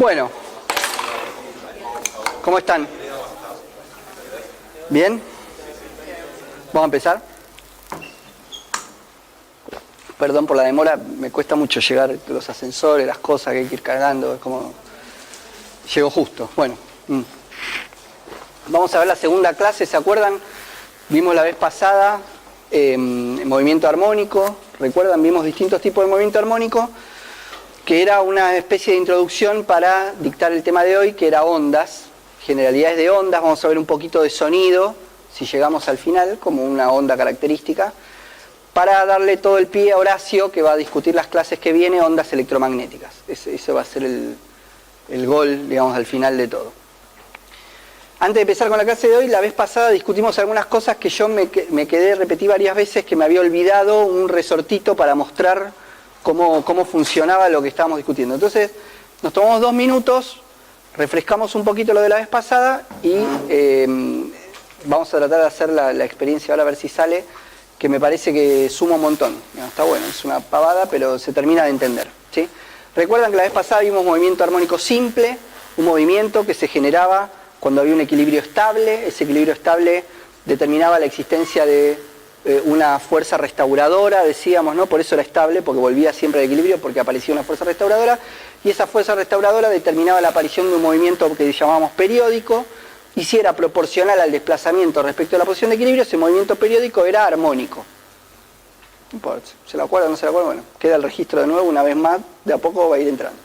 Bueno, ¿cómo están? ¿Bien? ¿Vamos a empezar? Perdón por la demora, me cuesta mucho llegar los ascensores, las cosas que hay que ir cargando, es como... Llego justo. Bueno, vamos a ver la segunda clase, ¿se acuerdan? Vimos la vez pasada movimiento armónico, ¿recuerdan? Vimos distintos tipos de movimiento armónico, que era una especie de introducción para dictar el tema de hoy, que era ondas, generalidades de ondas. Vamos a ver un poquito de sonido, si llegamos al final, como una onda característica, para darle todo el pie a Horacio, que va a discutir las clases que viene, ondas electromagnéticas. Ese va a ser el gol, digamos, al final de todo. Antes de empezar con la clase de hoy, la vez pasada discutimos algunas cosas que yo me quedé, repetí varias veces, que me había olvidado un resortito para mostrar cómo funcionaba lo que estábamos discutiendo. Entonces, nos tomamos 2 minutos, refrescamos un poquito lo de la vez pasada y vamos a tratar de hacer la experiencia ahora a ver si sale, que me parece que suma un montón. Está bueno, es una pavada, pero se termina de entender, ¿sí? Recuerdan que la vez pasada vimos movimiento armónico simple, un movimiento que se generaba cuando había un equilibrio estable. Ese equilibrio estable determinaba la existencia de una fuerza restauradora, decíamos, ¿no? Por eso era estable, porque volvía siempre al equilibrio, porque aparecía una fuerza restauradora, y esa fuerza restauradora determinaba la aparición de un movimiento que llamábamos periódico, y si era proporcional al desplazamiento respecto a la posición de equilibrio, ese movimiento periódico era armónico. No importa, ¿se lo acuerdan o no se lo acuerdan? Bueno, queda el registro de nuevo, una vez más, de a poco va a ir entrando.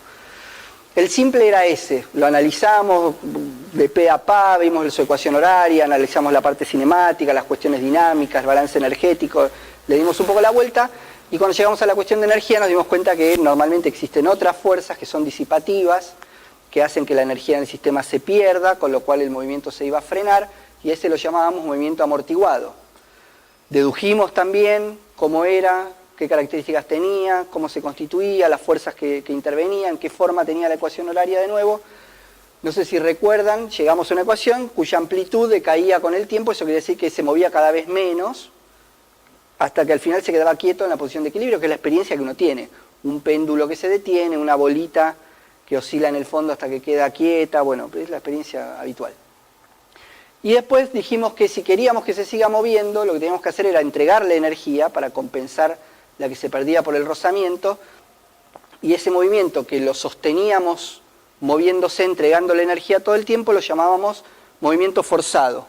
El simple era ese, lo analizamos de pe a pa, vimos su ecuación horaria, analizamos la parte cinemática, las cuestiones dinámicas, el balance energético, le dimos un poco la vuelta, y cuando llegamos a la cuestión de energía nos dimos cuenta que normalmente existen otras fuerzas que son disipativas, que hacen que la energía en el sistema se pierda, con lo cual el movimiento se iba a frenar, y ese lo llamábamos movimiento amortiguado. Dedujimos también cómo era, qué características tenía, cómo se constituía, las fuerzas que intervenían, qué forma tenía la ecuación horaria de nuevo. No sé si recuerdan, llegamos a una ecuación cuya amplitud decaía con el tiempo, eso quiere decir que se movía cada vez menos, hasta que al final se quedaba quieto en la posición de equilibrio, que es la experiencia que uno tiene. Un péndulo que se detiene, una bolita que oscila en el fondo hasta que queda quieta, bueno, es la experiencia habitual. Y después dijimos que si queríamos que se siga moviendo, lo que teníamos que hacer era entregarle energía para compensar la que se perdía por el rozamiento, y ese movimiento que lo sosteníamos moviéndose, entregándole energía todo el tiempo, lo llamábamos movimiento forzado,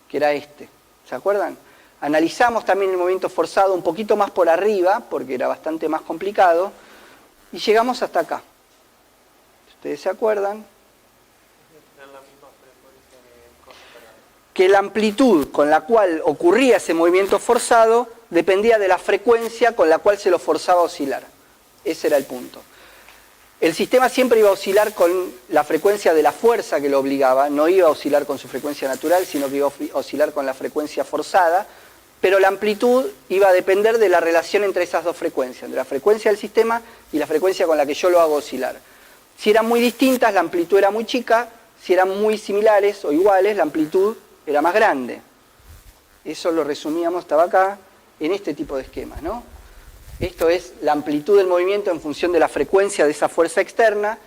que era este. ¿Se acuerdan? Analizamos también el movimiento forzado un poquito más por arriba, porque era bastante más complicado, y llegamos hasta acá. ¿Ustedes se acuerdan? Que la amplitud con la cual ocurría ese movimiento forzado dependía de la frecuencia con la cual se lo forzaba a oscilar. Ese era el punto. El sistema siempre iba a oscilar con la frecuencia de la fuerza que lo obligaba, no iba a oscilar con su frecuencia natural, sino que iba a oscilar con la frecuencia forzada, pero la amplitud iba a depender de la relación entre esas dos frecuencias, de la frecuencia del sistema y la frecuencia con la que yo lo hago oscilar. Si eran muy distintas, la amplitud era muy chica; si eran muy similares o iguales, la amplitud era más grande. Eso lo resumíamos, estaba acá, en este tipo de esquemas, ¿no? Esto es la amplitud del movimiento en función de la frecuencia de esa fuerza externa.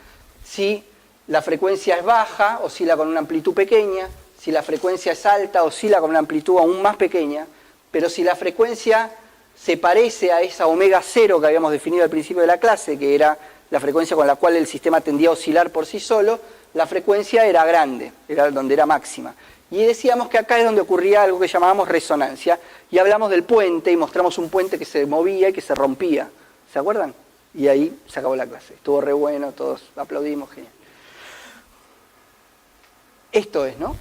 Si la frecuencia es baja, oscila con una amplitud pequeña; si la frecuencia es alta, oscila con una amplitud aún más pequeña; pero si la frecuencia se parece a esa omega cero que habíamos definido al principio de la clase, que era la frecuencia con la cual el sistema tendía a oscilar por sí solo, la frecuencia era grande, era donde era máxima. Y decíamos que acá es donde ocurría algo que llamábamos resonancia, y hablamos del puente y mostramos un puente que se movía y que se rompía. ¿Se acuerdan? Y ahí se acabó la clase. Estuvo re bueno, todos aplaudimos, genial. Esto es, ¿no?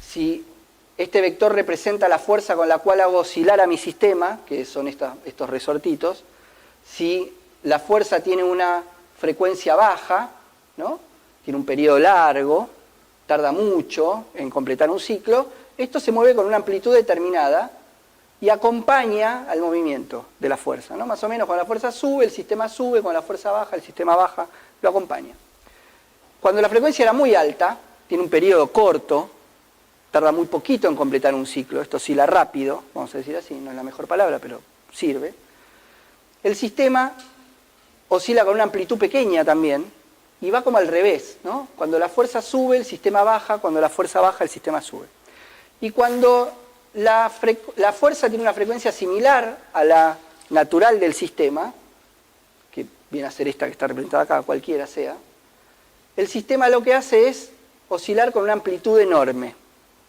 Si este vector representa la fuerza con la cual hago oscilar a mi sistema, que son estos resortitos, si la fuerza tiene una frecuencia baja, ¿no? Tiene un periodo largo, tarda mucho en completar un ciclo, esto se mueve con una amplitud determinada y acompaña al movimiento de la fuerza, ¿no? Más o menos, cuando la fuerza sube, el sistema sube; cuando la fuerza baja, el sistema baja, lo acompaña. Cuando la frecuencia era muy alta, tiene un periodo corto, tarda muy poquito en completar un ciclo, esto oscila rápido, vamos a decir así, no es la mejor palabra, pero sirve. El sistema oscila con una amplitud pequeña también, y va como al revés, ¿no? Cuando la fuerza sube, el sistema baja, cuando la fuerza baja, el sistema sube. Y cuando la fuerza tiene una frecuencia similar a la natural del sistema, que viene a ser esta que está representada acá, cualquiera sea, el sistema lo que hace es oscilar con una amplitud enorme,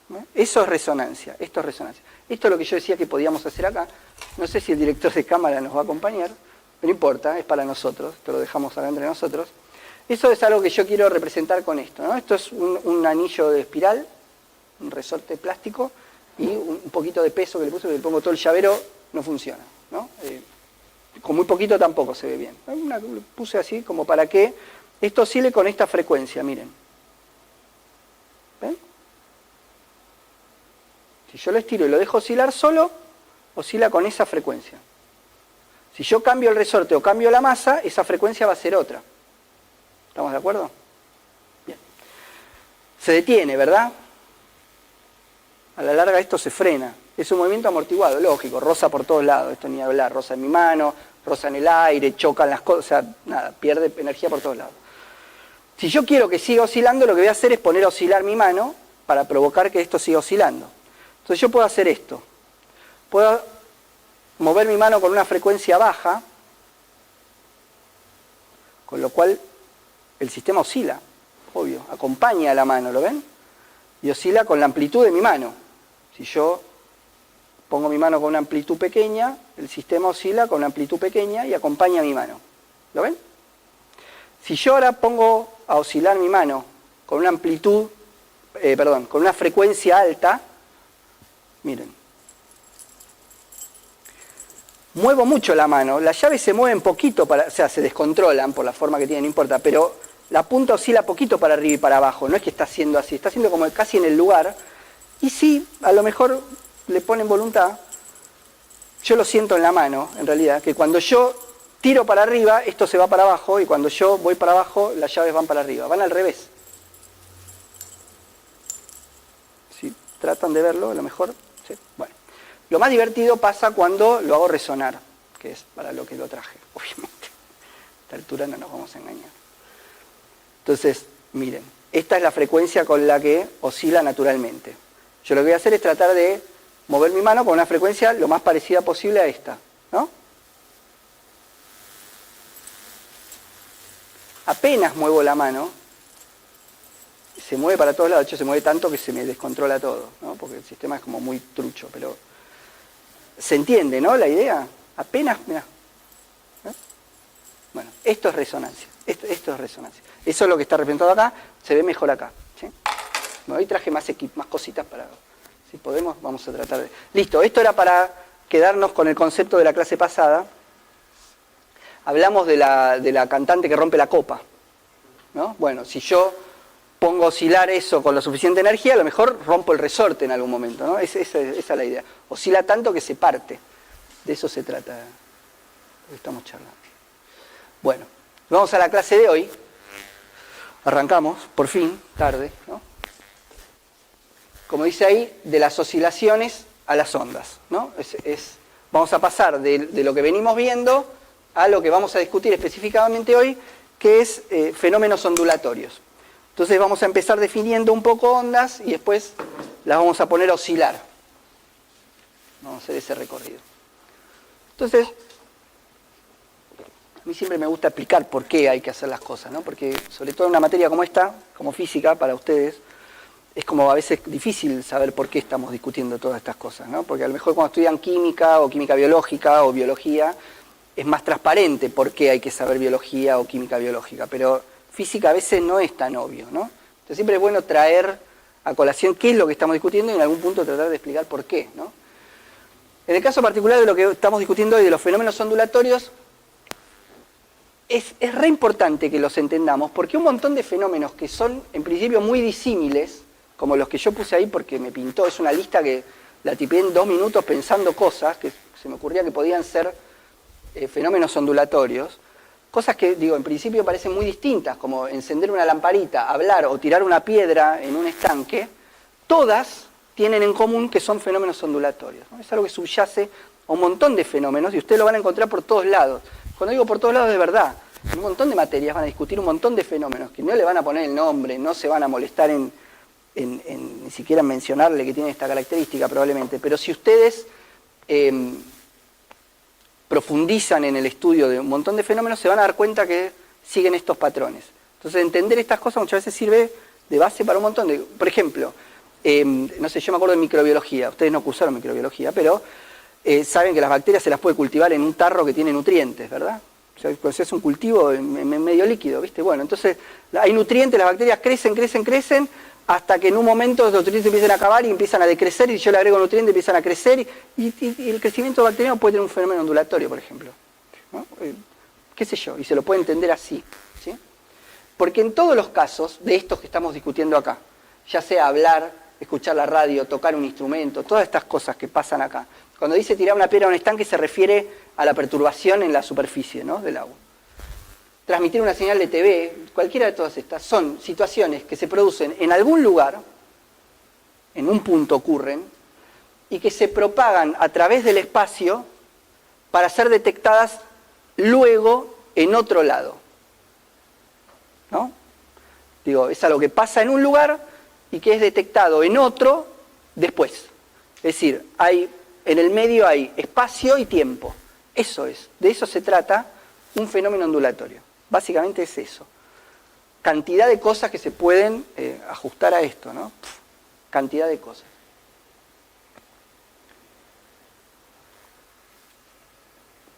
¿no? Eso es resonancia, esto es resonancia. Esto es lo que yo decía que podíamos hacer acá. No sé si el director de cámara nos va a acompañar, no importa, es para nosotros, esto lo dejamos acá entre nosotros. Eso es algo que yo quiero representar con esto, ¿no? Esto es un anillo de espiral, un resorte plástico y un poquito de peso que le puse, que le pongo todo el llavero, no funciona, ¿no? Con muy poquito tampoco se ve bien. Lo puse así como para que esto oscile con esta frecuencia, miren. ¿Ven? Si yo lo estiro y lo dejo oscilar solo, oscila con esa frecuencia. Si yo cambio el resorte o cambio la masa, esa frecuencia va a ser otra. ¿Estamos de acuerdo? Bien. Se detiene, ¿verdad? A la larga esto se frena. Es un movimiento amortiguado, lógico. Roza por todos lados. Esto ni hablar. Roza en mi mano, roza en el aire, chocan las cosas. O sea, nada, pierde energía por todos lados. Si yo quiero que siga oscilando, lo que voy a hacer es poner a oscilar mi mano para provocar que esto siga oscilando. Entonces yo puedo hacer esto. Puedo mover mi mano con una frecuencia baja, con lo cual el sistema oscila, obvio, acompaña a la mano, ¿lo ven? Y oscila con la amplitud de mi mano. Si yo pongo mi mano con una amplitud pequeña, el sistema oscila con una amplitud pequeña y acompaña a mi mano. ¿Lo ven? Si yo ahora pongo a oscilar mi mano con una amplitud, con una frecuencia alta, miren, muevo mucho la mano, las llaves se mueven poquito, o sea, se descontrolan por la forma que tienen, no importa, pero la punta oscila poquito para arriba y para abajo, no es que está haciendo así, está haciendo como casi en el lugar, y sí, a lo mejor le ponen voluntad, yo lo siento en la mano, en realidad, que cuando yo tiro para arriba, esto se va para abajo, y cuando yo voy para abajo, las llaves van para arriba, van al revés. Si tratan de verlo, a lo mejor, sí, bueno. Lo más divertido pasa cuando lo hago resonar, que es para lo que lo traje, obviamente. A esta altura no nos vamos a engañar. Entonces, miren, esta es la frecuencia con la que oscila naturalmente. Yo lo que voy a hacer es tratar de mover mi mano con una frecuencia lo más parecida posible a esta, ¿no? Apenas muevo la mano, se mueve para todos lados, de hecho se mueve tanto que se me descontrola todo, ¿no? Porque el sistema es como muy trucho, pero se entiende, ¿no? La idea, apenas, mirá. Bueno, esto es resonancia, esto es resonancia. Eso es lo que está representado acá, se ve mejor acá, ¿sí? Bueno, hoy traje más cositas para, si podemos, vamos a tratar de... Listo, esto era para quedarnos con el concepto de la clase pasada. Hablamos de la cantante que rompe la copa, ¿no? Bueno, si yo pongo a oscilar eso con la suficiente energía, a lo mejor rompo el resorte en algún momento, ¿no? Esa es la idea. Oscila tanto que se parte. De eso se trata, de lo que estamos charlando. Bueno, vamos a la clase de hoy. Arrancamos, por fin, tarde, ¿no? Como dice ahí, de las oscilaciones a las ondas, ¿no? Vamos a pasar de lo que venimos viendo a lo que vamos a discutir específicamente hoy, que es fenómenos ondulatorios. Entonces vamos a empezar definiendo un poco ondas y después las vamos a poner a oscilar. Vamos a hacer ese recorrido. Entonces, a mí siempre me gusta explicar por qué hay que hacer las cosas, ¿no? Porque sobre todo en una materia como esta, como física, para ustedes, es como a veces difícil saber por qué estamos discutiendo todas estas cosas, ¿no? Porque a lo mejor cuando estudian química o química biológica o biología, es más transparente por qué hay que saber biología o química biológica, pero física a veces no es tan obvio, ¿no? Entonces siempre es bueno traer a colación qué es lo que estamos discutiendo y en algún punto tratar de explicar por qué, ¿no? En el caso particular de lo que estamos discutiendo hoy, de los fenómenos ondulatorios, es re importante que los entendamos, porque un montón de fenómenos que son en principio muy disímiles, como los que yo puse ahí porque me pintó, es una lista que la tipé en 2 minutos pensando cosas, que se me ocurría que podían ser fenómenos ondulatorios, cosas que, digo, en principio parecen muy distintas, como encender una lamparita, hablar o tirar una piedra en un estanque, todas tienen en común que son fenómenos ondulatorios, ¿no? Es algo que subyace a un montón de fenómenos y ustedes lo van a encontrar por todos lados. Cuando digo por todos lados, de verdad. En un montón de materias van a discutir un montón de fenómenos que no le van a poner el nombre, no se van a molestar en ni siquiera mencionarle que tiene esta característica probablemente, pero si ustedes profundizan en el estudio de un montón de fenómenos, se van a dar cuenta que siguen estos patrones. Entonces, entender estas cosas muchas veces sirve de base para un montón de... Por ejemplo, no sé, yo me acuerdo de microbiología, ustedes no cursaron microbiología, pero saben que las bacterias se las puede cultivar en un tarro que tiene nutrientes, ¿verdad? O sea, pues es un cultivo en medio líquido, ¿viste? Bueno, entonces hay nutrientes, las bacterias crecen, hasta que en un momento los nutrientes empiezan a acabar y empiezan a decrecer, y yo le agrego nutrientes, empiezan a crecer, y el crecimiento bacteriano puede tener un fenómeno ondulatorio, por ejemplo, ¿no? ¿Qué sé yo? Y se lo puede entender así, ¿sí? Porque en todos los casos de estos que estamos discutiendo acá, ya sea hablar, escuchar la radio, tocar un instrumento, todas estas cosas que pasan acá, cuando dice tirar una piedra a un estanque se refiere a la perturbación en la superficie, ¿no?, del agua. Transmitir una señal de TV, cualquiera de todas estas, son situaciones que se producen en algún lugar, en un punto ocurren, y que se propagan a través del espacio para ser detectadas luego en otro lado, ¿no? Digo, es algo que pasa en un lugar y que es detectado en otro después. Es decir, en el medio hay espacio y tiempo. Eso es, de eso se trata un fenómeno ondulatorio. Básicamente es eso. Cantidad de cosas que se pueden ajustar a esto, ¿no? Cantidad de cosas.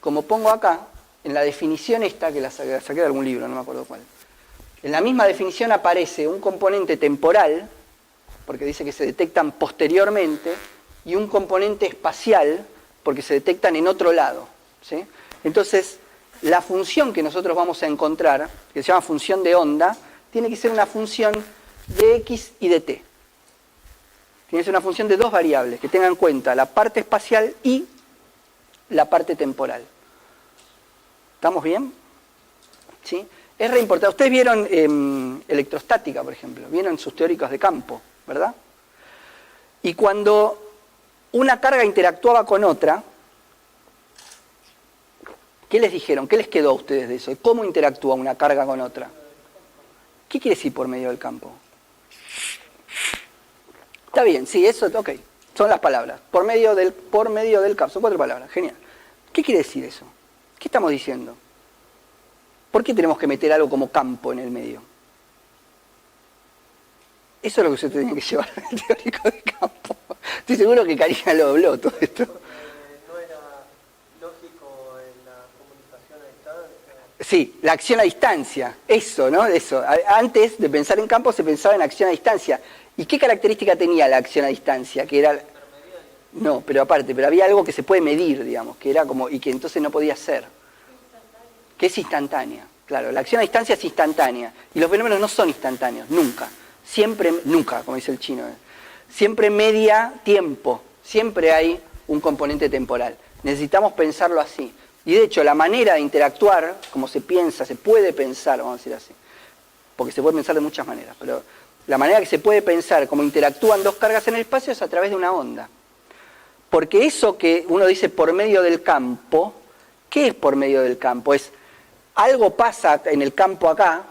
Como pongo acá, en la definición esta, que la saqué de algún libro, no me acuerdo cuál, en la misma definición aparece un componente temporal, porque dice que se detectan posteriormente, y un componente espacial, porque se detectan en otro lado, ¿sí? Entonces, la función que nosotros vamos a encontrar, que se llama función de onda, tiene que ser una función de x y de t. Tiene que ser una función de dos variables, que tengan en cuenta la parte espacial y la parte temporal. ¿Estamos bien? ¿Sí? Es re importante. Ustedes vieron electrostática, por ejemplo, vieron sus teóricos de campo, ¿verdad? Y cuando una carga interactuaba con otra, ¿qué les dijeron? ¿Qué les quedó a ustedes de eso? ¿Cómo interactúa una carga con otra? ¿Qué quiere decir por medio del campo? Está bien, sí, eso, ok. Son las palabras. Por medio del campo. Son 4 palabras. Genial. ¿Qué quiere decir eso? ¿Qué estamos diciendo? ¿Por qué tenemos que meter algo como campo en el medio? Eso es lo que usted tenía que llevar al teórico de campo. Estoy seguro que Karina lo habló todo esto. ¿No era lógico en la comunicación a distancia? Sí, la acción a distancia. Eso, ¿no? Eso. Antes de pensar en campo se pensaba en acción a distancia. ¿Y qué característica tenía la acción a distancia? Que era... No, pero aparte, pero había algo que se puede medir, digamos, que era como, y que entonces no podía ser. Que es instantánea. Claro, la acción a distancia es instantánea. Y los fenómenos no son instantáneos, nunca. Siempre, nunca, como dice el chino. Siempre media tiempo. Siempre hay un componente temporal. Necesitamos pensarlo así. Y de hecho, la manera de interactuar, como se piensa, se puede pensar, vamos a decir así. Porque se puede pensar de muchas maneras, pero la manera que se puede pensar cómo interactúan dos cargas en el espacio es a través de una onda. Porque eso que uno dice por medio del campo, ¿qué es por medio del campo? Es algo pasa en el campo acá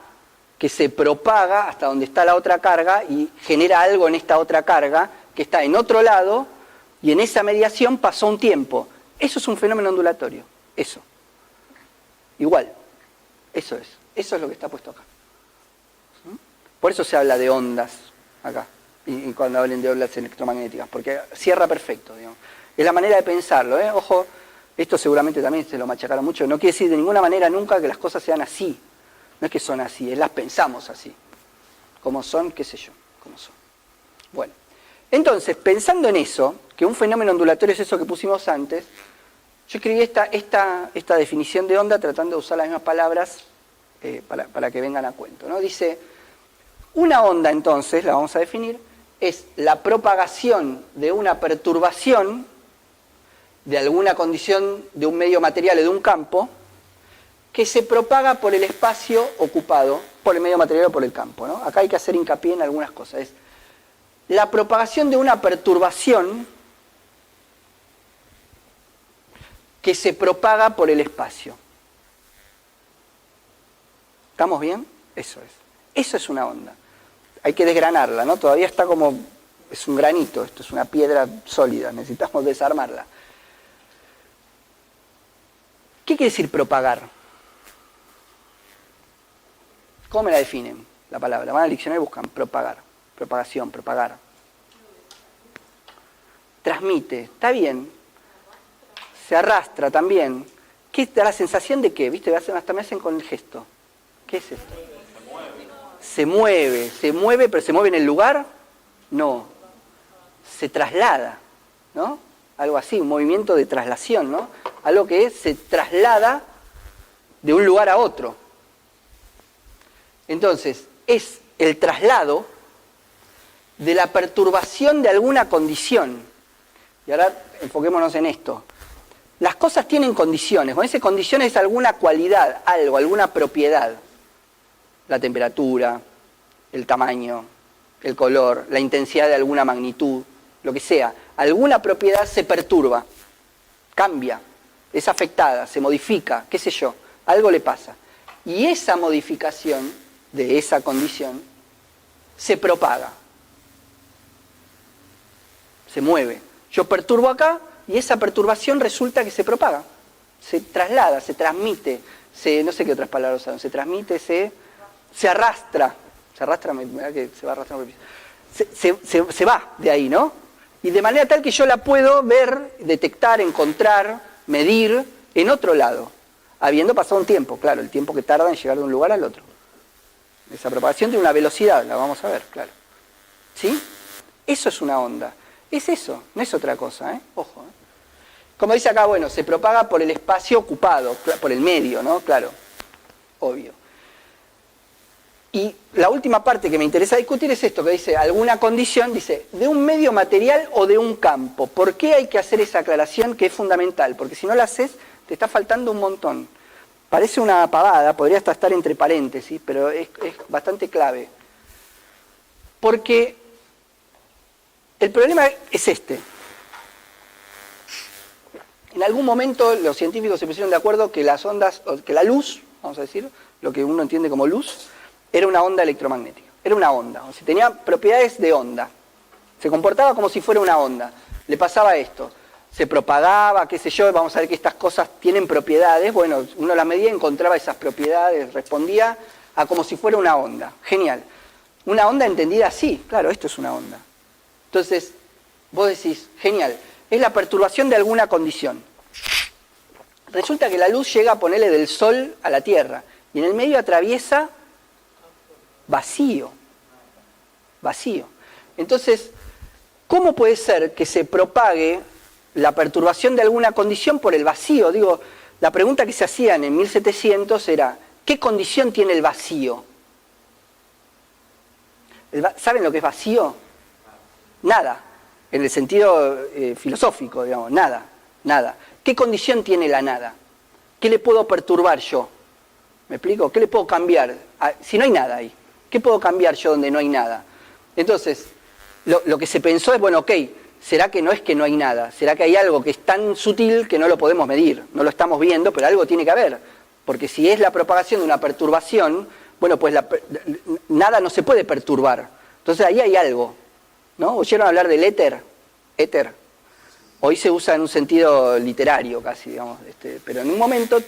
que se propaga hasta donde está la otra carga y genera algo en esta otra carga que está en otro lado y en esa mediación pasó un tiempo. Eso es un fenómeno ondulatorio. Eso. Igual. Eso es lo que está puesto acá. Por eso se habla de ondas acá. Y cuando hablen de ondas electromagnéticas, porque cierra perfecto, digamos. Es la manera de pensarlo, ¿eh? Ojo, esto seguramente también se lo machacaron mucho. No quiere decir de ninguna manera nunca que las cosas sean así. No es que son así, es las pensamos así. Como son, qué sé yo, como son. Bueno, entonces, pensando en eso, que un fenómeno ondulatorio es eso que pusimos antes, yo escribí esta definición de onda tratando de usar las mismas palabras para que vengan a cuento, ¿no? Dice, una onda entonces, la vamos a definir, es la propagación de una perturbación de alguna condición de un medio material o de un campo que se propaga por el espacio ocupado, por el medio material o por el campo, ¿no? Acá hay que hacer hincapié en algunas cosas. Es la propagación de una perturbación que se propaga por el espacio. ¿Estamos bien? Eso es. Eso es una onda. Hay que desgranarla, ¿no? Todavía está como, es un granito, esto es una piedra sólida, necesitamos desarmarla. ¿Qué quiere decir propagar? ¿Cómo me la definen la palabra? Van al diccionario y buscan propagar, propagación, propagar. Transmite, está bien. Se arrastra también. ¿Qué da la sensación de qué? ¿Viste? Hasta me hacen con el gesto. ¿Qué es esto? Se mueve, pero ¿se mueve en el lugar? No. Se traslada, ¿no? Algo así, un movimiento de traslación, ¿no? Algo que se traslada de un lugar a otro. Entonces, es el traslado de la perturbación de alguna condición. Y ahora enfoquémonos en esto. Las cosas tienen condiciones. Con esas condiciones es alguna cualidad, algo, alguna propiedad. La temperatura, el tamaño, el color, la intensidad de alguna magnitud, lo que sea. Alguna propiedad se perturba, cambia, es afectada, se modifica, qué sé yo, algo le pasa. Y esa modificación de esa condición se propaga, se mueve. Yo perturbo acá y esa perturbación resulta que se propaga, se traslada, se transmite, no sé qué otras palabras usaron, se transmite, se arrastra, me que se va arrastrando, se va de ahí, ¿no? Y de manera tal que yo la puedo ver, detectar, encontrar, medir en otro lado, habiendo pasado un tiempo, claro, el tiempo que tarda en llegar de un lugar al otro. Esa propagación tiene una velocidad, la vamos a ver, claro. ¿Sí? Eso es una onda. Es eso, no es otra cosa, ¿eh? Ojo, ¿eh? Como dice acá, bueno, se propaga por el espacio ocupado, por el medio, ¿no? Claro, obvio. Y la última parte que me interesa discutir es esto, que dice, alguna condición, dice, de un medio material o de un campo. ¿Por qué hay que hacer esa aclaración que es fundamental? Porque si no la haces, te está faltando un montón. Parece una pavada, podría hasta estar entre paréntesis, pero es bastante clave. Porque el problema es este. En algún momento los científicos se pusieron de acuerdo que las ondas, que la luz, vamos a decir, lo que uno entiende como luz, era una onda electromagnética. Era una onda, o sea, tenía propiedades de onda. Se comportaba como si fuera una onda. Le pasaba esto. Se propagaba, qué sé yo, vamos a ver que estas cosas tienen propiedades. Bueno, uno las medía, encontraba esas propiedades, respondía a como si fuera una onda. Genial. Una onda entendida así, claro, esto es una onda. Entonces, vos decís, genial, es la perturbación de alguna condición. Resulta que la luz llega a ponerle del Sol a la Tierra, y en el medio atraviesa vacío. Vacío. Entonces, ¿cómo puede ser que se propague la perturbación de alguna condición por el vacío? Digo, la pregunta que se hacían en 1700 era, ¿qué condición tiene el vacío? ¿Saben lo que es vacío? Nada, en el sentido filosófico, digamos, nada, nada. ¿Qué condición tiene la nada? ¿Qué le puedo perturbar yo? ¿Me explico? ¿Qué le puedo cambiar? Si no hay nada ahí, ¿qué puedo cambiar yo donde no hay nada? Entonces, lo que se pensó es, bueno, ok, ¿será que no hay nada? ¿Será que hay algo que es tan sutil que no lo podemos medir? No lo estamos viendo, pero algo tiene que haber. Porque si es la propagación de una perturbación, bueno, pues nada no se puede perturbar. Entonces ahí hay algo, ¿no? ¿Oyeron hablar del éter? Éter. Hoy se usa en un sentido literario casi, digamos. Pero en un momento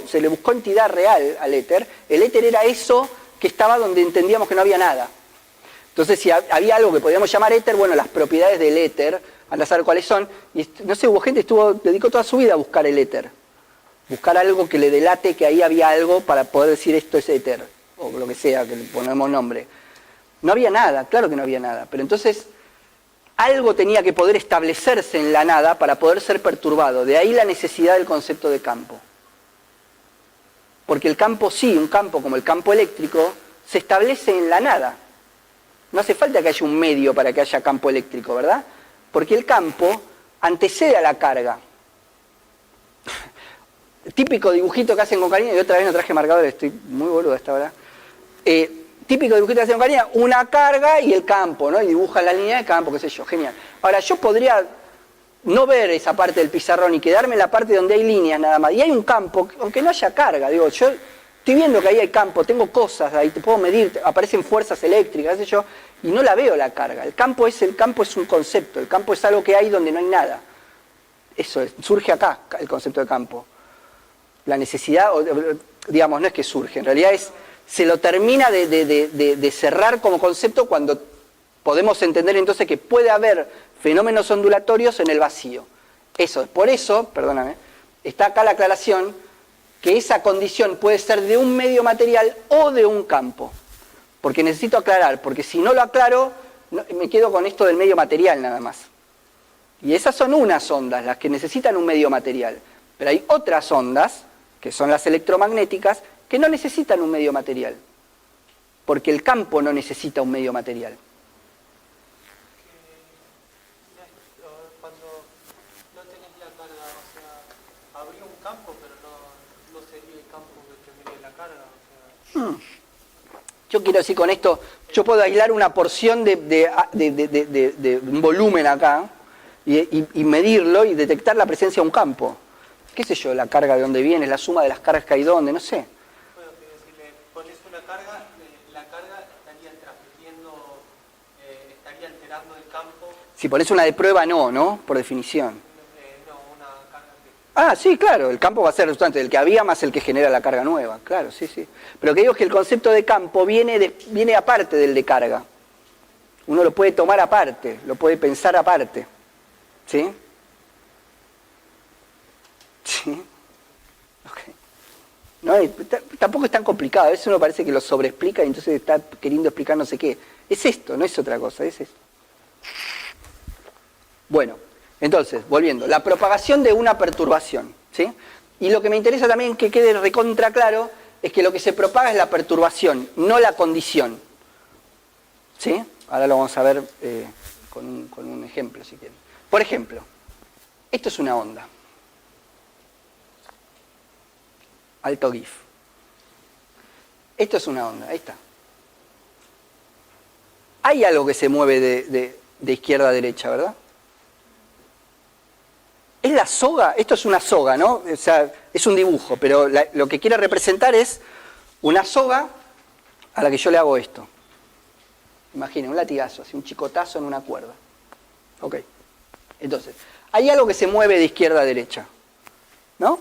se le buscó entidad real al éter. El éter era eso que estaba donde entendíamos que no había nada. Entonces, si había algo que podíamos llamar éter, bueno, las propiedades del éter, andá a saber cuáles son. Y no sé, hubo gente que dedicó toda su vida a buscar el éter. Buscar algo que le delate que ahí había algo para poder decir esto es éter. O lo que sea, que le ponemos nombre. No había nada, claro que no había nada. Pero entonces, algo tenía que poder establecerse en la nada para poder ser perturbado. De ahí la necesidad del concepto de campo. Porque el campo sí, un campo como el campo eléctrico, se establece en la nada. No hace falta que haya un medio para que haya campo eléctrico, ¿verdad? Porque el campo antecede a la carga. Típico dibujito que hacen con cariño, y otra vez no traje marcadores, estoy muy boludo a esta hora. Típico dibujito que hacen con cariño, una carga y el campo, ¿no? Y dibujan la línea de campo, qué sé yo, genial. Ahora, yo podría no ver esa parte del pizarrón y quedarme en la parte donde hay líneas nada más. Y hay un campo, aunque no haya carga, digo, yo Estoy viendo que ahí hay campo, tengo cosas, ahí te puedo medir, aparecen fuerzas eléctricas, qué sé yo, y no la veo la carga. El campo es un concepto, el campo es algo que hay donde no hay nada. Eso es, surge acá el concepto de campo. La necesidad, digamos, no es que surge, en realidad se lo termina de cerrar como concepto cuando podemos entender entonces que puede haber fenómenos ondulatorios en el vacío. Eso, por eso, perdóname, está acá la aclaración que esa condición puede ser de un medio material o de un campo. Porque necesito aclarar, porque si no lo aclaro, me quedo con esto del medio material nada más. Y esas son unas ondas, las que necesitan un medio material. Pero hay otras ondas, que son las electromagnéticas, que no necesitan un medio material. Porque el campo no necesita un medio material. Cuando no tenés la carga, o sea, habría un campo, pero no sería el campo que tendría la carga. O sea. Yo quiero decir con esto, yo puedo aislar una porción de un volumen acá y medirlo y detectar la presencia de un campo. ¿Qué sé yo? La carga de dónde viene, la suma de las cargas que hay dónde, no sé. Bueno, quiero decirle, pones una carga, la carga estaría transmitiendo, estaría alterando el campo. Si pones una de prueba, no, por definición. No, una carga que... Ah, sí, claro, el campo va a ser resultante del que había más el que genera la carga nueva, claro, sí. Pero que digo es que el concepto de campo viene aparte del de carga. Uno lo puede tomar aparte, lo puede pensar aparte. ¿Sí? Sí. Okay. No, tampoco es tan complicado, a veces uno parece que lo sobreexplica y entonces está queriendo explicar no sé qué. Es esto, no es otra cosa, es esto. Bueno, entonces, volviendo, la propagación de una perturbación, ¿sí? Y lo que me interesa también que quede recontra claro es que lo que se propaga es la perturbación, no la condición. ¿Sí? Ahora lo vamos a ver con un ejemplo, si quieren. Por ejemplo, esto es una onda. Alto GIF. Esto es una onda, ahí está. Hay algo que se mueve de izquierda a derecha, ¿verdad? Es la soga, esto es una soga, ¿no? O sea, es un dibujo, pero lo que quiere representar es una soga a la que yo le hago esto. Imaginen, un latigazo, así un chicotazo en una cuerda. Ok. Entonces, hay algo que se mueve de izquierda a derecha, ¿no?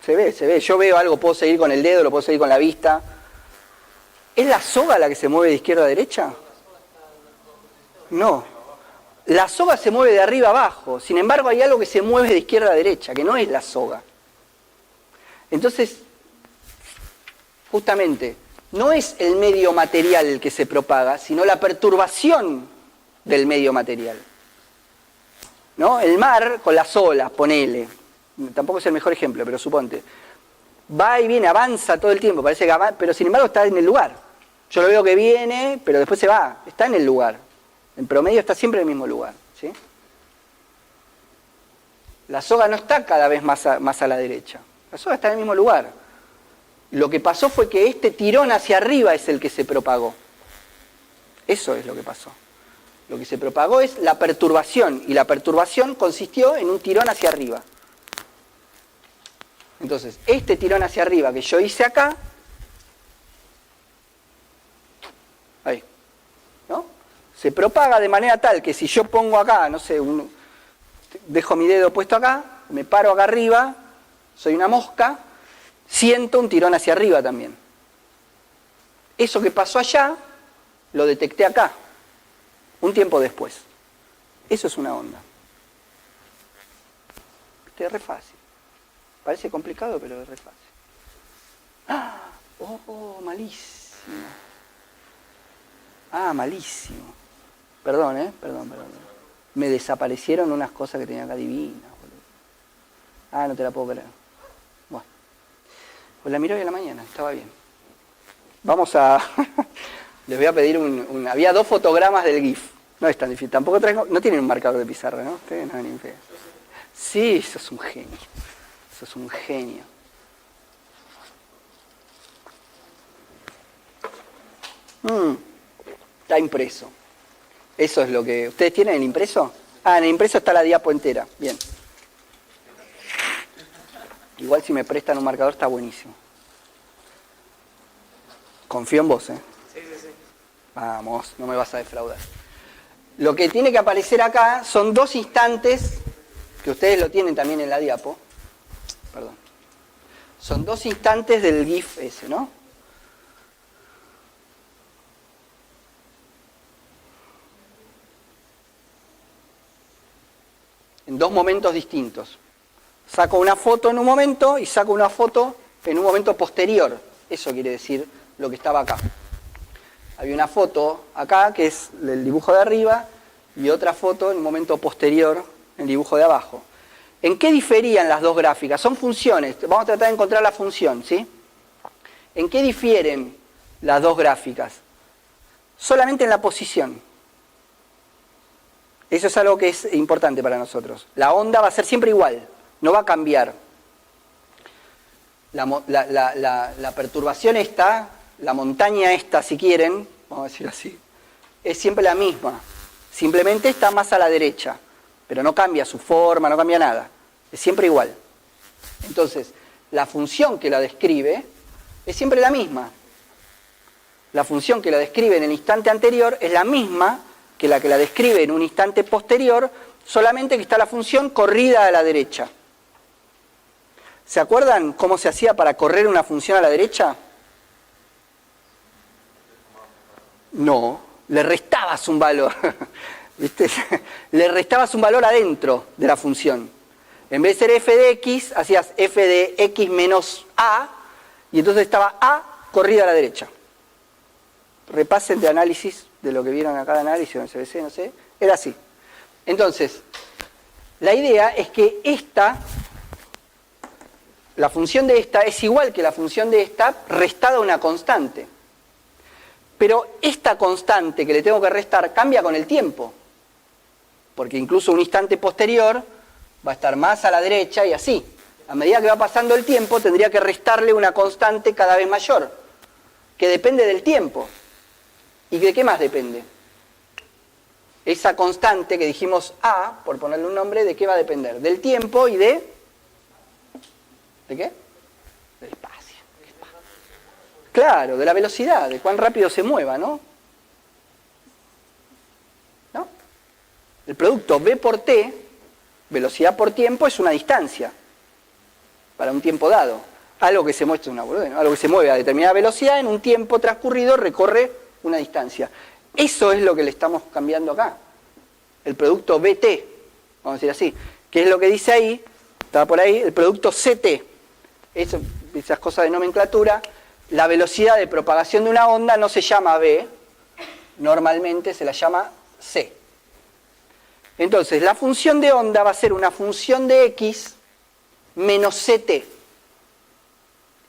Se ve. Yo veo algo, puedo seguir con el dedo, lo puedo seguir con la vista. ¿Es la soga la que se mueve de izquierda a derecha? No. La soga se mueve de arriba a abajo. Sin embargo, hay algo que se mueve de izquierda a derecha, que no es la soga. Entonces, justamente, no es el medio material el que se propaga, sino la perturbación del medio material. ¿No? El mar con las olas, ponele. Tampoco es el mejor ejemplo, pero suponte. Va y viene, avanza todo el tiempo, parece que avanza, pero sin embargo está en el lugar. Yo lo veo que viene, pero después se va, está en el lugar. En promedio está siempre en el mismo lugar, ¿sí? La soga no está cada vez más a la derecha. La soga está en el mismo lugar. Lo que pasó fue que este tirón hacia arriba es el que se propagó. Eso es lo que pasó. Lo que se propagó es la perturbación, y la perturbación consistió en un tirón hacia arriba. Entonces, este tirón hacia arriba que yo hice acá, ahí, ¿no? Se propaga de manera tal que si yo pongo acá, no sé, dejo mi dedo puesto acá, me paro acá arriba, soy una mosca, siento un tirón hacia arriba también. Eso que pasó allá, lo detecté acá, un tiempo después. Eso es una onda. Este es re fácil. Parece complicado, pero es re fácil. ¡Ah! ¡Oh, malísimo! Ah, malísimo. Perdón, perdón. Me desaparecieron unas cosas que tenía acá divinas, boludo. Ah, no te la puedo creer. Bueno. Pues la miré hoy a la mañana, estaba bien. Vamos a... Les voy a pedir había 2 fotogramas del GIF. No es tan difícil. Tampoco traigo... No tienen un marcador de pizarra, ¿no? Ustedes no, ni fe. Sí, eso es un genio. Eso es un genio. Está impreso. Eso es lo que... ¿Ustedes tienen el impreso? Ah, en el impreso está la diapo entera. Bien. Igual si me prestan un marcador está buenísimo. Confío en vos, ¿eh? Sí, sí, sí. Vamos, no me vas a defraudar. Lo que tiene que aparecer acá son dos instantes, que ustedes lo tienen también en la diapo. Perdón. Son dos instantes del GIF ese, ¿no? En dos momentos distintos. Saco una foto en un momento y saco una foto en un momento posterior. Eso quiere decir lo que estaba acá. Había una foto acá, que es el dibujo de arriba, y otra foto en un momento posterior, el dibujo de abajo. ¿En qué diferían las dos gráficas? Son funciones. Vamos a tratar de encontrar la función, ¿sí? ¿En qué difieren las dos gráficas? Solamente en la posición. Eso es algo que es importante para nosotros. La onda va a ser siempre igual, no va a cambiar. La perturbación esta, la montaña esta, si quieren, vamos a decir así, es siempre la misma. Simplemente está más a la derecha, pero no cambia su forma, no cambia nada. Es siempre igual. Entonces, la función que la describe es siempre la misma. La función que la describe en el instante anterior es la misma que la describe en un instante posterior, solamente que está la función corrida a la derecha. ¿Se acuerdan cómo se hacía para correr una función a la derecha? No, le restabas un valor. ¿Viste? Le restabas un valor adentro de la función. En vez de ser f de x, hacías f de x menos a, y entonces estaba a corrida a la derecha. Repasen de análisis de lo que vieron acá de análisis, en CBC, no sé, era así. Entonces, la idea es que la función de esta es igual que la función de esta restada a una constante. Pero esta constante que le tengo que restar cambia con el tiempo. Porque incluso un instante posterior va a estar más a la derecha y así. A medida que va pasando el tiempo tendría que restarle una constante cada vez mayor, que depende del tiempo. ¿Y de qué más depende? Esa constante que dijimos A, por ponerle un nombre, ¿de qué va a depender? Del tiempo y ¿de qué? Del espacio. Claro, de la velocidad, de cuán rápido se mueva, ¿no? ¿No? El producto V por T, velocidad por tiempo, es una distancia para un tiempo dado. Algo que se algo que se mueve a determinada velocidad en un tiempo transcurrido recorre una distancia. Eso es lo que le estamos cambiando acá. El producto BT, vamos a decir así. ¿Qué es lo que dice ahí? Estaba por ahí, el producto CT. Esas cosas de nomenclatura. La velocidad de propagación de una onda no se llama B, normalmente se la llama C. Entonces, la función de onda va a ser una función de X menos CT.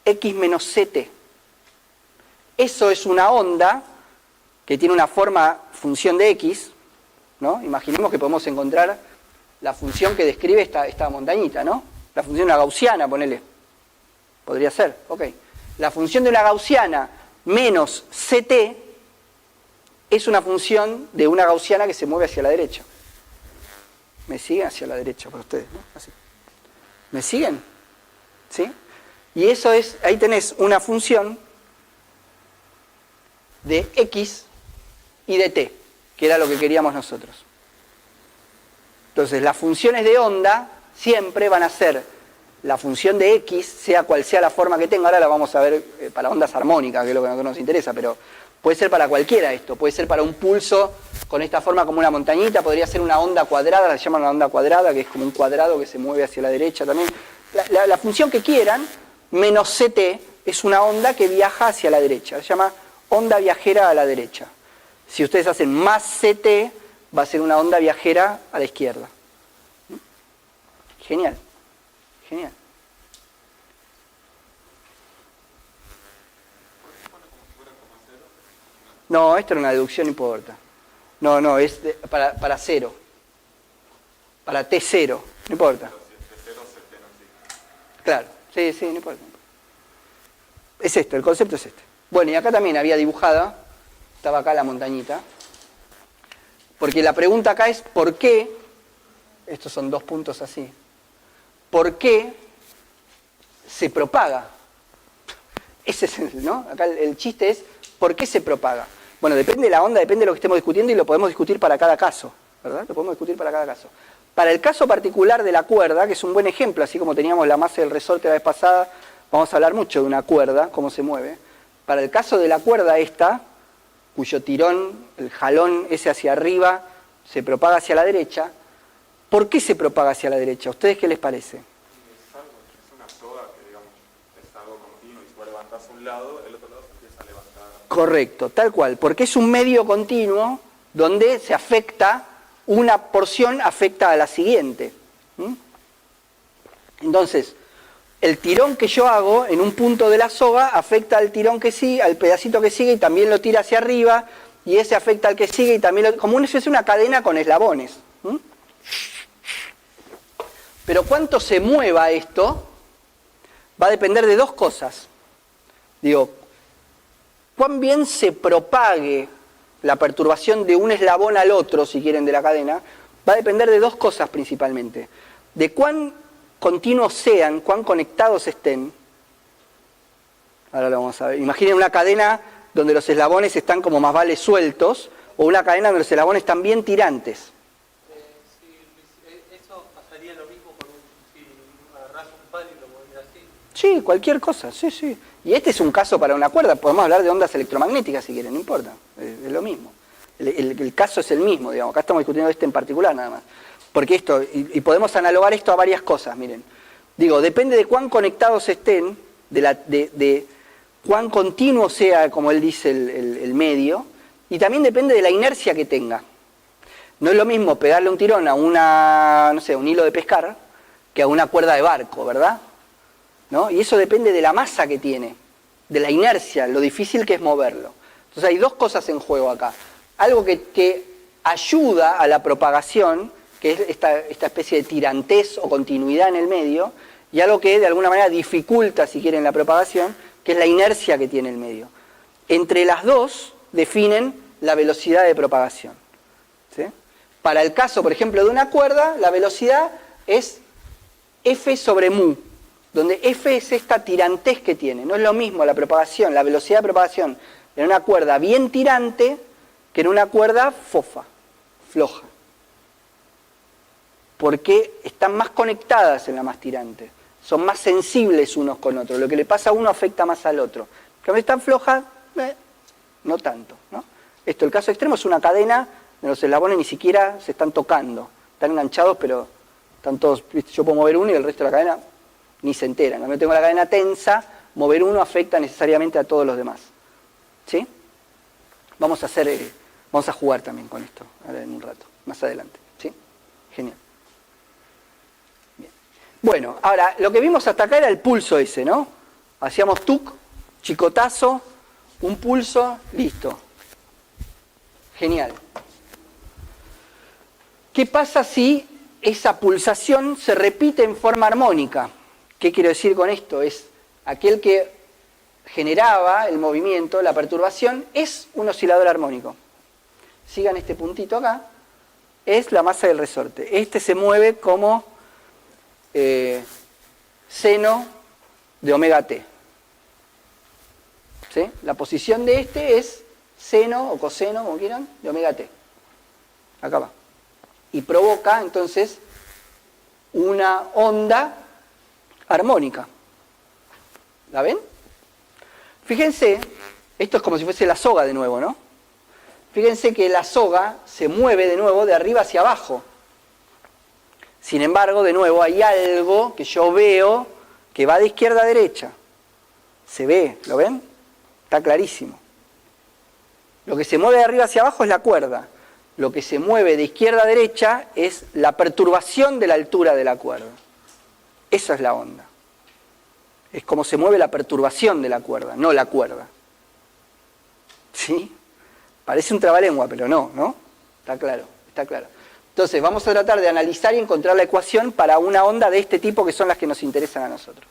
X menos CT. Eso es una onda que tiene una forma función de X, ¿no? Imaginemos que podemos encontrar la función que describe esta montañita, ¿no? La función de una gaussiana, ponele. Podría ser, ok. La función de una gaussiana menos CT es una función de una gaussiana que se mueve hacia la derecha. ¿Me siguen? Hacia la derecha para ustedes, ¿no? Así. ¿Me siguen? ¿Sí? Y eso es, ahí tenés una función de X y de T, que era lo que queríamos nosotros. Entonces, las funciones de onda siempre van a ser la función de X, sea cual sea la forma que tenga. Ahora la vamos a ver para ondas armónicas, que es lo que a nosotros nos interesa, pero puede ser para cualquiera esto. Puede ser para un pulso con esta forma como una montañita, podría ser una onda cuadrada, la llaman una onda cuadrada, que es como un cuadrado que se mueve hacia la derecha también. La función que quieran, menos CT, es una onda que viaja hacia la derecha. Se llama onda viajera a la derecha. Si ustedes hacen más CT, va a ser una onda viajera a la izquierda. Genial. Genial. No, esto era una deducción, no importa. No, es para cero. Para T0, no importa. Claro, sí, no importa. Es esto, el concepto es este. Bueno, y acá también había dibujada, estaba acá la montañita, porque la pregunta acá es ¿por qué? Estos son dos puntos así. ¿Por qué se propaga? Ese es ¿no? Acá el chiste es, ¿por qué se propaga? Bueno, depende de la onda, depende de lo que estemos discutiendo y lo podemos discutir para cada caso, ¿verdad? Lo podemos discutir para cada caso. Para el caso particular de la cuerda, que es un buen ejemplo, así como teníamos la masa del resorte la vez pasada, vamos a hablar mucho de una cuerda, cómo se mueve. Para el caso de la cuerda esta, cuyo tirón, el jalón ese hacia arriba, se propaga hacia la derecha, ¿por qué se propaga hacia la derecha? ¿A ustedes qué les parece? Es una soga que, digamos, es algo continuo y si vos levantás un lado, el otro lado se empieza a levantar. Correcto, tal cual, porque es un medio continuo donde se afecta, una porción afecta a la siguiente. Entonces, el tirón que yo hago en un punto de la soga afecta al tirón que sigue, al pedacito que sigue y también lo tira hacia arriba, y ese afecta al que sigue y también lo... Como es una cadena con eslabones. Pero cuánto se mueva esto va a depender de dos cosas. Digo, cuán bien se propague la perturbación de un eslabón al otro, si quieren, de la cadena, va a depender de dos cosas principalmente. De cuán continuos sean, cuán conectados estén. Ahora lo vamos a ver. Imaginen una cadena donde los eslabones están como más vale sueltos, o una cadena donde los eslabones están bien tirantes. Eso pasaría lo mismo si agarrás un palo y lo movieras así. Sí, cualquier cosa, sí, sí. Y este es un caso para una cuerda, podemos hablar de ondas electromagnéticas si quieren, no importa, es lo mismo. El caso es el mismo, digamos, acá estamos discutiendo este en particular nada más. Porque esto, y podemos analogar esto a varias cosas, miren. Digo, depende de cuán conectados estén, de cuán continuo sea, como él dice, el medio, y también depende de la inercia que tenga. No es lo mismo pegarle un tirón a un hilo de pescar, que a una cuerda de barco, ¿verdad? ¿No? Y eso depende de la masa que tiene, de la inercia, lo difícil que es moverlo. Entonces hay dos cosas en juego acá. Algo que ayuda a la propagación, que es esta especie de tirantez o continuidad en el medio, y algo que de alguna manera dificulta, si quieren, la propagación, que es la inercia que tiene el medio. Entre las dos definen la velocidad de propagación. ¿Sí? Para el caso, por ejemplo, de una cuerda, la velocidad es F sobre mu, donde F es esta tirantez que tiene. No es lo mismo la propagación, la velocidad de propagación en una cuerda bien tirante que en una cuerda fofa, floja. Porque están más conectadas en la más tirante. Son más sensibles unos con otros. Lo que le pasa a uno afecta más al otro. Cuando están flojas, no tanto, ¿no? El caso extremo es una cadena de los eslabones ni siquiera se están tocando. Están enganchados, pero están todos... Yo puedo mover uno y el resto de la cadena ni se enteran. Cuando tengo la cadena tensa, mover uno afecta necesariamente a todos los demás. ¿Sí? Vamos a jugar también con esto, ahora en un rato, más adelante. ¿Sí? Genial. Bien. Bueno, ahora, lo que vimos hasta acá era el pulso ese, ¿no? Hacíamos tuc, chicotazo, un pulso, listo. Genial. ¿Qué pasa si esa pulsación se repite en forma armónica? ¿Qué quiero decir con esto? Es aquel que generaba el movimiento, la perturbación, es un oscilador armónico. Sigan este puntito acá, es la masa del resorte. Este se mueve como seno de omega t. ¿Sí? La posición de este es seno o coseno, como quieran, de omega t. Acá va. Y provoca entonces una onda armónica. ¿La ven? Fíjense, esto es como si fuese la soga de nuevo, ¿no? Fíjense que la soga se mueve de nuevo de arriba hacia abajo. Sin embargo, de nuevo, hay algo que yo veo que va de izquierda a derecha. Se ve, ¿lo ven? Está clarísimo. Lo que se mueve de arriba hacia abajo es la cuerda. Lo que se mueve de izquierda a derecha es la perturbación de la altura de la cuerda. Esa es la onda. Es como se mueve la perturbación de la cuerda, no la cuerda. ¿Sí? Parece un trabalengua, pero no, ¿no? Está claro, está claro. Entonces, vamos a tratar de analizar y encontrar la ecuación para una onda de este tipo que son las que nos interesan a nosotros.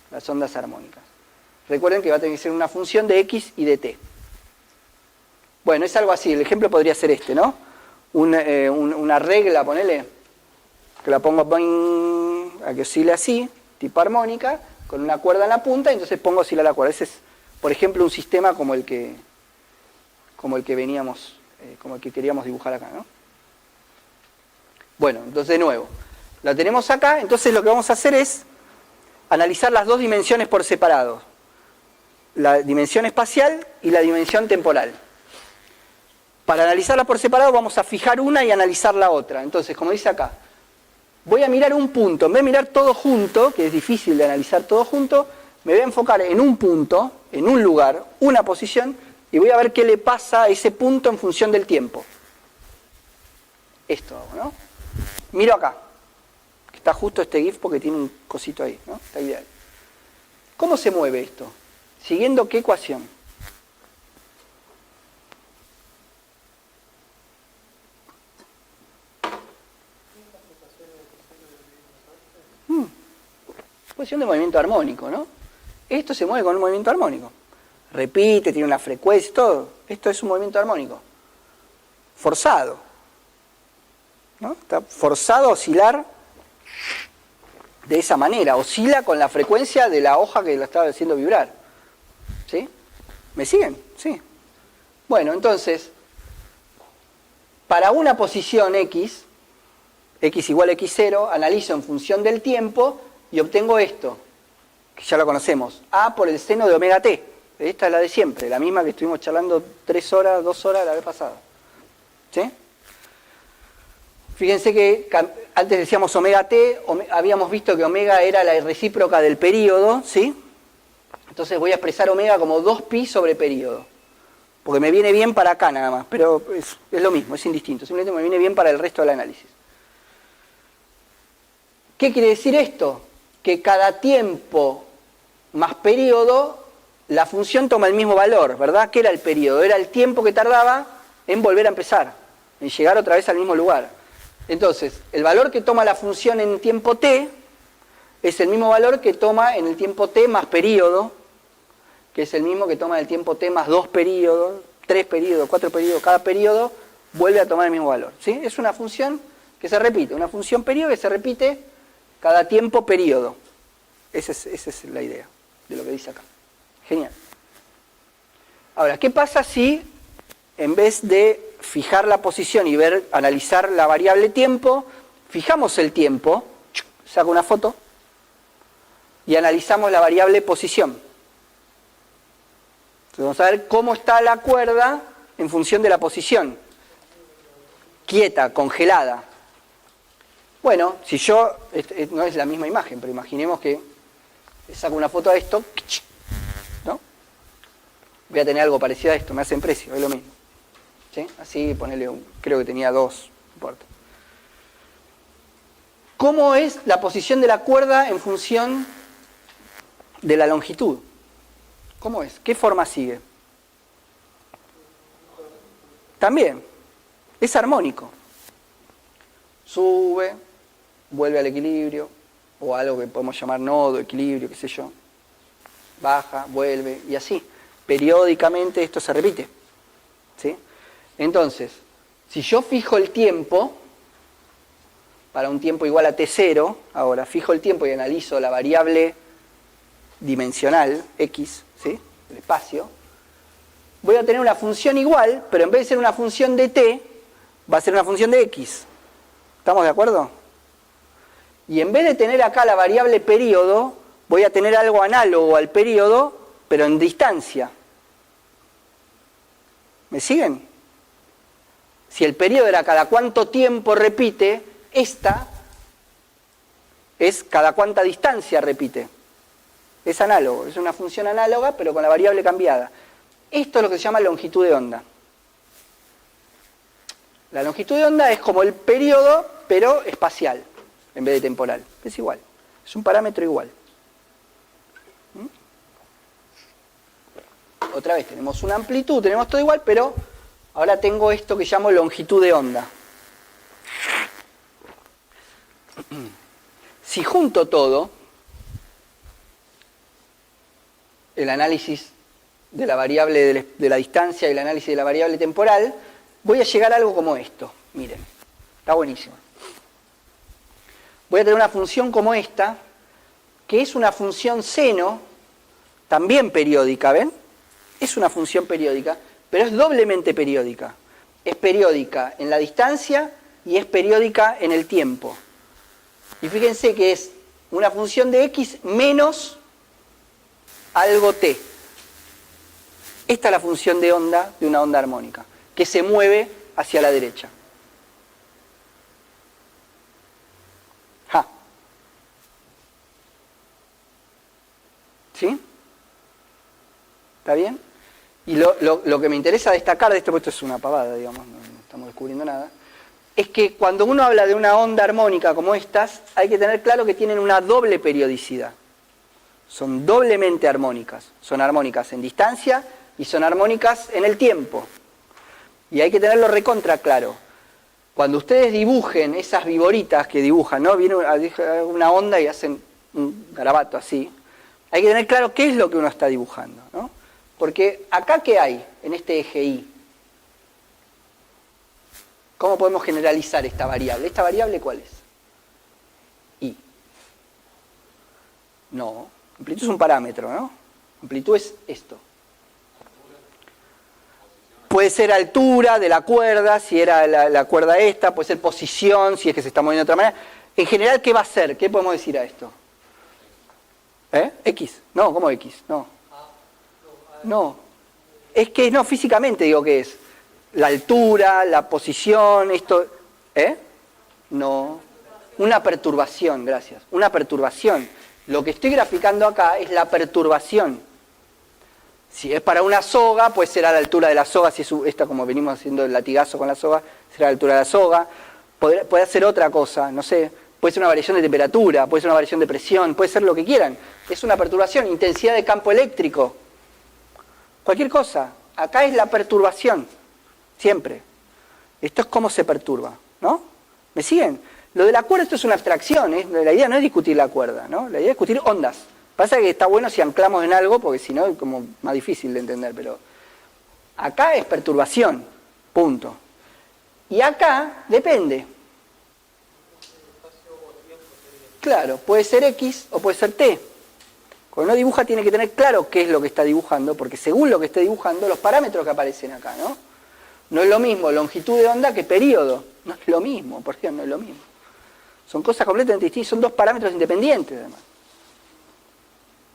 Las ondas armónicas. Recuerden que va a tener que ser una función de x y de t. Bueno, es algo así. El ejemplo podría ser este, ¿no? Una regla, ponele, que la pongo a que oscile así, tipo armónica, con una cuerda en la punta, y entonces pongo oscilar la cuerda. Ese es, por ejemplo, un sistema como el que veníamos, como el que queríamos dibujar acá, ¿no? Bueno, entonces de nuevo, la tenemos acá, entonces lo que vamos a hacer es analizar las dos dimensiones por separado, la dimensión espacial y la dimensión temporal. Para analizarla por separado vamos a fijar una y analizar la otra. Entonces, como dice acá, voy a mirar un punto, en vez de mirar todo junto, que es difícil de analizar todo junto, me voy a enfocar en un punto, en un lugar, una posición, y voy a ver qué le pasa a ese punto en función del tiempo. Esto hago, ¿no? Miro acá, que está justo este GIF porque tiene un cosito ahí, ¿no? Está ideal. ¿Cómo se mueve esto? ¿Siguiendo qué ecuación? Ecuación de movimiento armónico, ¿no? Esto se mueve con un movimiento armónico. Repite, tiene una frecuencia, todo. Esto es un movimiento armónico. Forzado, ¿no? Está forzado a oscilar de esa manera. Oscila con la frecuencia de la hoja que lo estaba haciendo vibrar. ¿Sí? ¿Me siguen? Sí. Bueno, entonces, para una posición X igual a X0, analizo en función del tiempo y obtengo esto, que ya lo conocemos, A por el seno de omega t. Esta es la de siempre, la misma que estuvimos charlando 3 horas, 2 horas la vez pasada. ¿Sí? Fíjense que antes decíamos omega t, habíamos visto que omega era la recíproca del período, ¿sí? Entonces voy a expresar omega como 2pi sobre período, porque me viene bien para acá nada más, pero es lo mismo, es indistinto, simplemente me viene bien para el resto del análisis. ¿Qué quiere decir esto? Que cada tiempo más periodo, la función toma el mismo valor, ¿verdad? ¿Qué era el periodo? Era el tiempo que tardaba en volver a empezar, en llegar otra vez al mismo lugar. Entonces, el valor que toma la función en tiempo t es el mismo valor que toma en el tiempo t más periodo, que es el mismo que toma en el tiempo t más 2 periodos, 3 periodos, 4 periodos, cada periodo vuelve a tomar el mismo valor, ¿sí? Es una función que se repite, una función periodo que se repite cada tiempo periodo. Esa es la idea de lo que dice acá. Genial. Ahora, ¿qué pasa si en vez de fijar la posición y analizar la variable tiempo, fijamos el tiempo, saco una foto, y analizamos la variable posición? Entonces vamos a ver cómo está la cuerda en función de la posición. Quieta, congelada. Bueno, si yo, no es la misma imagen, pero imaginemos que saco una foto de esto, ¿no? Voy a tener algo parecido a esto, me hacen precio, es lo mismo. ¿Sí? Así, ponele, creo que tenía 2, no importa. ¿Cómo es la posición de la cuerda en función de la longitud? ¿Cómo es? ¿Qué forma sigue? También, es armónico. Sube, vuelve al equilibrio, o algo que podemos llamar nodo, equilibrio, qué sé yo. Baja, vuelve, y así. Periódicamente esto se repite. ¿Sí? Entonces, si yo fijo el tiempo, para un tiempo igual a t0, ahora fijo el tiempo y analizo la variable dimensional, x, ¿sí? El espacio, voy a tener una función igual, pero en vez de ser una función de t, va a ser una función de x. ¿Estamos de acuerdo? Y en vez de tener acá la variable periodo, voy a tener algo análogo al periodo, pero en distancia. ¿Me siguen? Si el periodo era cada cuánto tiempo repite, esta es cada cuánta distancia repite. Es análogo, es una función análoga, pero con la variable cambiada. Esto es lo que se llama longitud de onda. La longitud de onda es como el periodo, pero espacial, en vez de temporal. Es igual, es un parámetro igual. Otra vez, tenemos una amplitud, tenemos todo igual, pero ahora tengo esto que llamo longitud de onda. Si junto todo, el análisis de la variable de la distancia y el análisis de la variable temporal, voy a llegar a algo como esto. Miren, está buenísimo. Voy a tener una función como esta, que es una función seno, también periódica, ¿ven? Es una función periódica, pero es doblemente periódica. Es periódica en la distancia y es periódica en el tiempo. Y fíjense que es una función de x menos algo t. Esta es la función de onda de una onda armónica, que se mueve hacia la derecha. Ja. ¿Sí? ¿Está bien? Y lo que me interesa destacar de esto, porque esto es una pavada, digamos, no estamos descubriendo nada, es que cuando uno habla de una onda armónica como estas, hay que tener claro que tienen una doble periodicidad. Son doblemente armónicas. Son armónicas en distancia y son armónicas en el tiempo. Y hay que tenerlo recontra claro. Cuando ustedes dibujen esas viboritas que dibujan, ¿no? Viene una onda y hacen un garabato así. Hay que tener claro qué es lo que uno está dibujando, ¿no? Porque acá, ¿qué hay en este eje Y? ¿Cómo podemos generalizar esta variable? ¿Esta variable cuál es? Y. No, amplitud es un parámetro, ¿no? Amplitud es esto. Puede ser altura de la cuerda, si era la cuerda esta, puede ser posición, si es que se está moviendo de otra manera. En general, ¿qué va a ser? ¿Qué podemos decir a esto? ¿X? No, ¿cómo X? No. No. Es que no, físicamente digo que es. La altura, la posición, esto... No. Una perturbación, gracias. Una perturbación. Lo que estoy graficando acá es la perturbación. Si es para una soga, pues será la altura de la soga. Si es esta, como venimos haciendo el latigazo con la soga, será la altura de la soga. Puede ser otra cosa, no sé. Puede ser una variación de temperatura, puede ser una variación de presión, puede ser lo que quieran. Es una perturbación, intensidad de campo eléctrico. Cualquier cosa. Acá es la perturbación. Siempre. Esto es cómo se perturba, ¿no? ¿Me siguen? Lo de la cuerda, esto es una abstracción, ¿eh? La idea no es discutir la cuerda, ¿no? La idea es discutir ondas. Pasa que está bueno si anclamos en algo, porque si no es como más difícil de entender, pero acá es perturbación, punto. Y acá depende. Claro, puede ser X o puede ser T. Cuando uno dibuja tiene que tener claro qué es lo que está dibujando, porque según lo que esté dibujando, los parámetros que aparecen acá, ¿no? No es lo mismo longitud de onda que periodo. No es lo mismo, por ejemplo, no es lo mismo. Son cosas completamente distintas, son dos parámetros independientes, además.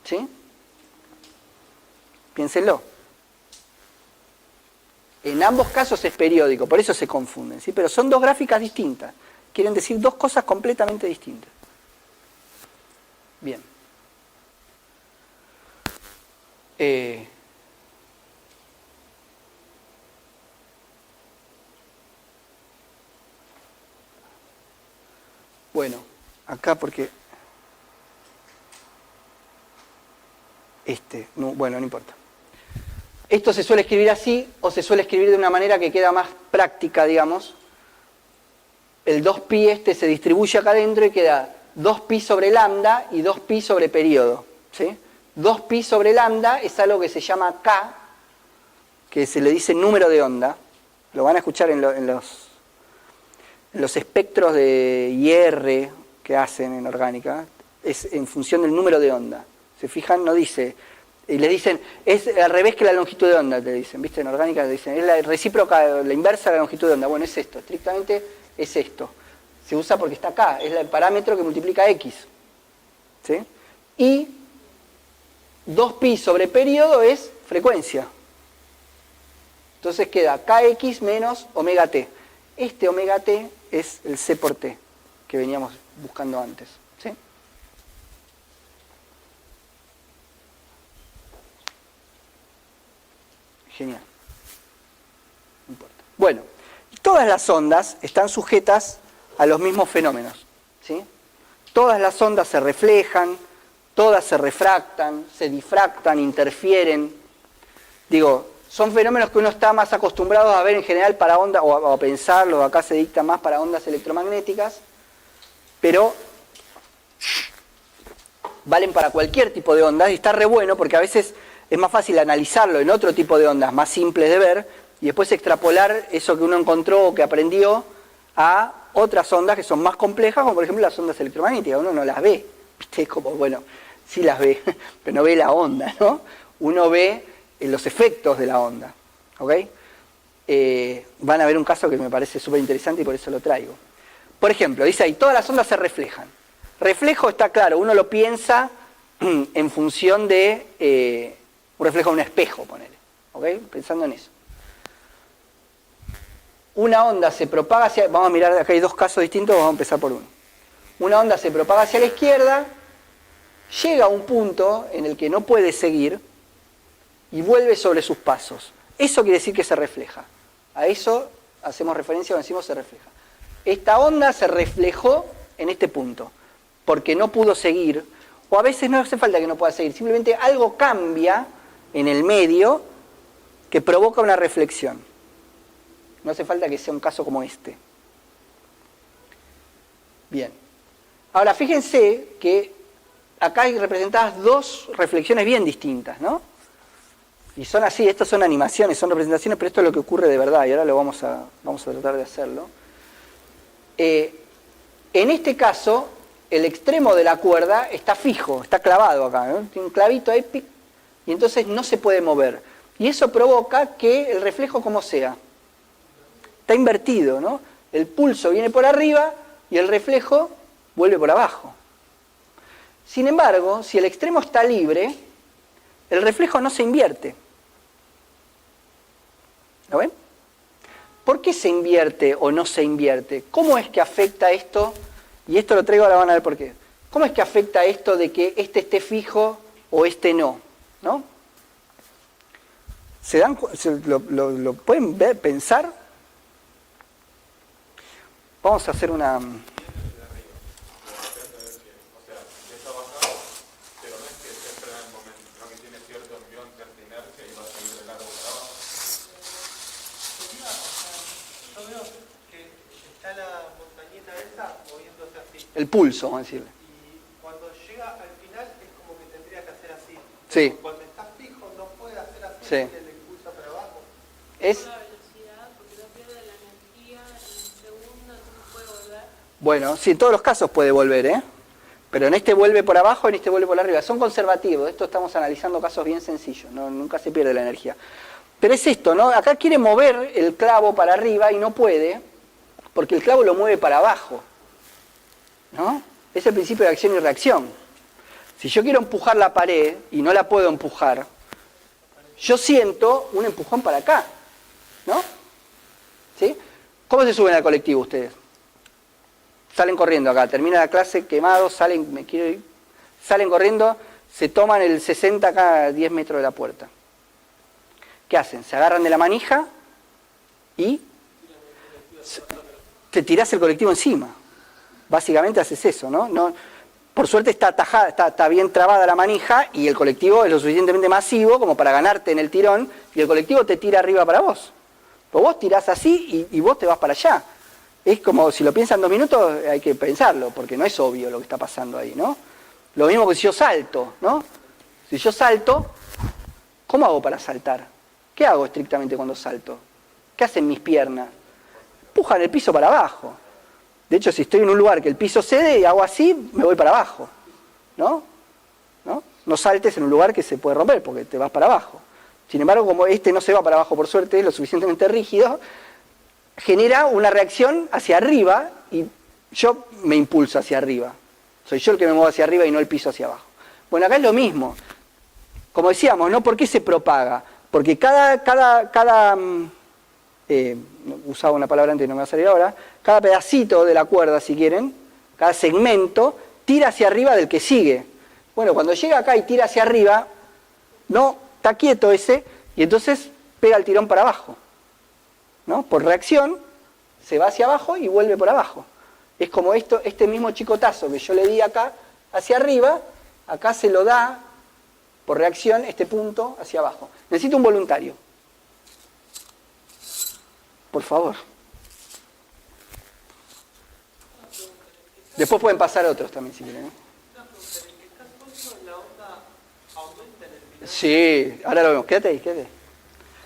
¿Sí? Piénsenlo. En ambos casos es periódico, por eso se confunden, ¿sí? Pero son dos gráficas distintas. Quieren decir dos cosas completamente distintas. Bien. Bueno, acá porque... bueno, no importa. Esto se suele escribir así o se suele escribir de una manera que queda más práctica, digamos. El 2pi se distribuye acá adentro y queda 2pi sobre lambda y 2pi sobre periodo, ¿sí? 2pi sobre lambda es algo que se llama K, que se le dice número de onda. Lo van a escuchar en los espectros de IR que hacen en orgánica. Es en función del número de onda. ¿Se fijan? No dice... Y les dicen, es al revés que la longitud de onda, te dicen, ¿viste? En orgánica te dicen, es la recíproca, la inversa de la longitud de onda. Bueno, es esto, estrictamente es esto. Se usa porque está acá, es el parámetro que multiplica X. ¿Sí? Y 2pi sobre periodo es frecuencia. Entonces queda kx menos omega t. Este omega t es el c por t, que veníamos buscando antes. ¿Sí? Genial. No importa. Bueno, todas las ondas están sujetas a los mismos fenómenos. ¿Sí? Todas las ondas se reflejan, todas se refractan, se difractan, interfieren. Digo, son fenómenos que uno está más acostumbrado a ver en general para ondas, o a pensarlo, acá se dicta más para ondas electromagnéticas, pero valen para cualquier tipo de ondas y está re bueno porque a veces es más fácil analizarlo en otro tipo de ondas más simples de ver y después extrapolar eso que uno encontró o que aprendió a otras ondas que son más complejas, como por ejemplo las ondas electromagnéticas. Uno no las ve ¿viste? Es como, bueno, sí las ve, pero no ve la onda, ¿no? Uno ve los efectos de la onda, ¿ok? Van a ver un caso que me parece súper interesante y por eso lo traigo. Por ejemplo, dice ahí, todas las ondas se reflejan. Reflejo está claro, uno lo piensa en función de un reflejo de un espejo, ponele, ¿ok? Pensando en eso. Una onda se propaga hacia... Vamos a mirar, acá hay dos casos distintos, vamos a empezar por uno. Una onda se propaga hacia la izquierda, llega a un punto en el que no puede seguir y vuelve sobre sus pasos. Eso quiere decir que se refleja. A eso hacemos referencia cuando decimos se refleja. Esta onda se reflejó en este punto, porque no pudo seguir, o a veces no hace falta que no pueda seguir, simplemente algo cambia en el medio que provoca una reflexión. No hace falta que sea un caso como este. Bien. Ahora, fíjense que acá hay representadas dos reflexiones bien distintas, ¿no? Y son así, estas son animaciones, son representaciones, pero esto es lo que ocurre de verdad, y ahora lo vamos a tratar de hacerlo. En este caso, el extremo de la cuerda está fijo, está clavado acá, ¿no? Tiene un clavito ahí, pic, y entonces no se puede mover. Y eso provoca que el reflejo como sea. Está invertido, ¿no? El pulso viene por arriba y el reflejo vuelve por abajo. Sin embargo, si el extremo está libre, el reflejo no se invierte. ¿Lo ven? ¿Por qué se invierte o no se invierte? ¿Cómo es que afecta esto? Y esto lo traigo, ahora van a ver por qué. ¿Cómo es que afecta esto de que este esté fijo o este no? ¿No? ¿Lo pueden ver, pensar? Vamos a hacer una... El pulso, vamos a decirle. Y cuando llega al final es como que tendría que hacer así. Sí. Cuando está fijo no puede hacer así, Sí. le impulsa para abajo. Es... La velocidad, porque no pierde la energía en el segundo, entonces puede volver. Bueno, sí, en todos los casos puede volver, ¿eh? Pero en este vuelve por abajo, en este vuelve por arriba. Son conservativos, esto estamos analizando casos bien sencillos, ¿no? Nunca se pierde la energía. Pero es esto, ¿no? Acá quiere mover el clavo para arriba y no puede, porque el clavo lo mueve para abajo, ¿no? Es el principio de acción y reacción. Si yo quiero empujar la pared y no la puedo empujar, yo siento un empujón para acá, ¿no? ¿Sí? ¿Cómo se suben al colectivo ustedes? Salen corriendo acá, termina la clase, quemados, salen, me quiero ir, salen corriendo, se toman el 60 acá a 10 metros de la puerta. ¿Qué hacen? Se agarran de la manija y te tirás el colectivo encima. Básicamente haces eso, ¿no? Por suerte está atajada, está bien trabada la manija y el colectivo es lo suficientemente masivo como para ganarte en el tirón y el colectivo te tira arriba para vos. Pues vos tirás así y vos te vas para allá. Es como, si lo piensan 2 minutos, hay que pensarlo, porque no es obvio lo que está pasando ahí, ¿no? Lo mismo que si yo salto, ¿no? Si yo salto, ¿cómo hago para saltar? ¿Qué hago estrictamente cuando salto? ¿Qué hacen mis piernas? Empujan el piso para abajo. De hecho, si estoy en un lugar que el piso cede y hago así, me voy para abajo, ¿no? No saltes en un lugar que se puede romper, porque te vas para abajo. Sin embargo, como este no se va para abajo por suerte, es lo suficientemente rígido, genera una reacción hacia arriba y yo me impulso hacia arriba. Soy yo el que me muevo hacia arriba y no el piso hacia abajo. Bueno, acá es lo mismo. Como decíamos, ¿no? ¿Por qué se propaga? Porque usaba una palabra antes y no me va a salir ahora, cada pedacito de la cuerda, si quieren, cada segmento, tira hacia arriba del que sigue. Bueno, cuando llega acá y tira hacia arriba, no, está quieto ese, y entonces pega el tirón para abajo, ¿no? Por reacción, se va hacia abajo y vuelve por abajo. Es como este mismo chicotazo que yo le di acá, hacia arriba, acá se lo da, por reacción, este punto hacia abajo. Necesito un voluntario. Por favor. Después pueden pasar otros también, si quieren, ¿eh? Sí, ahora lo vemos. Quédate ahí.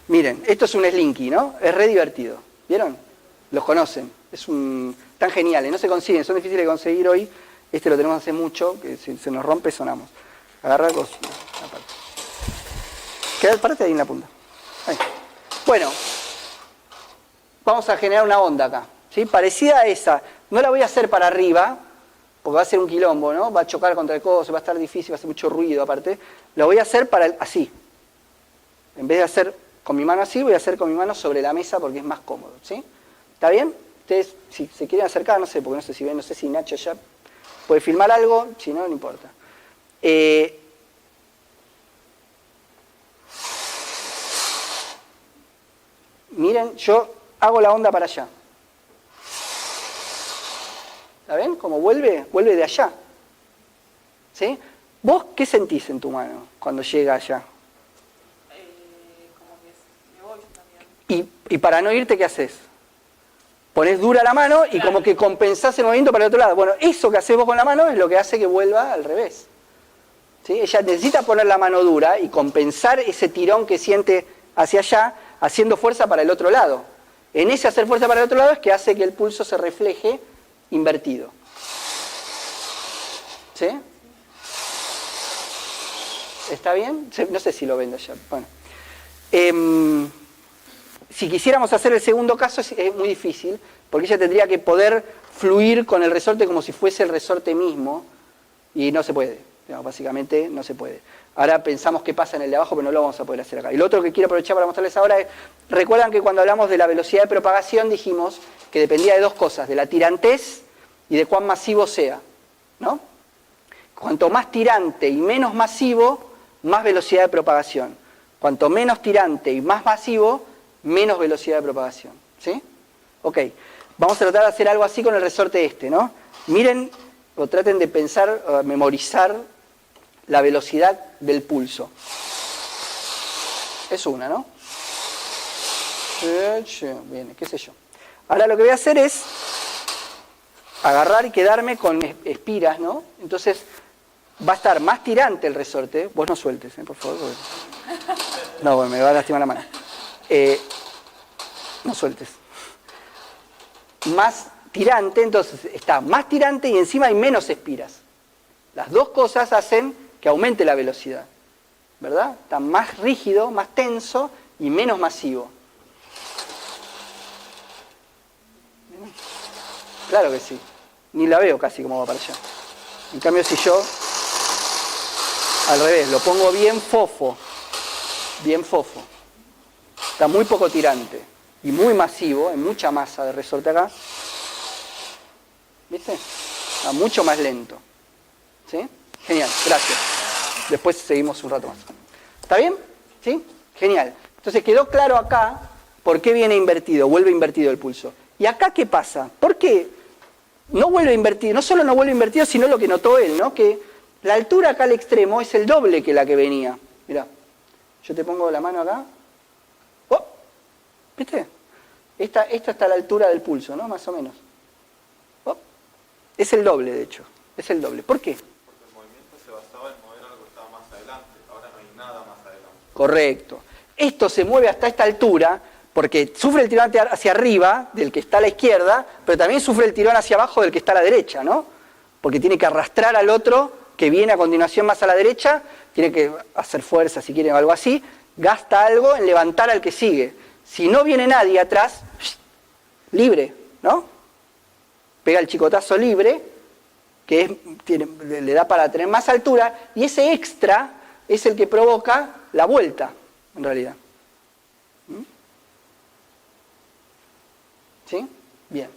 Miren, esto es un slinky, ¿no? Es re divertido. ¿Vieron? Los conocen. Tan geniales, no se consiguen, son difíciles de conseguir hoy. Este lo tenemos hace mucho, que si se nos rompe sonamos. Agarrar la parte. Queda parte ahí en la punta. Ahí. Bueno, vamos a generar una onda acá, ¿sí? Parecida a esa. No la voy a hacer para arriba, porque va a ser un quilombo, ¿no? Va a chocar contra el coso, va a estar difícil, va a hacer mucho ruido aparte. Lo voy a hacer así. En vez de hacer con mi mano así, voy a hacer con mi mano sobre la mesa porque es más cómodo, ¿sí? ¿Está bien? Ustedes, si se quieren acercar, no sé, porque no sé si ven, no sé si Nacho ya puede filmar algo, si no, no importa. Miren, yo hago la onda para allá. ¿La ven? Como vuelve de allá. ¿Sí? ¿Vos qué sentís en tu mano cuando llega allá? Como que me voy también. Y para no irte, ¿qué haces? Ponés dura la mano y como que compensás el movimiento para el otro lado. Bueno, eso que haces vos con la mano es lo que hace que vuelva al revés. ¿Sí? Ella necesita poner la mano dura y compensar ese tirón que siente hacia allá, haciendo fuerza para el otro lado. En ese hacer fuerza para el otro lado es que hace que el pulso se refleje invertido. ¿Sí? ¿Está bien? No sé si lo ven allá. Bueno. Si quisiéramos hacer el segundo caso es muy difícil, porque ella tendría que poder fluir con el resorte como si fuese el resorte mismo, y no se puede. No, básicamente no se puede. Ahora pensamos qué pasa en el de abajo, pero no lo vamos a poder hacer acá. Y lo otro que quiero aprovechar para mostrarles ahora es, recuerdan que cuando hablamos de la velocidad de propagación dijimos que dependía de dos cosas, de la tirantez y de cuán masivo sea, ¿no? Cuanto más tirante y menos masivo, más velocidad de propagación. Cuanto menos tirante y más masivo, menos velocidad de propagación. ¿Sí? Ok. Vamos a tratar de hacer algo así con el resorte este, ¿no? Miren, o traten de pensar, o memorizar la velocidad del pulso. Es una, ¿no? Bien, qué sé yo. Ahora lo que voy a hacer es agarrar y quedarme con espiras, ¿no? Entonces va a estar más tirante el resorte. Vos no sueltes, por favor. No, bueno, me va a lastimar la mano. No sueltes. Más tirante, entonces está más tirante y encima hay menos espiras. Las dos cosas hacen que aumente la velocidad, ¿verdad? Está más rígido, más tenso y menos masivo. Claro que sí. Ni la veo casi como va para allá. En cambio, si yo, al revés, lo pongo bien fofo, está muy poco tirante y muy masivo, hay mucha masa de resorte acá, ¿viste? Está mucho más lento. ¿Sí? Genial, gracias. Después seguimos un rato más. ¿Está bien? ¿Sí? Genial. Entonces quedó claro acá por qué viene invertido, vuelve invertido el pulso. ¿Y acá qué pasa? ¿Por qué no vuelve invertido? No solo no vuelve invertido, sino lo que notó él, ¿no? Que la altura acá al extremo es el doble que la que venía. Mirá, yo te pongo la mano acá. ¡Oh! ¿Viste? Esta está a la altura del pulso, ¿no? Más o menos. ¡Oh! Es el doble, de hecho. Es el doble. ¿Por qué? Porque el movimiento se basaba en mover algo que estaba más adelante. Ahora no hay nada más adelante. Correcto. Esto se mueve hasta esta altura porque sufre el tirón hacia arriba del que está a la izquierda, pero también sufre el tirón hacia abajo del que está a la derecha, ¿no? Porque tiene que arrastrar al otro que viene a continuación más a la derecha, tiene que hacer fuerza, si quieren, o algo así, gasta algo en levantar al que sigue. Si no viene nadie atrás, libre, ¿no? Pega el chicotazo libre, que le da para tener más altura, y ese extra es el que provoca la vuelta, en realidad. ¿Sí? Bien.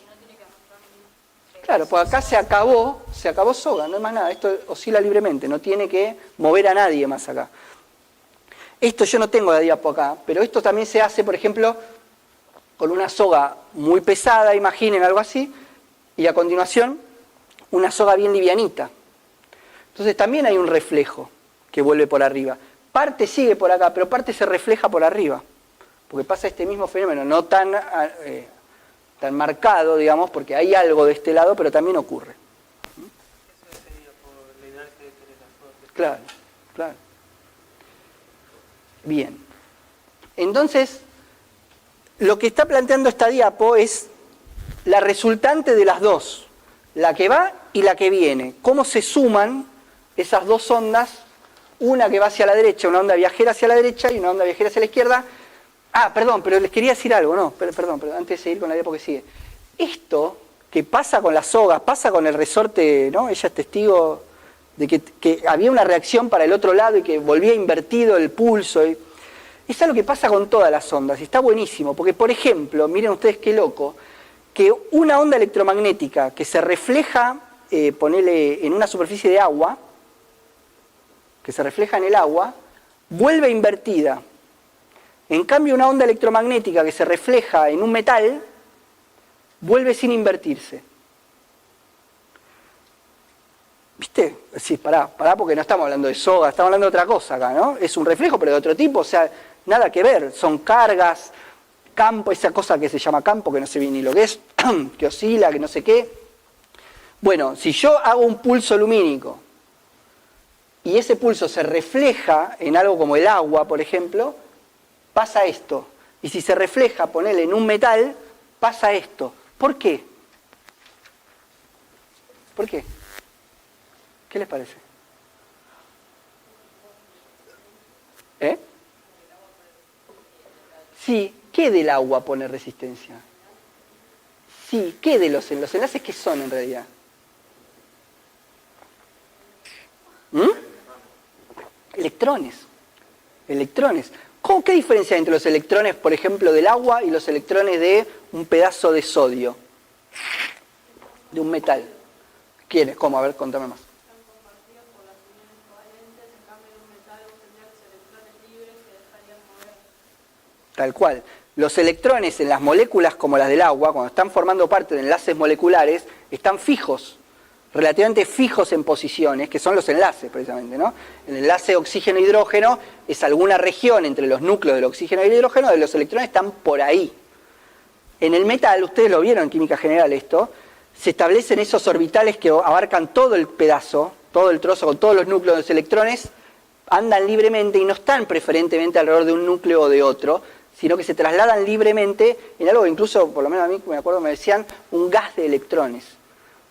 Claro, pues acá se acabó soga, no es más nada, esto oscila libremente, no tiene que mover a nadie más acá. Esto yo no tengo la diapo acá, pero esto también se hace, por ejemplo, con una soga muy pesada, imaginen algo así, y a continuación una soga bien livianita. Entonces también hay un reflejo que vuelve por arriba. Parte sigue por acá, pero parte se refleja por arriba, porque pasa este mismo fenómeno, no tan marcado, digamos, porque hay algo de este lado, pero también ocurre. Eso sería por la inercia de tener la suerte. Claro, claro. Bien. Entonces, lo que está planteando esta diapo es la resultante de las dos, la que va y la que viene. ¿Cómo se suman esas dos ondas? Una que va hacia la derecha, una onda viajera hacia la derecha y una onda viajera hacia la izquierda. Ah, perdón, pero les quería decir algo, no, perdón, antes de seguir con la diapo que sigue. Esto que pasa con las sogas, pasa con el resorte, ¿no? Ella es testigo de que había una reacción para el otro lado y que volvía invertido el pulso. Es algo que pasa con todas las ondas y está buenísimo, porque por ejemplo, miren ustedes qué loco, que una onda electromagnética que se refleja, ponele en una superficie de agua, que se refleja en el agua, vuelve invertida. En cambio, una onda electromagnética que se refleja en un metal, vuelve sin invertirse. ¿Viste? Sí, pará, porque no estamos hablando de soga, estamos hablando de otra cosa acá, ¿no? Es un reflejo, pero de otro tipo, o sea, nada que ver. Son cargas, campo, esa cosa que se llama campo, que no sé bien ni lo que es, que oscila, que no sé qué. Bueno, si yo hago un pulso lumínico, y ese pulso se refleja en algo como el agua, por ejemplo, pasa esto. Y si se refleja, ponele en un metal, pasa esto. ¿Por qué? ¿Por qué? ¿Qué les parece? ¿Eh? Sí, ¿qué del agua pone resistencia? Sí, ¿qué de los enlaces? ¿Qué son en realidad? Electrones. ¿Qué diferencia hay entre los electrones, por ejemplo, del agua y los electrones de un pedazo de sodio? De un metal. ¿Quiénes? ¿Cómo? A ver, contame más. Están compartidos por las uniones covalentes, en cambio en un metal vos tendrías los electrones libres que dejarían mover. Tal cual. Los electrones en las moléculas como las del agua, cuando están formando parte de enlaces moleculares, están fijos, relativamente fijos en posiciones, que son los enlaces precisamente, ¿no? El enlace oxígeno-hidrógeno es alguna región entre los núcleos del oxígeno y el hidrógeno, de los electrones están por ahí. En el metal, ustedes lo vieron en química general esto, se establecen esos orbitales que abarcan todo el pedazo, todo el trozo con todos los núcleos de los electrones, andan libremente y no están preferentemente alrededor de un núcleo o de otro, sino que se trasladan libremente en algo que incluso, por lo menos a mí me acuerdo, me decían un gas de electrones.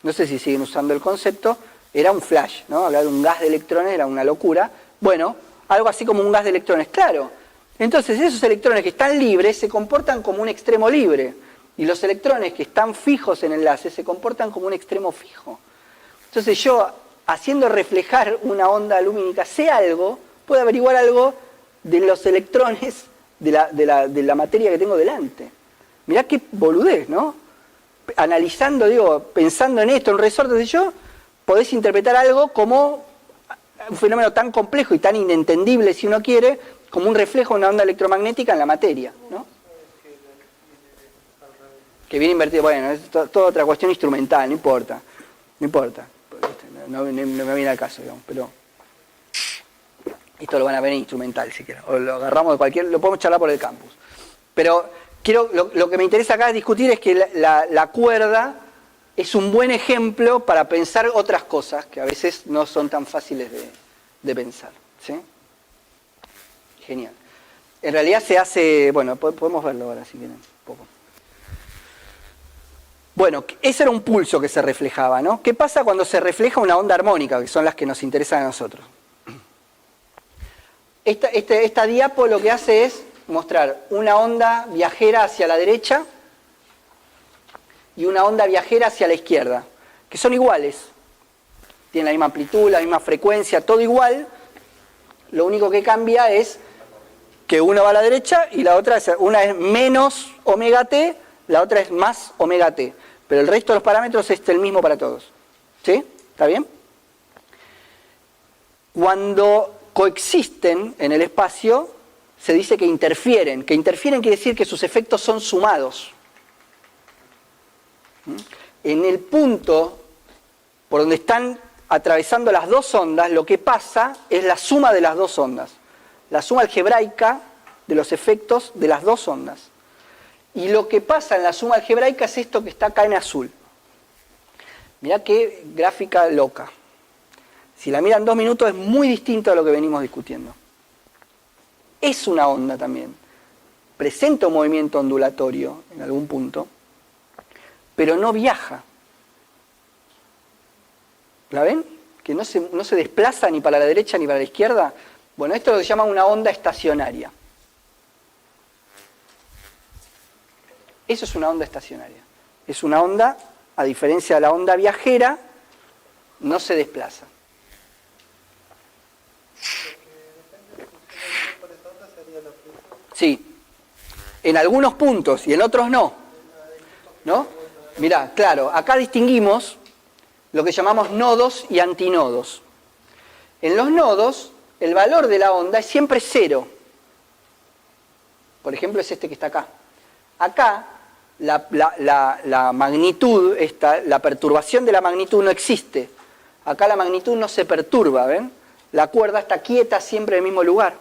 No sé si siguen usando el concepto, era un flash, ¿no? Hablar de un gas de electrones era una locura. Bueno, algo así como un gas de electrones, claro. Entonces esos electrones que están libres se comportan como un extremo libre. Y los electrones que están fijos en enlaces se comportan como un extremo fijo. Entonces yo, haciendo reflejar una onda lumínica, sé algo, puedo averiguar algo de los electrones de la materia que tengo delante. Mirá qué boludez, ¿no? Analizando, pensando en esto, en resortes de yo, podés interpretar algo como un fenómeno tan complejo y tan inentendible, si uno quiere, como un reflejo de una onda electromagnética en la materia, ¿no? Que viene invertido, bueno, es toda otra cuestión instrumental, no importa, no me viene al caso, digamos, pero esto lo van a ver en instrumental si quieren, o lo agarramos de cualquier, lo podemos charlar por el campus, pero lo que me interesa acá discutir es que la cuerda es un buen ejemplo para pensar otras cosas que a veces no son tan fáciles de pensar, ¿sí? Genial. En realidad se hace, bueno, podemos verlo ahora si quieren, un poco. Bueno, ese era un pulso que se reflejaba, ¿no? ¿Qué pasa cuando se refleja una onda armónica, que son las que nos interesan a nosotros? Esta diapo lo que hace es mostrar una onda viajera hacia la derecha y una onda viajera hacia la izquierda, que son iguales. Tienen la misma amplitud, la misma frecuencia, todo igual. Lo único que cambia es que una va a la derecha y la otra una es menos omega t, la otra es más omega t. Pero el resto de los parámetros es el mismo para todos. ¿Sí? ¿Está bien? Cuando coexisten en el espacio, se dice que interfieren. Que interfieren quiere decir que sus efectos son sumados. En el punto por donde están atravesando las dos ondas, lo que pasa es la suma de las dos ondas. La suma algebraica de los efectos de las dos ondas. Y lo que pasa en la suma algebraica es esto que está acá en azul. Mirá qué gráfica loca. Si la miran 2 minutos es muy distinto a lo que venimos discutiendo. Es una onda también. Presenta un movimiento ondulatorio en algún punto, pero no viaja. ¿La ven? Que no se desplaza ni para la derecha ni para la izquierda. Bueno, esto se llama una onda estacionaria. Eso es una onda estacionaria. Es una onda, a diferencia de la onda viajera, no se desplaza. Sí. En algunos puntos y en otros no. ¿No? Mirá, claro, acá distinguimos lo que llamamos nodos y antinodos. En los nodos, el valor de la onda es siempre cero. Por ejemplo, es este que está acá. Acá, la magnitud, la perturbación de la magnitud no existe. Acá la magnitud no se perturba, ¿ven? La cuerda está quieta siempre en el mismo lugar.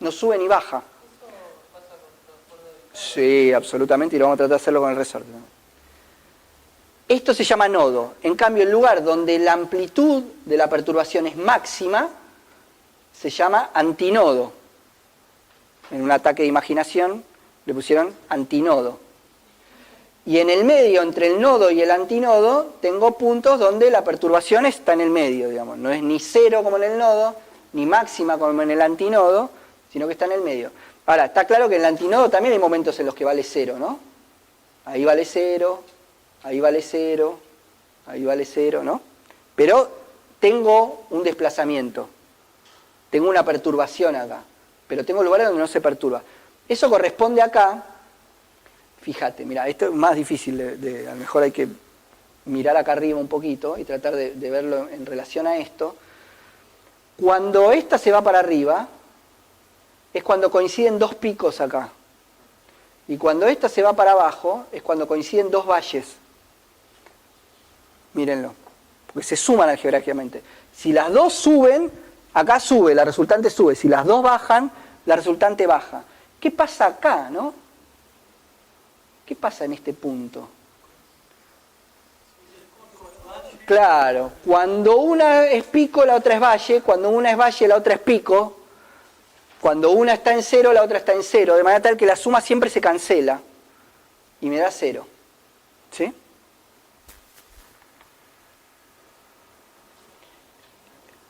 No sube ni baja. Sí, absolutamente, y lo vamos a tratar de hacerlo con el resorte. Esto se llama nodo. En cambio, el lugar donde la amplitud de la perturbación es máxima se llama antinodo. En un ataque de imaginación le pusieron antinodo. Y en el medio, entre el nodo y el antinodo, tengo puntos donde la perturbación está en el medio, digamos. No es ni cero como en el nodo, ni máxima como en el antinodo, sino que está en el medio. Ahora, está claro que en el antinodo también hay momentos en los que vale cero, ¿no? Ahí vale cero, ahí vale cero, ahí vale cero, ¿no? Pero tengo un desplazamiento, tengo una perturbación acá, pero tengo lugares donde no se perturba. Eso corresponde acá, fíjate, mira, esto es más difícil, a lo mejor hay que mirar acá arriba un poquito y tratar de verlo en relación a esto. Cuando esta se va para arriba, es cuando coinciden dos picos acá. Y cuando esta se va para abajo, es cuando coinciden dos valles. Mírenlo, porque se suman algebraicamente. Si las dos suben, acá sube, la resultante sube. Si las dos bajan, la resultante baja. ¿Qué pasa acá, no? ¿Qué pasa en este punto? Claro, cuando una es pico, la otra es valle. Cuando una es valle, la otra es pico. Cuando una está en cero, la otra está en cero, de manera tal que la suma siempre se cancela y me da cero. ¿Sí?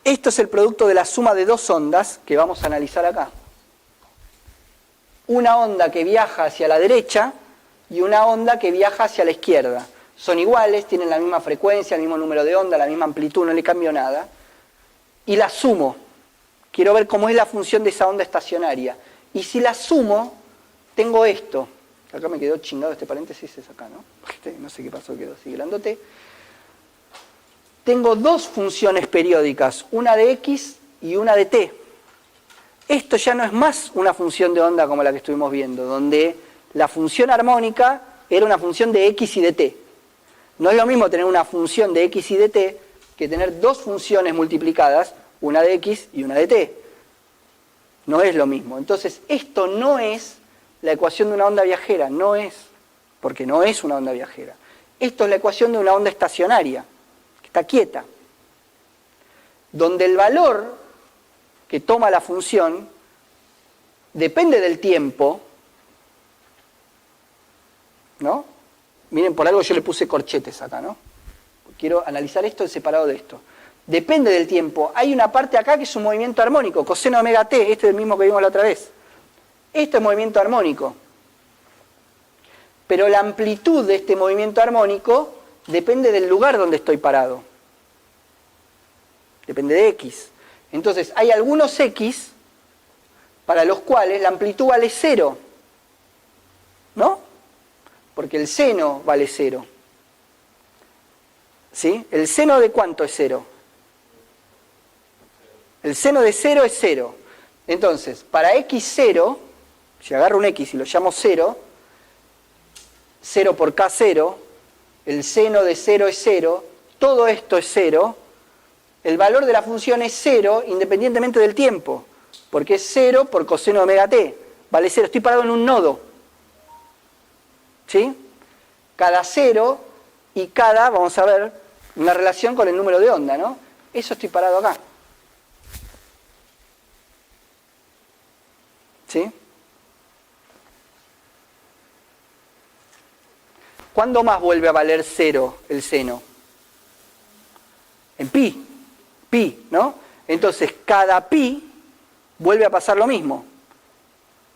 Esto es el producto de la suma de dos ondas que vamos a analizar acá. Una onda que viaja hacia la derecha y una onda que viaja hacia la izquierda. Son iguales, tienen la misma frecuencia, el mismo número de onda, la misma amplitud, no le cambio nada. Y las sumo. Quiero ver cómo es la función de esa onda estacionaria. Y si la sumo, tengo esto. Acá me quedó chingado este paréntesis, es acá, ¿no? No sé qué pasó, quedó así grandote. Tengo dos funciones periódicas, una de x y una de t. Esto ya no es más una función de onda como la que estuvimos viendo, donde la función armónica era una función de x y de t. No es lo mismo tener una función de x y de t que tener dos funciones multiplicadas, una de x y una de t. No es lo mismo. Entonces, esto no es la ecuación de una onda viajera, no es, porque no es una onda viajera. Esto es la ecuación de una onda estacionaria, que está quieta, donde el valor que toma la función depende del tiempo, ¿no? Miren, por algo yo le puse corchetes acá, ¿no? Quiero analizar esto separado de esto. Depende del tiempo. Hay una parte acá que es un movimiento armónico, coseno omega t, este es el mismo que vimos la otra vez. Esto es movimiento armónico. Pero la amplitud de este movimiento armónico depende del lugar donde estoy parado. Depende de x. Entonces, hay algunos x para los cuales la amplitud vale 0. ¿No? Porque el seno vale 0. ¿Sí? ¿El seno de cuánto es 0? El seno de 0 es 0. Entonces, para x0, si agarro un x y lo llamo 0, 0 por k0, el seno de 0 es 0, todo esto es 0, el valor de la función es 0 independientemente del tiempo, porque es 0 por coseno de omega t, vale 0, estoy parado en un nodo. ¿Sí? Cada 0 y cada, vamos a ver, una relación con el número de onda, ¿no? Eso estoy parado acá. ¿Sí? ¿Cuándo más vuelve a valer 0 el seno? en pi, ¿no? Entonces, cada pi vuelve a pasar lo mismo.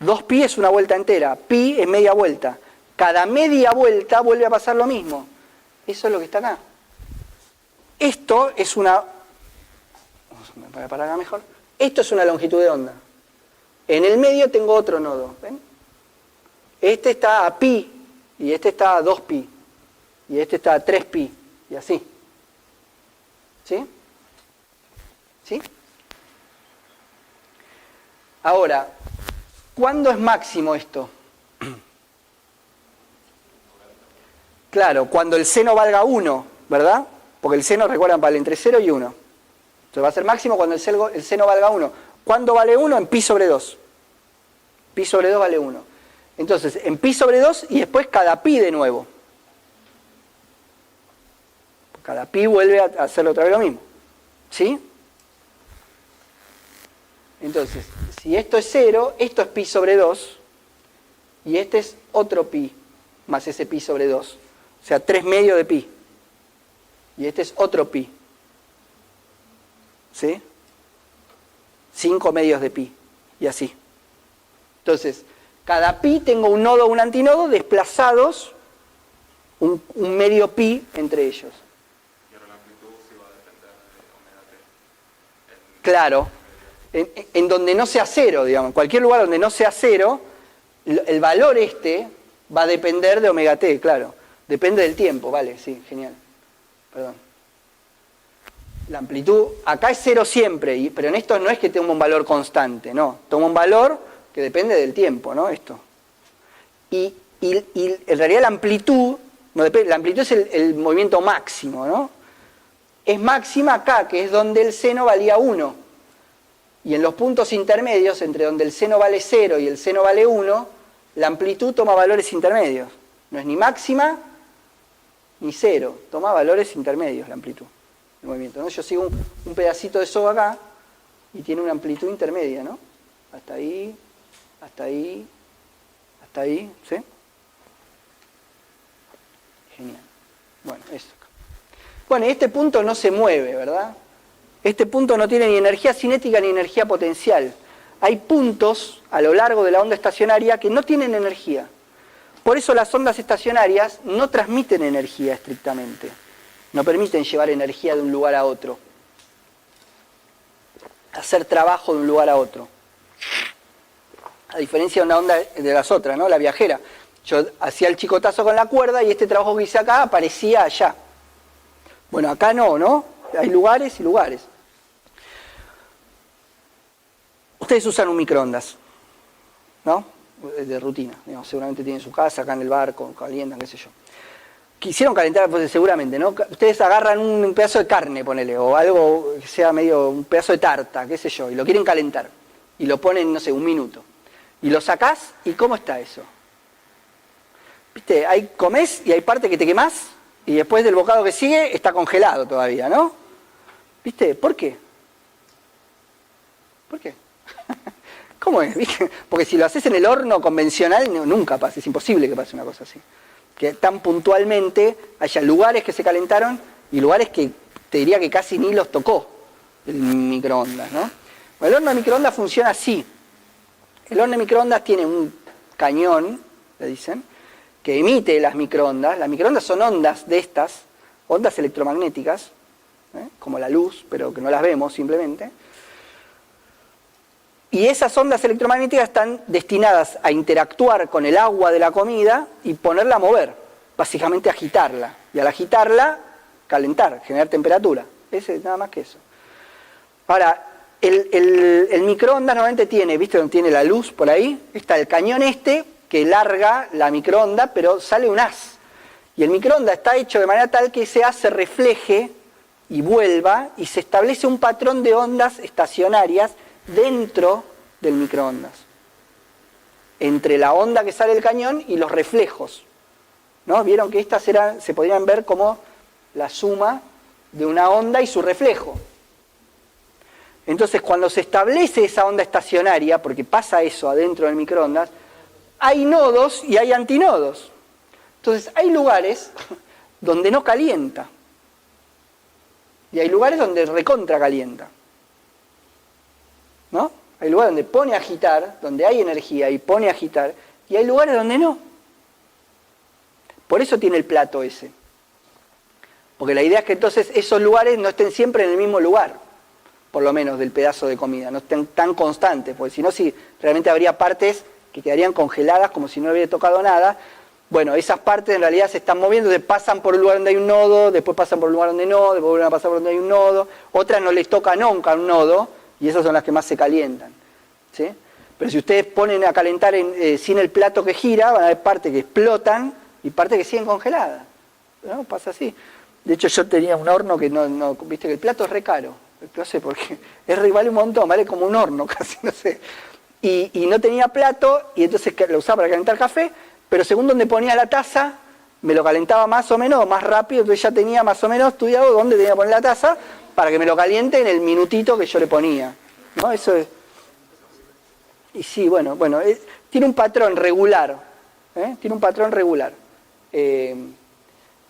2pi es una vuelta entera, pi es media vuelta. Cada media vuelta vuelve a pasar lo mismo. Eso es lo que está acá. Esto es una... Para acá mejor. Esto es una longitud de onda. En el medio tengo otro nodo. ¿Ven? Este está a pi, y este está a 2pi, y este está a 3pi, y así. ¿Sí? ¿Sí? Ahora, ¿cuándo es máximo esto? Claro, cuando el seno valga 1, ¿verdad? Porque el seno, recuerdan, vale entre 0 y 1. Entonces va a ser máximo cuando el seno valga 1. ¿Cuándo vale 1? En pi sobre 2. Pi sobre 2 vale 1. Entonces, en pi sobre 2 y después cada pi de nuevo. Cada pi vuelve a hacer otra vez lo mismo. ¿Sí? Entonces, si esto es 0, esto es pi sobre 2, y este es otro pi, más ese pi sobre 2. O sea, 3 medios de pi. Y este es otro pi. ¿Sí? 5 medios de pi. Y así. Entonces, cada pi tengo un nodo o un antinodo desplazados un medio pi entre ellos. Y ahora la amplitud sí va a depender de omega t. Claro. En donde no sea 0, digamos. En cualquier lugar donde no sea 0, el valor este va a depender de omega t, claro. Depende del tiempo, vale, sí, genial. Perdón. La amplitud, acá es 0 siempre, pero en esto no es que tenga un valor constante, no. Toma un valor que depende del tiempo, ¿no? Esto. Y en realidad la amplitud, no depende, la amplitud es el movimiento máximo, ¿no? Es máxima acá, que es donde el seno valía 1. Y en los puntos intermedios, entre donde el seno vale 0 y el seno vale 1, la amplitud toma valores intermedios. No es ni máxima ni 0, toma valores intermedios la amplitud del movimiento, ¿no? Yo sigo un pedacito de soga acá y tiene una amplitud intermedia, ¿no? Hasta ahí, hasta ahí, hasta ahí, ¿sí? Genial. Bueno, eso. Bueno, este punto no se mueve, ¿verdad? Este punto no tiene ni energía cinética ni energía potencial. Hay puntos a lo largo de la onda estacionaria que no tienen energía. Por eso las ondas estacionarias no transmiten energía estrictamente. No permiten llevar energía de un lugar a otro. Hacer trabajo de un lugar a otro. A diferencia de una onda de las otras, ¿no? La viajera. Yo hacía el chicotazo con la cuerda y este trabajo que hice acá aparecía allá. Bueno, acá no, ¿no? Hay lugares y lugares. Ustedes usan un microondas, ¿no? De rutina, digamos, seguramente tienen su casa, acá en el barco, calientan, qué sé yo. Quisieron calentar, pues seguramente, ¿no? Ustedes agarran un pedazo de carne, ponele, o algo que sea medio, un pedazo de tarta, qué sé yo, y lo quieren calentar. Y lo ponen, no sé, 1 minuto. Y lo sacás, ¿y cómo está eso? ¿Viste? Ahí comés y hay parte que te quemás, y después del bocado que sigue está congelado todavía, ¿no? ¿Viste? ¿Por qué? ¿Por qué? ¿Cómo es? ¿Viste? Porque si lo haces en el horno convencional, nunca pasa, es imposible que pase una cosa así. Que tan puntualmente haya lugares que se calentaron y lugares que te diría que casi ni los tocó el microondas, ¿no? Bueno, el horno de microondas funciona así. El horno de microondas tiene un cañón, le dicen, que emite las microondas. Las microondas son ondas de estas, ondas electromagnéticas, como la luz, pero que no las vemos simplemente. Y esas ondas electromagnéticas están destinadas a interactuar con el agua de la comida y ponerla a mover, básicamente agitarla. Y al agitarla, calentar, generar temperatura. Nada más que eso. Ahora, el microondas normalmente tiene, ¿viste donde tiene la luz por ahí? Está el cañón este que larga la microonda, pero sale un haz. Y el microondas está hecho de manera tal que ese haz se refleje y vuelva y se establece un patrón de ondas estacionarias dentro del microondas, entre la onda que sale del cañón y los reflejos, ¿no? Vieron que estas se podían ver como la suma de una onda y su reflejo. Entonces, cuando se establece esa onda estacionaria, porque pasa eso adentro del microondas, hay nodos y hay antinodos. Entonces, hay lugares donde no calienta. Y hay lugares donde recontra calienta. ¿No? Hay lugares donde pone a agitar, donde hay energía y pone a agitar, y hay lugares donde no. Por eso tiene el plato ese. Porque la idea es que entonces esos lugares no estén siempre en el mismo lugar, por lo menos del pedazo de comida, no estén tan constantes, porque si no, sí, realmente habría partes que quedarían congeladas como si no hubiera tocado nada. Bueno, esas partes en realidad se están moviendo, pasan por un lugar donde hay un nodo, después pasan por un lugar donde no, después vuelven a pasar por donde hay un nodo, otras no les toca nunca un nodo, y esas son las que más se calientan, ¿sí? Pero si ustedes ponen a calentar sin el plato que gira, van a haber partes que explotan y partes que siguen congeladas, ¿no? Pasa así. De hecho, yo tenía un horno que no viste que el plato es re caro, no sé por qué, vale un montón, vale como un horno casi, no sé. Y no tenía plato, y entonces lo usaba para calentar café, pero según donde ponía la taza, me lo calentaba más o menos, más rápido, entonces ya tenía más o menos estudiado dónde tenía que poner la taza, para que me lo caliente en el minutito que yo le ponía, ¿no? Eso es. Y sí, bueno, tiene un patrón regular, tiene un patrón regular.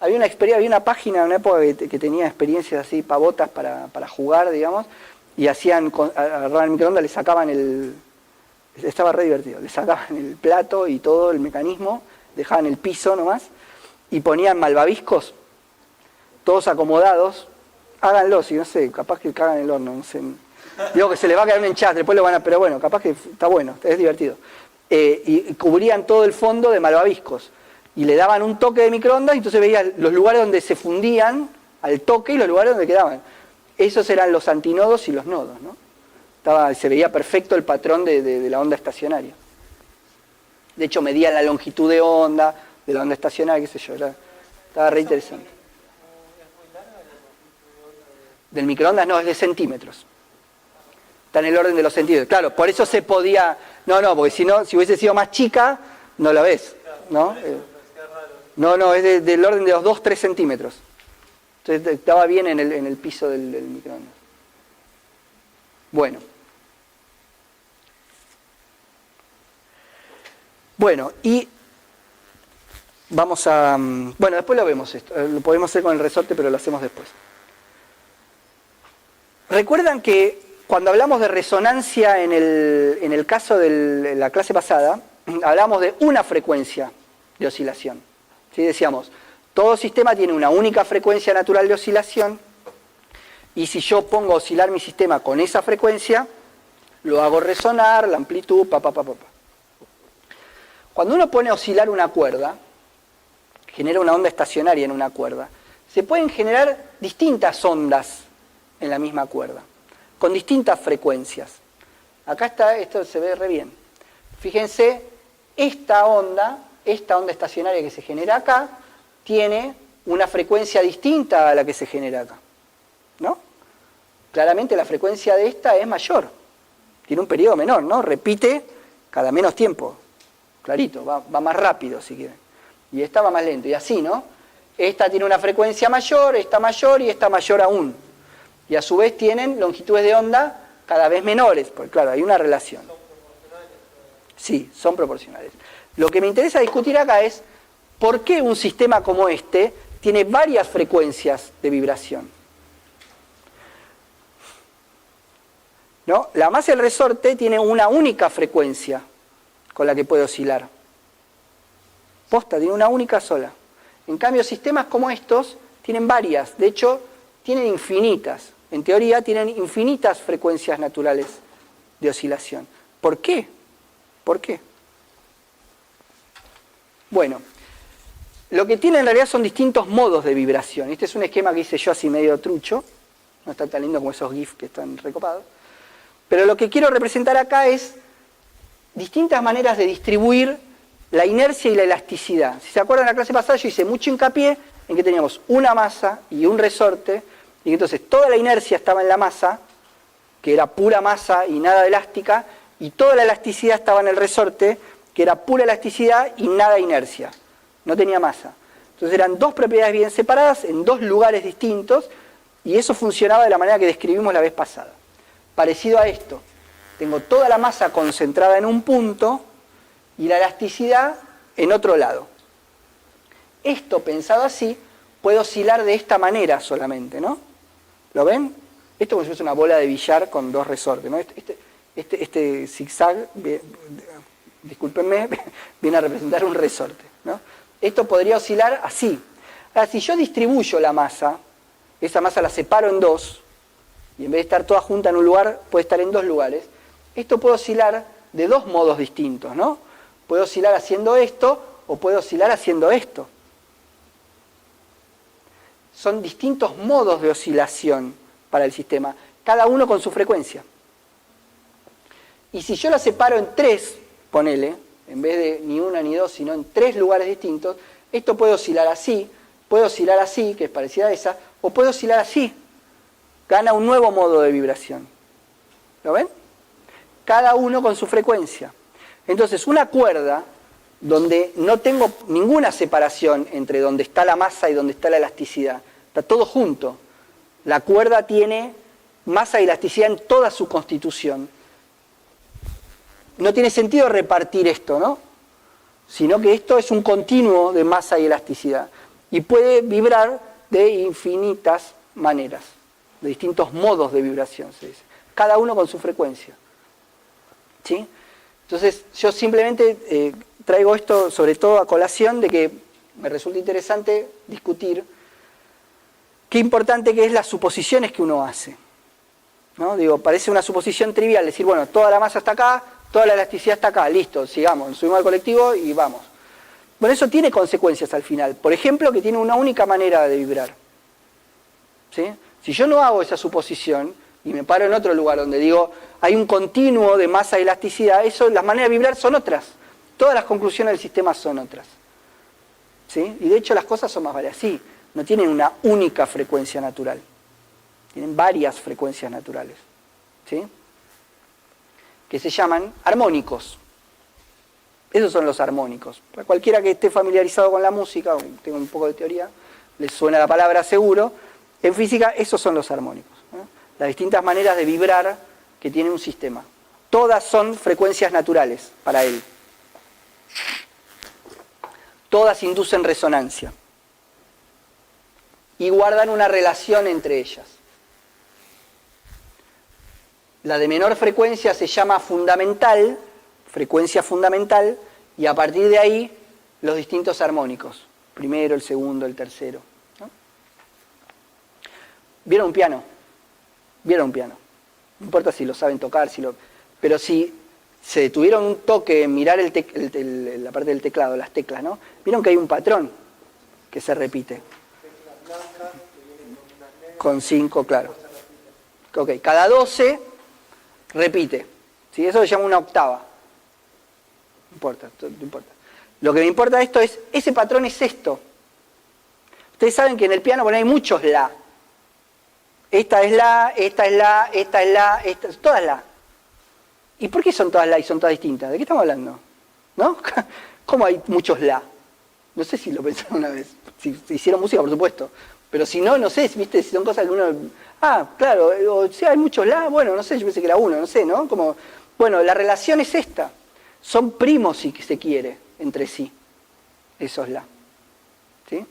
Había una página en una época que tenía experiencias así, pavotas para jugar, digamos, y agarraban el microondas, le sacaban estaba re divertido, le sacaban el plato y todo el mecanismo, dejaban el piso nomás, y ponían malvaviscos, todos acomodados. Háganlo, si no sé, capaz que cagan el horno, no sé. Digo que se le va a caer un enchastre, después lo van a... Pero bueno, capaz que está bueno, es divertido. Y cubrían todo el fondo de malvaviscos. Y le daban un toque de microondas, y entonces veías los lugares donde se fundían al toque y los lugares donde quedaban. Esos eran los antinodos y los nodos, ¿no? Se veía perfecto el patrón de la onda estacionaria. De hecho, medían la longitud de onda de la onda estacionaria, qué sé yo, estaba re interesante. Del microondas no, es de centímetros. Está en el orden de los centímetros. Claro, por eso se podía... No, porque si hubiese sido más chica, no la ves, ¿no? No, es del orden de los 2-3 centímetros. Entonces estaba bien en el piso del microondas. Bueno, y vamos a... Bueno, después lo vemos esto. Lo podemos hacer con el resorte, pero lo hacemos después. ¿Recuerdan que cuando hablamos de resonancia en el caso de la clase pasada, hablamos de una frecuencia de oscilación? ¿Sí? Decíamos, todo sistema tiene una única frecuencia natural de oscilación, y si yo pongo a oscilar mi sistema con esa frecuencia, lo hago resonar, la amplitud, Cuando uno pone a oscilar una cuerda, genera una onda estacionaria en una cuerda, se pueden generar distintas ondas en la misma cuerda, con distintas frecuencias. Acá está, esto se ve re bien. Fíjense, esta onda estacionaria que se genera acá, tiene una frecuencia distinta a la que se genera acá, ¿no? Claramente la frecuencia de esta es mayor, tiene un periodo menor, ¿no? Repite cada menos tiempo, clarito, va más rápido si quieren. Y esta va más lento, y así, ¿no? Esta tiene una frecuencia mayor, esta mayor y esta mayor aún. Y a su vez tienen longitudes de onda cada vez menores, porque claro, hay una relación. ¿Son proporcionales? Sí, son proporcionales. Lo que me interesa discutir acá es por qué un sistema como este tiene varias frecuencias de vibración. ¿No? La masa del resorte tiene una única frecuencia con la que puede oscilar. Posta, tiene una única sola. En cambio, sistemas como estos tienen varias, de hecho, tienen infinitas. En teoría, tienen infinitas frecuencias naturales de oscilación. ¿Por qué? ¿Por qué? Bueno, lo que tiene en realidad son distintos modos de vibración. Este es un esquema que hice yo así medio trucho. No está tan lindo como esos GIFs que están recopados. Pero lo que quiero representar acá es distintas maneras de distribuir la inercia y la elasticidad. Si se acuerdan, en la clase pasada yo hice mucho hincapié en que teníamos una masa y un resorte, y que entonces toda la inercia estaba en la masa, que era pura masa y nada elástica, y toda la elasticidad estaba en el resorte, que era pura elasticidad y nada inercia. No tenía masa. Entonces eran dos propiedades bien separadas en dos lugares distintos, y eso funcionaba de la manera que describimos la vez pasada. Parecido a esto, tengo toda la masa concentrada en un punto y la elasticidad en otro lado. Esto, pensado así, puede oscilar de esta manera solamente, ¿no? ¿Lo ven? Esto como si fuese una bola de billar con dos resortes, ¿no? Este zigzag, discúlpenme, viene a representar un resorte, ¿no? Esto podría oscilar así. Ahora, si yo distribuyo la masa, esa masa la separo en dos, y en vez de estar toda junta en un lugar, puede estar en dos lugares, esto puede oscilar de dos modos distintos, ¿no? Puede oscilar haciendo esto, o puede oscilar haciendo esto. Son distintos modos de oscilación para el sistema, cada uno con su frecuencia. Y si yo la separo en tres, ponele, en vez de ni una ni dos, sino en tres lugares distintos, esto puede oscilar así, que es parecida a esa, o puede oscilar así. Gana un nuevo modo de vibración. ¿Lo ven? Cada uno con su frecuencia. Entonces, una cuerda donde no tengo ninguna separación entre donde está la masa y donde está la elasticidad, está todo junto. La cuerda tiene masa y elasticidad en toda su constitución. No tiene sentido repartir esto, ¿no? Sino que esto es un continuo de masa y elasticidad. Y puede vibrar de infinitas maneras, de distintos modos de vibración, se dice. Cada uno con su frecuencia. ¿Sí? Entonces, yo simplemente traigo esto sobre todo a colación de que me resulta interesante discutir qué importante que es las suposiciones que uno hace, ¿no? Digo, parece una suposición trivial, decir, bueno, toda la masa está acá, toda la elasticidad está acá, listo, sigamos, subimos al colectivo y vamos. Bueno, eso tiene consecuencias al final. Por ejemplo, que tiene una única manera de vibrar. ¿Sí? Si yo no hago esa suposición y me paro en otro lugar donde digo, hay un continuo de masa y elasticidad, eso, las maneras de vibrar son otras. Todas las conclusiones del sistema son otras. ¿Sí? Y de hecho las cosas son más varias. Sí, no tienen una única frecuencia natural. Tienen varias frecuencias naturales. ¿Sí? Que se llaman armónicos. Esos son los armónicos. Para cualquiera que esté familiarizado con la música, o tenga un poco de teoría, les suena la palabra seguro. En física, esos son los armónicos, ¿no? Las distintas maneras de vibrar que tiene un sistema. Todas son frecuencias naturales para él. Todas inducen resonancia. Y guardan una relación entre ellas. La de menor frecuencia se llama fundamental, frecuencia fundamental, y a partir de ahí los distintos armónicos. Primero, el segundo, el tercero, ¿no? ¿Vieron un piano? ¿Vieron un piano? No importa si lo saben tocar, pero si se detuvieron un toque en mirar la parte del teclado, las teclas, ¿no? Vieron que hay un patrón que se repite. Con 5, claro. Ok, cada 12 repite. ¿Sí? Eso se llama una octava. No importa, no importa. Lo que me importa de esto es, ese patrón es esto. Ustedes saben que en el piano hay muchos la. Esta es la, esta es la, esta es la, todas la. ¿Y por qué son todas la y son todas distintas? ¿De qué estamos hablando? ¿No? ¿Cómo hay muchos la? No sé si lo pensaron una vez. Si hicieron música, por supuesto. Pero si no, no sé, ¿viste? Si son cosas que uno... Ah, claro, o sea, hay muchos la, bueno, no sé, yo pensé que era uno, no sé, ¿no? Como, bueno, la relación es esta. Son primos, si se quiere, entre sí. Esos la. ¿Sí?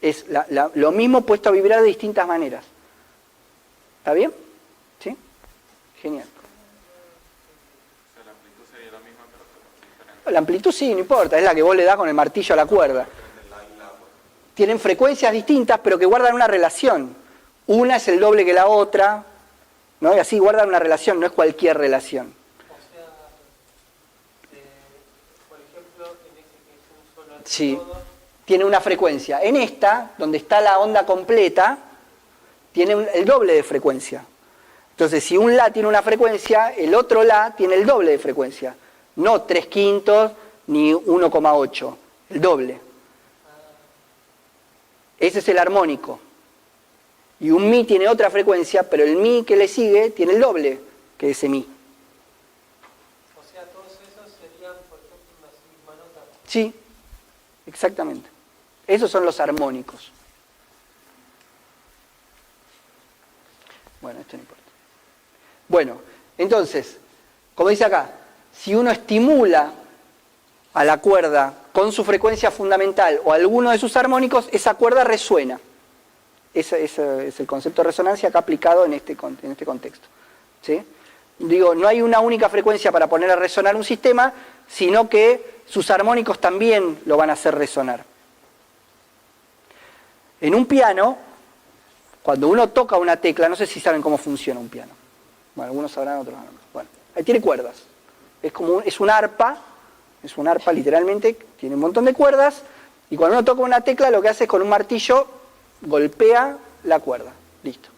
Es lo mismo puesto a vibrar de distintas maneras. ¿Está bien? ¿Sí? Genial. La amplitud sería la misma, pero La amplitud sí, no importa, es la que vos le das con el martillo a la cuerda. Tienen frecuencias distintas, pero que guardan una relación. Una es el doble que la otra, ¿no? Y así guardan una relación, no es cualquier relación. O sea, por ejemplo, en ese que es un solo Sí, electrodo, tiene una frecuencia. En esta, donde está la onda completa, tiene el doble de frecuencia. Entonces, si un la tiene una frecuencia, el otro la tiene el doble de frecuencia. No 3/5 ni 1,8, el doble. Ese es el armónico. Y un mi tiene otra frecuencia, pero el mi que le sigue tiene el doble que ese mi. o sea, todos esos serían, por ejemplo, una misma nota. Sí, exactamente. Esos son los armónicos. Bueno, esto no importa. Bueno, entonces, como dice acá, si uno estimula a la cuerda con su frecuencia fundamental o alguno de sus armónicos, esa cuerda resuena. Ese es el concepto de resonancia acá aplicado en este contexto. ¿Sí? Digo, no hay una única frecuencia para poner a resonar un sistema, sino que sus armónicos también lo van a hacer resonar. En un piano, cuando uno toca una tecla, no sé si saben cómo funciona un piano. Bueno, algunos sabrán, otros no. Bueno, ahí tiene cuerdas. Es un arpa literalmente, tiene un montón de cuerdas, y cuando uno toca una tecla lo que hace es con un martillo golpea la cuerda. Listo.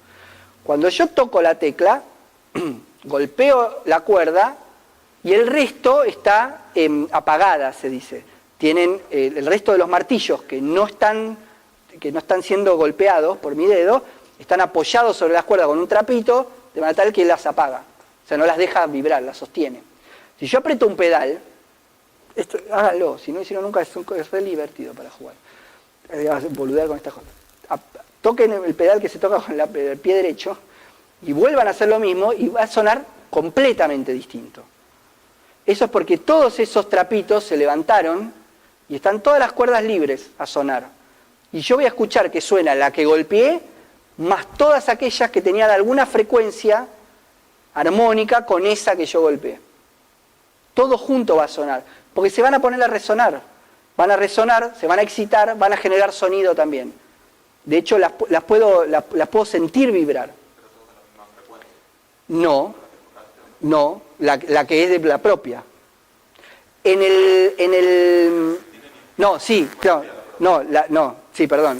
Cuando yo toco la tecla, golpeo la cuerda y el resto está apagada, se dice. Tienen el resto de los martillos que no están siendo golpeados por mi dedo, están apoyados sobre las cuerdas con un trapito, de manera tal que las apaga. O sea, no las deja vibrar, las sostiene. Si yo aprieto un pedal, háganlo, si no lo hicieron nunca, es re divertido para jugar. Boludear con estas cosas. Toquen el pedal que se toca con el pie derecho y vuelvan a hacer lo mismo y va a sonar completamente distinto. Eso es porque todos esos trapitos se levantaron y están todas las cuerdas libres a sonar. Y yo voy a escuchar que suena la que golpeé más todas aquellas que tenían alguna frecuencia armónica con esa que yo golpeé. Todo junto va a sonar, porque se van a poner a resonar. Van a resonar, se van a excitar, van a generar sonido también. De hecho, las puedo sentir vibrar. No, la que es de la propia.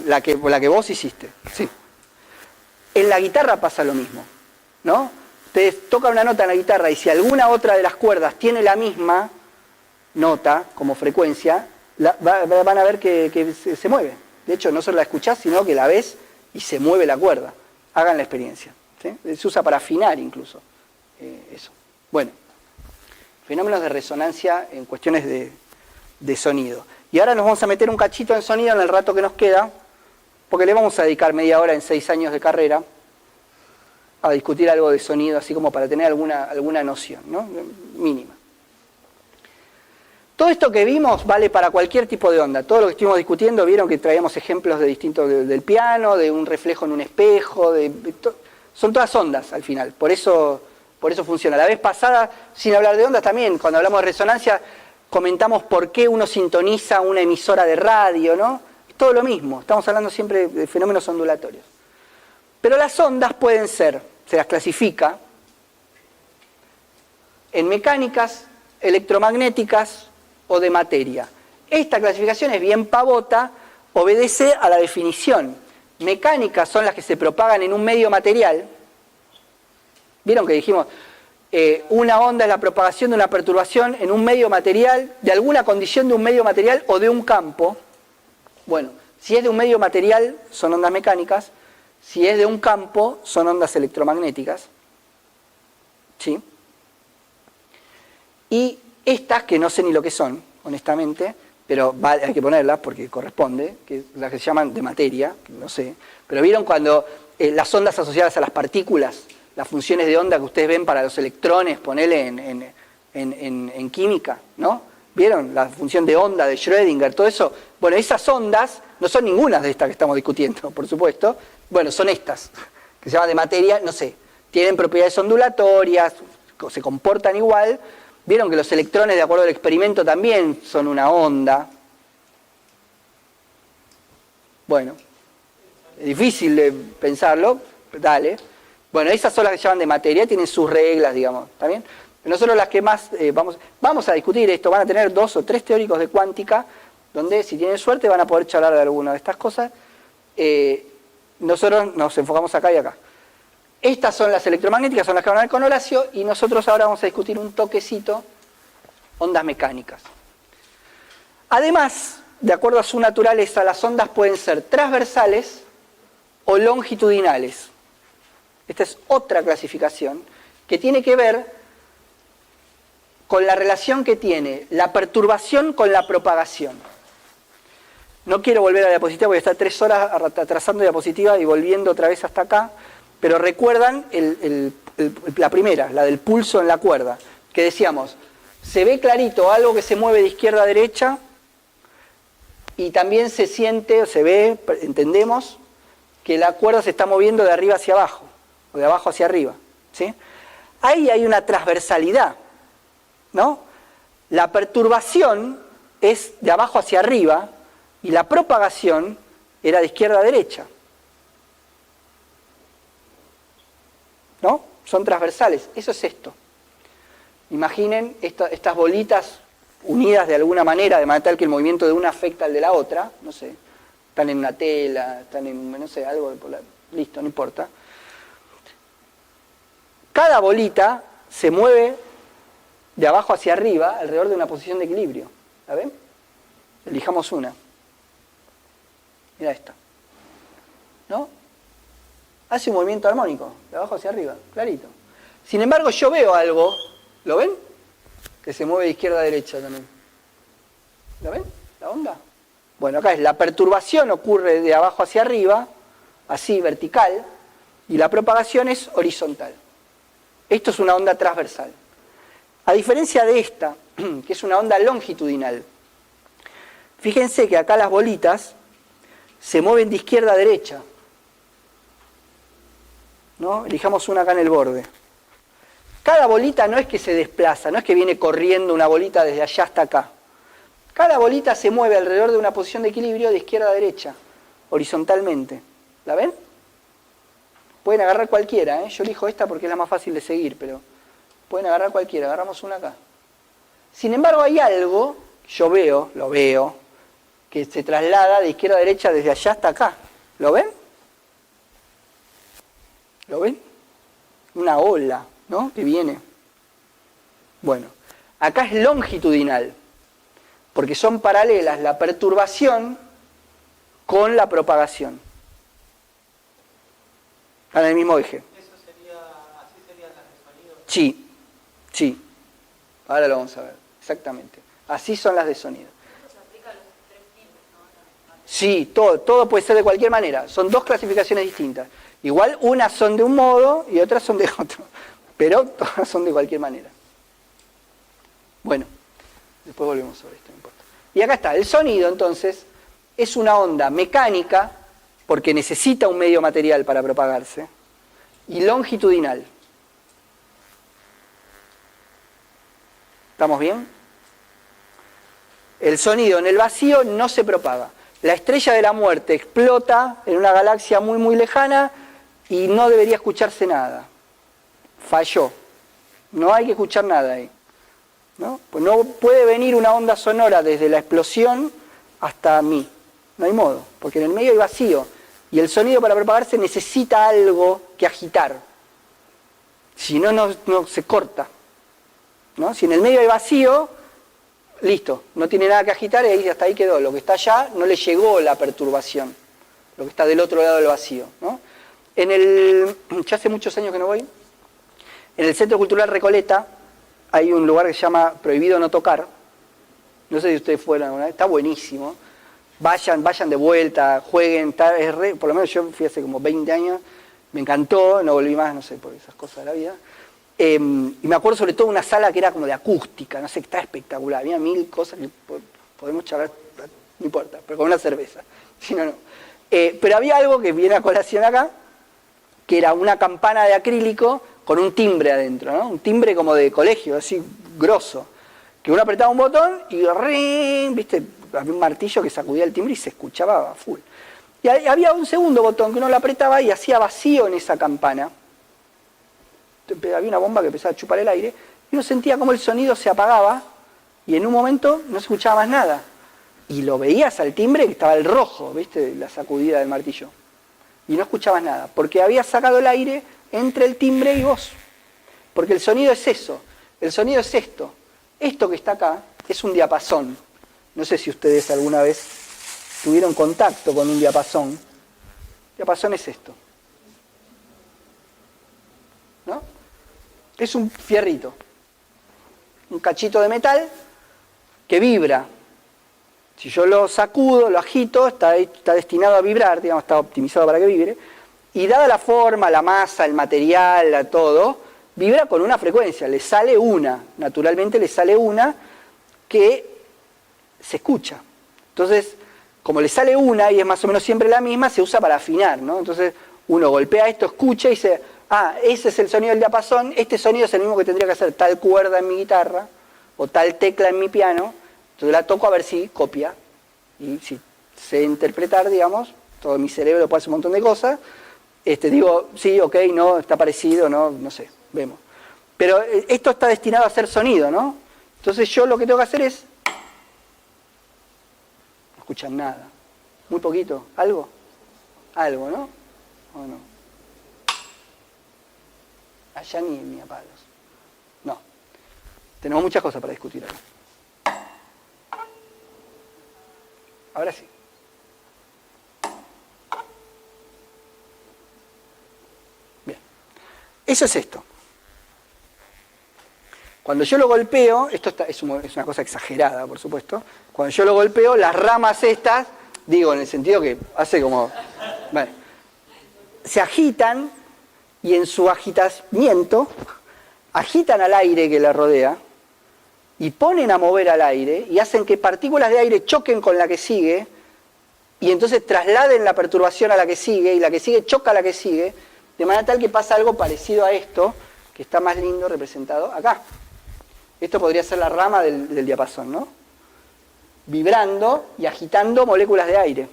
La que vos hiciste, sí. En la guitarra pasa lo mismo, ¿no? Ustedes tocan una nota en la guitarra y si alguna otra de las cuerdas tiene la misma nota como frecuencia, van a ver que se mueve. De hecho, no solo la escuchás, sino que la ves y se mueve la cuerda. Hagan la experiencia. ¿Sí? Se usa para afinar incluso eso. Bueno, fenómenos de resonancia en cuestiones de sonido. Y ahora nos vamos a meter un cachito en sonido en el rato que nos queda, porque le vamos a dedicar media hora en 6 años de carrera a discutir algo de sonido, así como para tener alguna noción, ¿no? Mínima. Todo esto que vimos vale para cualquier tipo de onda. Todo lo que estuvimos discutiendo, vieron que traíamos ejemplos de distintos del piano, de un reflejo en un espejo, son todas ondas al final. Por eso funciona. La vez pasada, sin hablar de ondas también, cuando hablamos de resonancia, comentamos por qué uno sintoniza una emisora de radio, ¿no? Es todo lo mismo. Estamos hablando siempre de fenómenos ondulatorios. Pero las ondas pueden ser, se las clasifica en mecánicas, electromagnéticas o de materia. Esta clasificación es bien pavota, obedece a la definición. Mecánicas son las que se propagan en un medio material. ¿Vieron que dijimos? Una onda es la propagación de una perturbación en un medio material, de alguna condición de un medio material o de un campo. Bueno, si es de un medio material, son ondas mecánicas. Si es de un campo, son ondas electromagnéticas. ¿Sí? Y estas, que no sé ni lo que son, honestamente, pero hay que ponerlas porque corresponde, que las que se llaman de materia, no sé. Pero ¿vieron cuando las ondas asociadas a las partículas, las funciones de onda que ustedes ven para los electrones, ponele en química, ¿no? ¿Vieron? La función de onda de Schrödinger, todo eso. Bueno, esas ondas no son ninguna de estas que estamos discutiendo, por supuesto. Bueno, son estas, que se llaman de materia, no sé, tienen propiedades ondulatorias, se comportan igual. Vieron que los electrones, de acuerdo al experimento, también son una onda. Bueno, es difícil de pensarlo, dale. Bueno, esas son las que se llaman de materia, tienen sus reglas, digamos, ¿está bien? Pero nosotros las que más vamos a discutir esto, van a tener 2 o 3 teóricos de cuántica, donde si tienen suerte van a poder charlar de alguna de estas cosas. Nosotros nos enfocamos acá y acá. Estas son las electromagnéticas, son las que van a ver con Horacio, y nosotros ahora vamos a discutir un toquecito, ondas mecánicas. Además, de acuerdo a su naturaleza, las ondas pueden ser transversales o longitudinales. Esta es otra clasificación que tiene que ver con la relación que tiene la perturbación con la propagación. No quiero volver a la diapositiva, voy a estar 3 horas atrasando diapositiva y volviendo otra vez hasta acá, pero recuerdan la primera, la del pulso en la cuerda, que decíamos, se ve clarito algo que se mueve de izquierda a derecha y también se siente, o se ve, entendemos, que la cuerda se está moviendo de arriba hacia abajo, o de abajo hacia arriba, ¿sí? Ahí hay una transversalidad, ¿no? La perturbación es de abajo hacia arriba y la propagación era de izquierda a derecha, ¿no? Son transversales, eso es esto. Imaginen estas bolitas unidas de alguna manera, de manera tal que el movimiento de una afecta al de la otra, no sé, están en una tela, están en, no sé, algo, listo, no importa. Cada bolita se mueve de abajo hacia arriba alrededor de una posición de equilibrio. ¿La ven? Elijamos una. Mira esta. ¿No? Hace un movimiento armónico, de abajo hacia arriba, clarito. Sin embargo, yo veo algo, ¿lo ven? Que se mueve de izquierda a derecha también. ¿La ven? ¿La onda? Bueno, acá es la perturbación ocurre de abajo hacia arriba, así, vertical, y la propagación es horizontal. Esto es una onda transversal. A diferencia de esta, que es una onda longitudinal, fíjense que acá las bolitas se mueven de izquierda a derecha, ¿no? Elijamos una acá en el borde. Cada bolita no es que se desplaza, no es que viene corriendo una bolita desde allá hasta acá. Cada bolita se mueve alrededor de una posición de equilibrio de izquierda a derecha, horizontalmente. ¿La ven? Pueden agarrar cualquiera, ¿eh? Yo elijo esta porque es la más fácil de seguir, pero pueden agarrar cualquiera, agarramos una acá. Sin embargo, hay algo, yo lo veo, que se traslada de izquierda a derecha desde allá hasta acá. ¿Lo ven? ¿Lo ven? Una ola, ¿no? Que viene. Bueno, acá es longitudinal, porque son paralelas la perturbación con la propagación. Están en el mismo eje. ¿Eso sería, así serían las de sonido? Sí, sí. Ahora lo vamos a ver, exactamente. Así son las de sonido. Eso se aplica a los tres tipos, ¿no? Sí, todo puede ser de cualquier manera. Son dos clasificaciones distintas. Igual unas son de un modo y otras son de otro. Pero todas son de cualquier manera. Bueno, después volvemos sobre esto, no importa. Y acá está, el sonido entonces es una onda mecánica, porque necesita un medio material para propagarse, y longitudinal. ¿Estamos bien? El sonido en el vacío no se propaga. La estrella de la muerte explota en una galaxia muy muy lejana y no debería escucharse nada. Falló. No hay que escuchar nada ahí, ¿no? Pues no puede venir una onda sonora desde la explosión hasta mí. No hay modo, porque en el medio hay vacío. Y el sonido para propagarse necesita algo que agitar. Si no, no se corta, ¿no? Si en el medio hay vacío, listo, no tiene nada que agitar y hasta ahí quedó. Lo que está allá no le llegó la perturbación, lo que está del otro lado del vacío, ¿no? Ya hace muchos años que no voy, en el Centro Cultural Recoleta hay un lugar que se llama Prohibido No Tocar. No sé si ustedes fueron alguna vez, está buenísimo. Vayan de vuelta, jueguen, por lo menos yo fui hace como 20 años, me encantó, no volví más, no sé, por esas cosas de la vida. Y me acuerdo sobre todo de una sala que era como de acústica, no sé, está espectacular, había mil cosas que podemos charlar, no importa, pero con una cerveza, si no, no. Pero había algo que viene a colación acá, que era una campana de acrílico con un timbre adentro, ¿no? Un timbre como de colegio, así, grosso, que uno apretaba un botón y ¡ring! ¿Viste? Había un martillo que sacudía el timbre y se escuchaba a full. Y había un segundo botón que uno lo apretaba y hacía vacío en esa campana. Había una bomba que empezaba a chupar el aire y uno sentía como el sonido se apagaba y en un momento no se escuchaba más nada. Y lo veías al timbre que estaba el rojo, ¿viste? La sacudida del martillo. Y no escuchabas nada, porque había sacado el aire entre el timbre y vos. Porque el sonido es eso, el sonido es esto. Esto que está acá es un diapasón. No sé si ustedes alguna vez tuvieron contacto con un diapasón. Diapasón es esto, ¿no? Es un fierrito, un cachito de metal que vibra. Si yo lo sacudo, lo agito, está destinado a vibrar, digamos, está optimizado para que vibre. Y dada la forma, la masa, el material, todo, vibra con una frecuencia. Le sale una, naturalmente le sale una que se escucha. Entonces, como le sale una y es más o menos siempre la misma, se usa para afinar, ¿no? Entonces uno golpea esto, escucha y dice, ah, ese es el sonido del diapasón, este sonido es el mismo que tendría que hacer tal cuerda en mi guitarra o tal tecla en mi piano, entonces la toco a ver si copia. Y si sé interpretar, digamos, todo mi cerebro puede hacer un montón de cosas, digo, sí, ok, no, está parecido, no sé, vemos. Pero esto está destinado a hacer sonido, ¿no? Entonces yo lo que tengo que hacer es... No escuchan nada. Muy poquito. ¿Algo? Algo, ¿no? ¿O no? Allá ni a palos. No. Tenemos muchas cosas para discutir acá. Ahora sí. Bien. Eso es esto. Cuando yo lo golpeo, esto es una cosa exagerada, por supuesto. Cuando yo lo golpeo, las ramas estas, digo en el sentido que hace como... Bueno, se agitan y en su agitamiento agitan al aire que la rodea y ponen a mover al aire y hacen que partículas de aire choquen con la que sigue y entonces trasladen la perturbación a la que sigue y la que sigue choca a la que sigue, de manera tal que pasa algo parecido a esto, que está más lindo representado acá. Esto podría ser la rama del diapasón, ¿no? Vibrando y agitando moléculas de aire.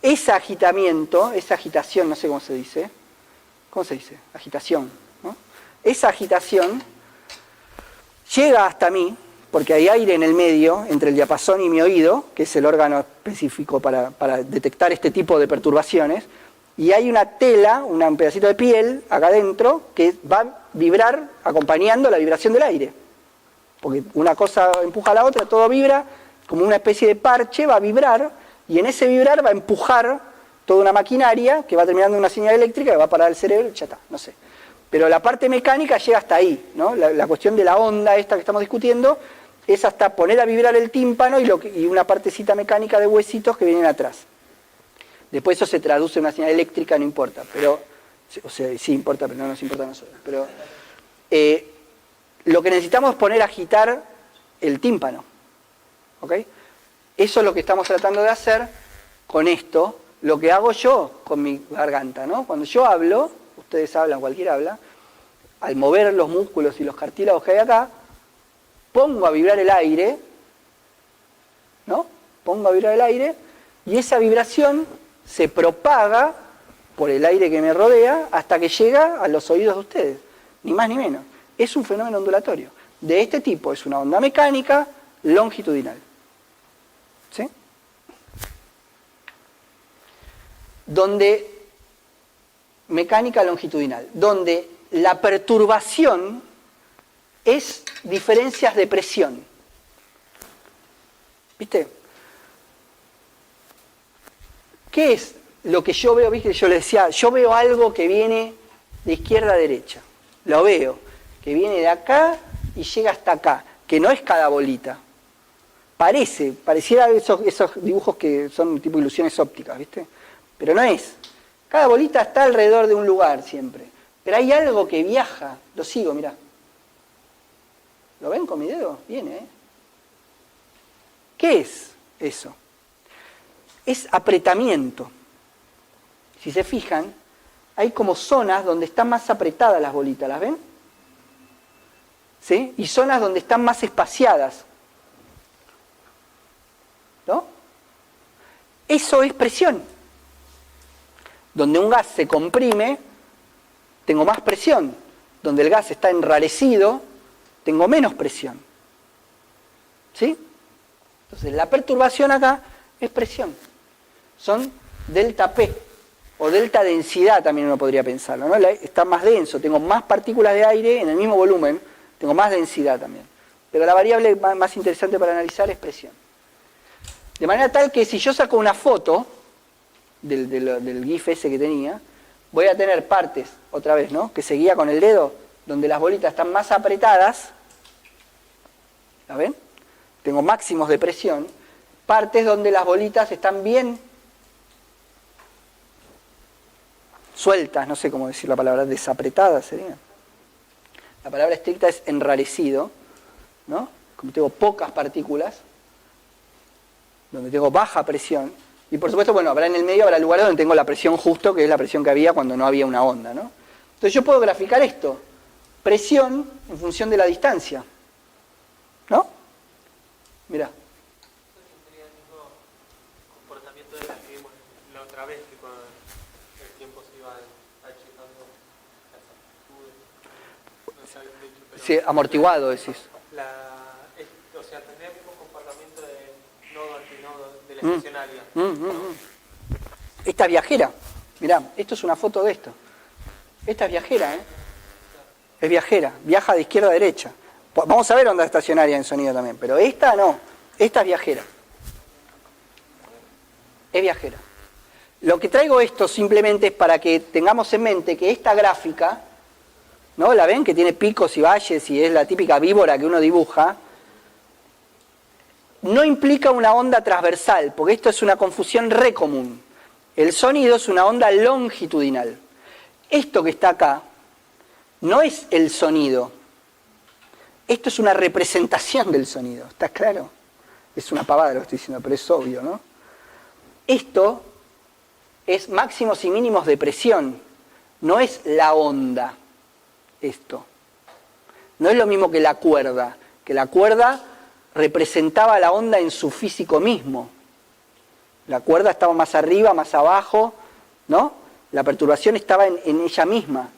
Ese agitamiento, esa agitación, no sé cómo se dice. ¿Cómo se dice? Agitación, ¿no? Esa agitación llega hasta mí, porque hay aire en el medio, entre el diapasón y mi oído, que es el órgano específico para detectar este tipo de perturbaciones, y hay una tela, un pedacito de piel acá adentro que va a vibrar acompañando la vibración del aire. Porque una cosa empuja a la otra, todo vibra, como una especie de parche, va a vibrar, y en ese vibrar va a empujar toda una maquinaria que va terminando en una señal eléctrica que va a parar el cerebro y ya está, no sé. Pero la parte mecánica llega hasta ahí, ¿no? La cuestión de la onda esta que estamos discutiendo es hasta poner a vibrar el tímpano y una partecita mecánica de huesitos que vienen atrás. Después eso se traduce en una señal eléctrica, no importa, pero, o sea, sí importa, pero no nos importa a nosotros. Pero lo que necesitamos es poner a agitar el tímpano, ¿ok? Eso es lo que estamos tratando de hacer con esto, lo que hago yo con mi garganta, ¿no? Cuando yo hablo, ustedes hablan, cualquiera habla, al mover los músculos y los cartílagos que hay acá, pongo a vibrar el aire, ¿no? Pongo a vibrar el aire, y esa vibración se propaga por el aire que me rodea hasta que llega a los oídos de ustedes, ni más ni menos. Es un fenómeno ondulatorio. De este tipo, es una onda mecánica longitudinal. ¿Sí? Mecánica longitudinal, donde la perturbación es diferencias de presión. ¿Viste? ¿Qué es lo que yo veo? ¿Viste? Yo les decía, yo veo algo que viene de izquierda a derecha. Lo veo, que viene de acá y llega hasta acá, que no es cada bolita. Pareciera esos dibujos que son tipo ilusiones ópticas, ¿viste? Pero no es. Cada bolita está alrededor de un lugar siempre. Pero hay algo que viaja. Lo sigo, mirá. ¿Lo ven con mi dedo? Viene, ¿eh? ¿Qué es eso? Es apretamiento. Si se fijan, hay como zonas donde están más apretadas las bolitas, ¿las ven? ¿Sí? Y zonas donde están más espaciadas. ¿No? Eso es presión. Donde un gas se comprime, tengo más presión. Donde el gas está enrarecido, tengo menos presión. ¿Sí? Entonces, la perturbación acá es presión. Son delta P, o delta densidad también uno podría pensarlo, ¿no? Está más denso, tengo más partículas de aire en el mismo volumen, tengo más densidad también. Pero la variable más interesante para analizar es presión. De manera tal que si yo saco una foto del GIF ese que tenía, voy a tener partes, otra vez, ¿no? Que seguía con el dedo, donde las bolitas están más apretadas, ¿la ven? Tengo máximos de presión, partes donde las bolitas están bien sueltas, no sé cómo decir la palabra, desapretadas sería. La palabra estricta es enrarecido, ¿no? Como tengo pocas partículas, y partes donde las bolitas están más apretadas, ¿no? La ven. Tengo máximos de presión, partes donde las bolitas están bien sueltas, no sé cómo decir la palabra, desapretadas sería. La palabra estricta es enrarecido, ¿no? Como tengo pocas partículas, donde tengo baja presión. Y por supuesto, bueno, habrá en el medio, habrá lugares donde tengo la presión justo, que es la presión que había cuando no había una onda, ¿no? Entonces yo puedo graficar esto, presión en función de la distancia, ¿no? Mirá. Sería el mismo comportamiento de la que vimos la otra vez, que con el tiempo se iban achicando las amplitudes. No sé, habías dicho, pero Sí, amortiguado, decís. o sea, tener el mismo comportamiento de nodo antinodo de la estacionaria. Esta es viajera. Mirá, esto es una foto de esto. Esta es viajera, ¿eh? Es viajera, viaja de izquierda a derecha. Vamos a ver onda estacionaria en sonido también, pero esta no, esta es viajera. Es viajera. Lo que traigo esto simplemente es para que tengamos en mente que esta gráfica, ¿no? ¿La ven? Que tiene picos y valles y es la típica víbora que uno dibuja. No implica una onda transversal, porque esto es una confusión re común. El sonido es una onda longitudinal. Esto que está acá no es el sonido. Esto es una representación del sonido. ¿Está claro? Es una pavada lo que estoy diciendo, pero es obvio, ¿no? Esto es máximos y mínimos de presión. No es la onda. Esto. No es lo mismo que la cuerda. Que la cuerda representaba la onda en su físico mismo. La cuerda estaba más arriba, más abajo, ¿no? La perturbación estaba en ella misma.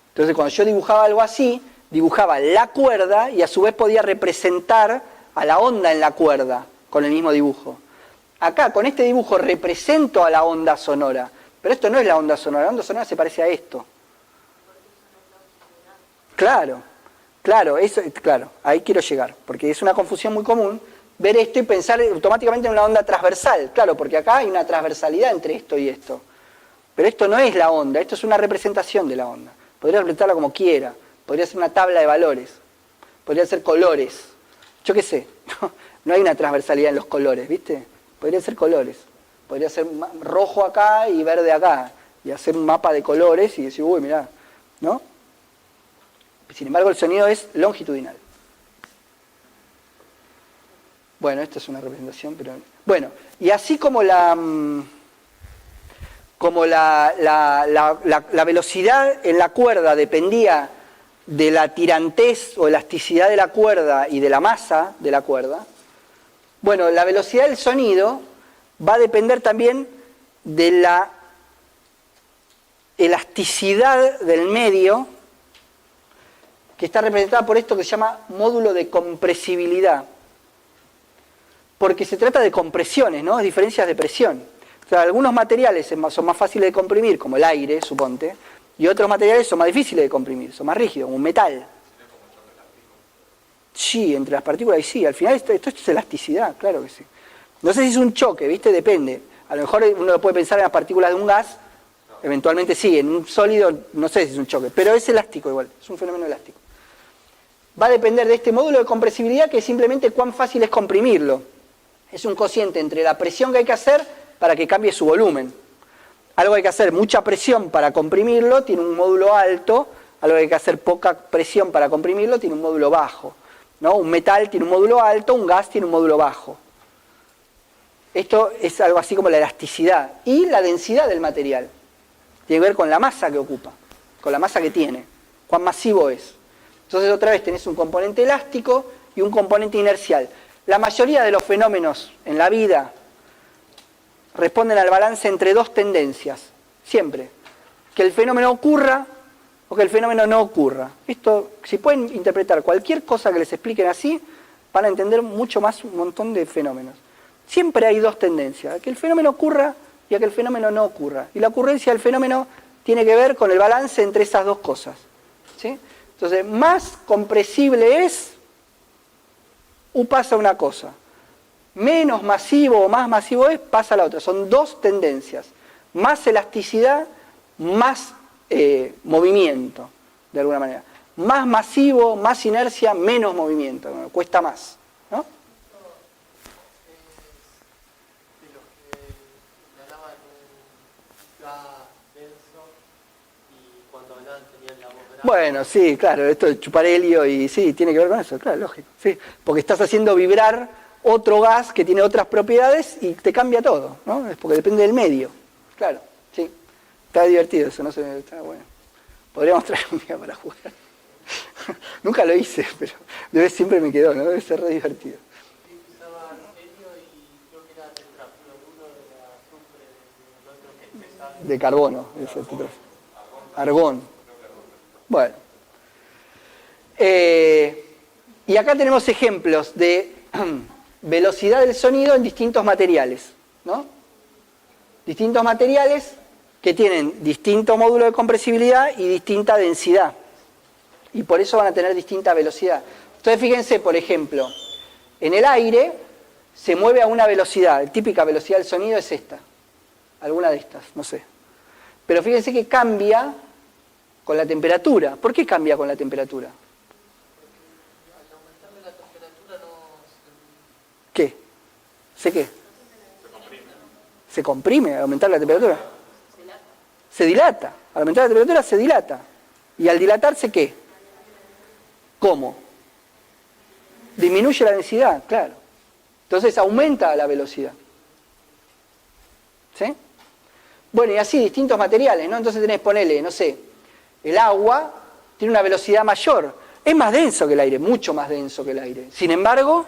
Entonces cuando yo dibujaba algo así, dibujaba la cuerda y a su vez podía representar a la onda en la cuerda con el mismo dibujo. Acá con este dibujo represento a la onda sonora, pero esto no es la onda sonora se parece a esto. Claro, claro, ahí quiero llegar, porque es una confusión muy común ver esto y pensar automáticamente en una onda transversal, claro, porque acá hay una transversalidad entre esto y esto. Pero esto no es la onda, esto es una representación de la onda. Podría representarla como quiera, podría ser una tabla de valores, podría ser colores, yo qué sé, no hay una transversalidad en los colores, ¿viste? Podría ser colores, podría ser rojo acá y verde acá, y hacer un mapa de colores y decir, uy, mirá, ¿no? Sin embargo, el sonido es longitudinal. Bueno, esta es una representación, pero... Bueno, y así como la velocidad en la cuerda dependía de la tirantez o elasticidad de la cuerda y de la masa de la cuerda, bueno, la velocidad del sonido va a depender también de la elasticidad del medio, que está representada por esto que se llama módulo de compresibilidad. Porque se trata de compresiones, ¿no? Diferencias de presión. O sea, algunos materiales son más fáciles de comprimir, como el aire, suponte, y otros materiales son más difíciles de comprimir, son más rígidos, como un metal. Sí, entre las partículas y sí. Al final esto es elasticidad, claro que sí. No sé si es un choque, ¿viste? Depende. A lo mejor uno puede pensar en las partículas de un gas, eventualmente sí, en un sólido no sé si es un choque, pero es elástico igual, es un fenómeno elástico. Va a depender de este módulo de compresibilidad, que es simplemente cuán fácil es comprimirlo. Es un cociente entre la presión que hay que hacer para que cambie su volumen. Algo que hay que hacer mucha presión para comprimirlo, tiene un módulo alto. Algo que hay que hacer poca presión para comprimirlo, tiene un módulo bajo, ¿no? Un metal tiene un módulo alto, un gas tiene un módulo bajo. Esto es algo así como la elasticidad y la densidad del material. Tiene que ver con la masa que ocupa, con la masa que tiene, cuán masivo es. Entonces otra vez tenés un componente elástico y un componente inercial. La mayoría de los fenómenos en la vida responden al balance entre dos tendencias, siempre. Que el fenómeno ocurra o que el fenómeno no ocurra. Esto, si pueden interpretar cualquier cosa que les expliquen así, van a entender mucho más un montón de fenómenos. Siempre hay dos tendencias, a que el fenómeno ocurra y a que el fenómeno no ocurra. Y la ocurrencia del fenómeno tiene que ver con el balance entre esas dos cosas, ¿sí? Entonces, más compresible es, pasa una cosa. Menos masivo o más masivo es, pasa la otra. Son dos tendencias. Más elasticidad, más movimiento, de alguna manera. Más masivo, más inercia, menos movimiento. Bueno, cuesta más, ¿no? De los que ganaban un gas denso y cuando hablaban tenían la voz grave. Bueno, sí, claro, esto de chupar helio y sí, tiene que ver con eso, claro, lógico. Sí, porque estás haciendo vibrar otro gas que tiene otras propiedades y te cambia todo, ¿no? Es porque depende del medio. Claro, sí. Está divertido eso, no sé, está bueno. Podríamos traer un día para jugar. Nunca lo hice, pero siempre me quedó, ¿no? Debe ser re divertido. Usaba helio y creo que era tetrafluoruro de azufre, del otro que es pesado. De carbono, ese argón. Bueno. Y acá tenemos ejemplos de velocidad del sonido en distintos materiales, ¿no? Distintos materiales que tienen distinto módulo de compresibilidad y distinta densidad. Y por eso van a tener distinta velocidad. Entonces fíjense, por ejemplo, en el aire se mueve a una velocidad. La típica velocidad del sonido es esta. Alguna de estas, no sé. Pero fíjense que cambia con la temperatura. ¿Por qué cambia con la temperatura? Al aumentarle la temperatura ¿Qué? ¿Sé qué? ¿Se comprime al aumentar la temperatura? Se dilata. Al aumentar la temperatura se dilata. ¿Y al dilatarse qué? ¿Cómo? Disminuye la densidad, claro. Entonces aumenta la velocidad. ¿Sí? Bueno, y así distintos materiales, ¿no? Entonces tenés, ponele, no sé, el agua tiene una velocidad mayor. Es más denso que el aire, mucho más denso que el aire. Sin embargo,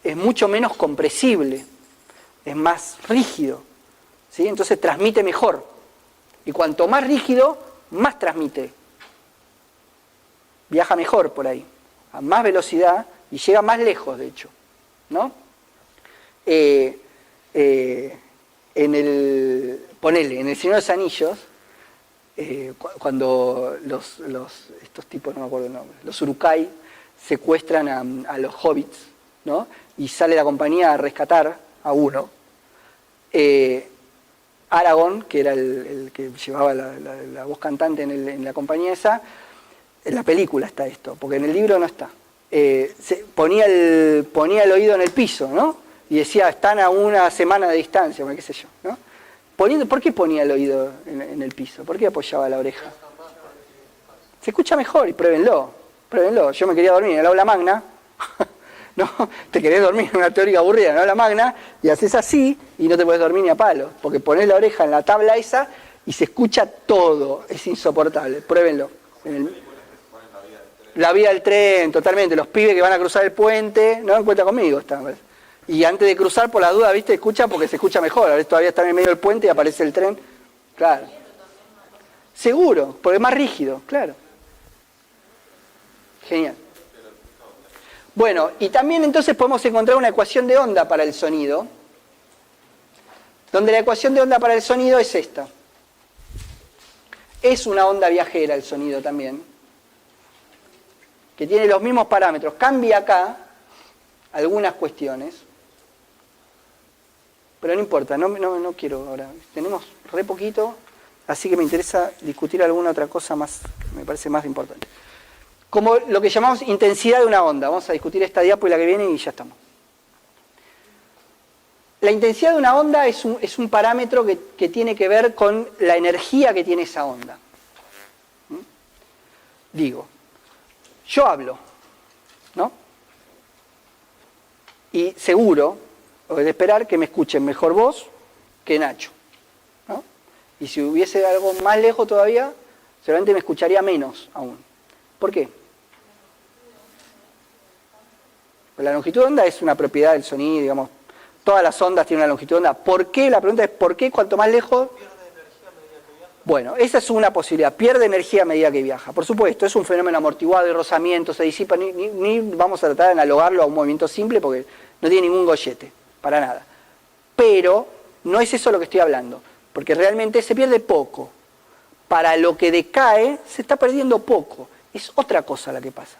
es mucho menos compresible. Es más rígido. ¿Sí? Entonces transmite mejor. Y cuanto más rígido, más transmite. Viaja mejor por ahí, a más velocidad y llega más lejos, de hecho, ¿no? Ponele, en El Señor de los Anillos, cuando estos tipos, no me acuerdo el nombre, los Uruk-hai secuestran a los hobbits, ¿no? Y sale la compañía a rescatar a uno. Aragorn, que era el que llevaba la voz cantante en la compañía esa, en la película está esto, porque en el libro no está. Ponía el oído en el piso, ¿no? Y decía, están a una semana de distancia, bueno, qué sé yo, ¿no? ¿Por qué ponía el oído en el piso? ¿Por qué apoyaba la oreja? Se escucha mejor y pruébenlo. Yo me quería dormir en el aula magna, ¿no? Te querés dormir en una teórica aburrida en el aula magna y haces así y no te podés dormir ni a palo, porque ponés la oreja en la tabla esa y se escucha todo, es insoportable. Pruébenlo. La vía del tren, totalmente. Los pibes que van a cruzar el puente, no dan cuenta conmigo. Y antes de cruzar, por la duda, ¿viste? Escucha porque se escucha mejor. A veces todavía están en medio del puente y aparece el tren. Claro. Seguro, porque es más rígido, claro. Genial. Bueno, y también entonces podemos encontrar una ecuación de onda para el sonido, donde la ecuación de onda para el sonido es esta. Es una onda viajera el sonido también, que tiene los mismos parámetros. Cambia acá algunas cuestiones, pero no importa, no quiero ahora. Tenemos re poquito, así que me interesa discutir alguna otra cosa más, me parece más importante. Como lo que llamamos intensidad de una onda. Vamos a discutir esta diapo y la que viene y ya estamos. La intensidad de una onda es un parámetro que tiene que ver con la energía que tiene esa onda. Digo, yo hablo, ¿no? Y seguro, o es de esperar que me escuchen mejor vos que Nacho, ¿no? Y si hubiese algo más lejos todavía, seguramente me escucharía menos aún. ¿Por qué? La longitud de onda es una propiedad del sonido, digamos. Todas las ondas tienen una longitud de onda. ¿Por qué? La pregunta es ¿por qué cuanto más lejos? Bueno, esa es una posibilidad. Pierde energía a medida que viaja. Por supuesto, es un fenómeno amortiguado, de rozamiento, se disipa. Ni vamos a tratar de analogarlo a un movimiento simple porque no tiene ningún gollete, para nada. Pero no es eso lo que estoy hablando, porque realmente se pierde poco. Para lo que decae, se está perdiendo poco. Es otra cosa la que pasa.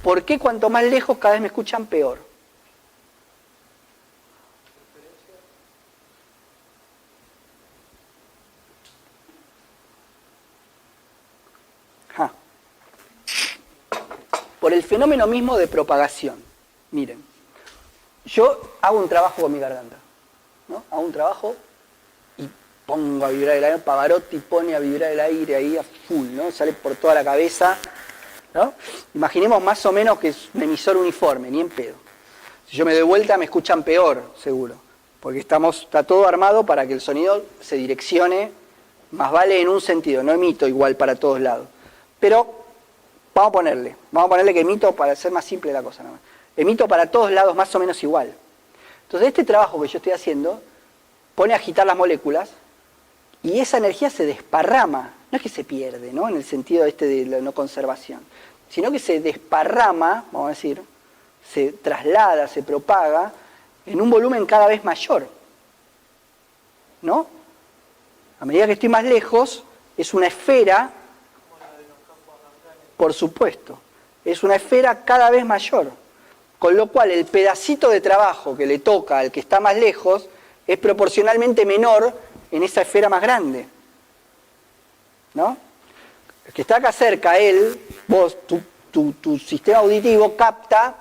¿Por qué cuanto más lejos cada vez me escuchan peor? Por el fenómeno mismo de propagación. Miren, yo hago un trabajo con mi garganta, ¿no? Hago un trabajo y pongo a vibrar el aire. Pavarotti pone a vibrar el aire ahí a full, ¿no? Sale por toda la cabeza, ¿no? Imaginemos más o menos que es un emisor uniforme, ni en pedo. Si yo me doy vuelta me escuchan peor, seguro. Porque está todo armado para que el sonido se direccione, más vale en un sentido, no emito igual para todos lados. Pero vamos a ponerle que emito para hacer más simple la cosa. ¿No? Emito para todos lados más o menos igual. Entonces este trabajo que yo estoy haciendo pone a agitar las moléculas y esa energía se desparrama. No es que se pierde, ¿no? En el sentido de la no conservación, sino que se desparrama, vamos a decir, se traslada, se propaga en un volumen cada vez mayor, ¿no? A medida que estoy más lejos, es una esfera, por supuesto, es una esfera cada vez mayor, con lo cual el pedacito de trabajo que le toca al que está más lejos es proporcionalmente menor en esa esfera más grande, ¿no? El que está acá cerca, tu sistema auditivo capta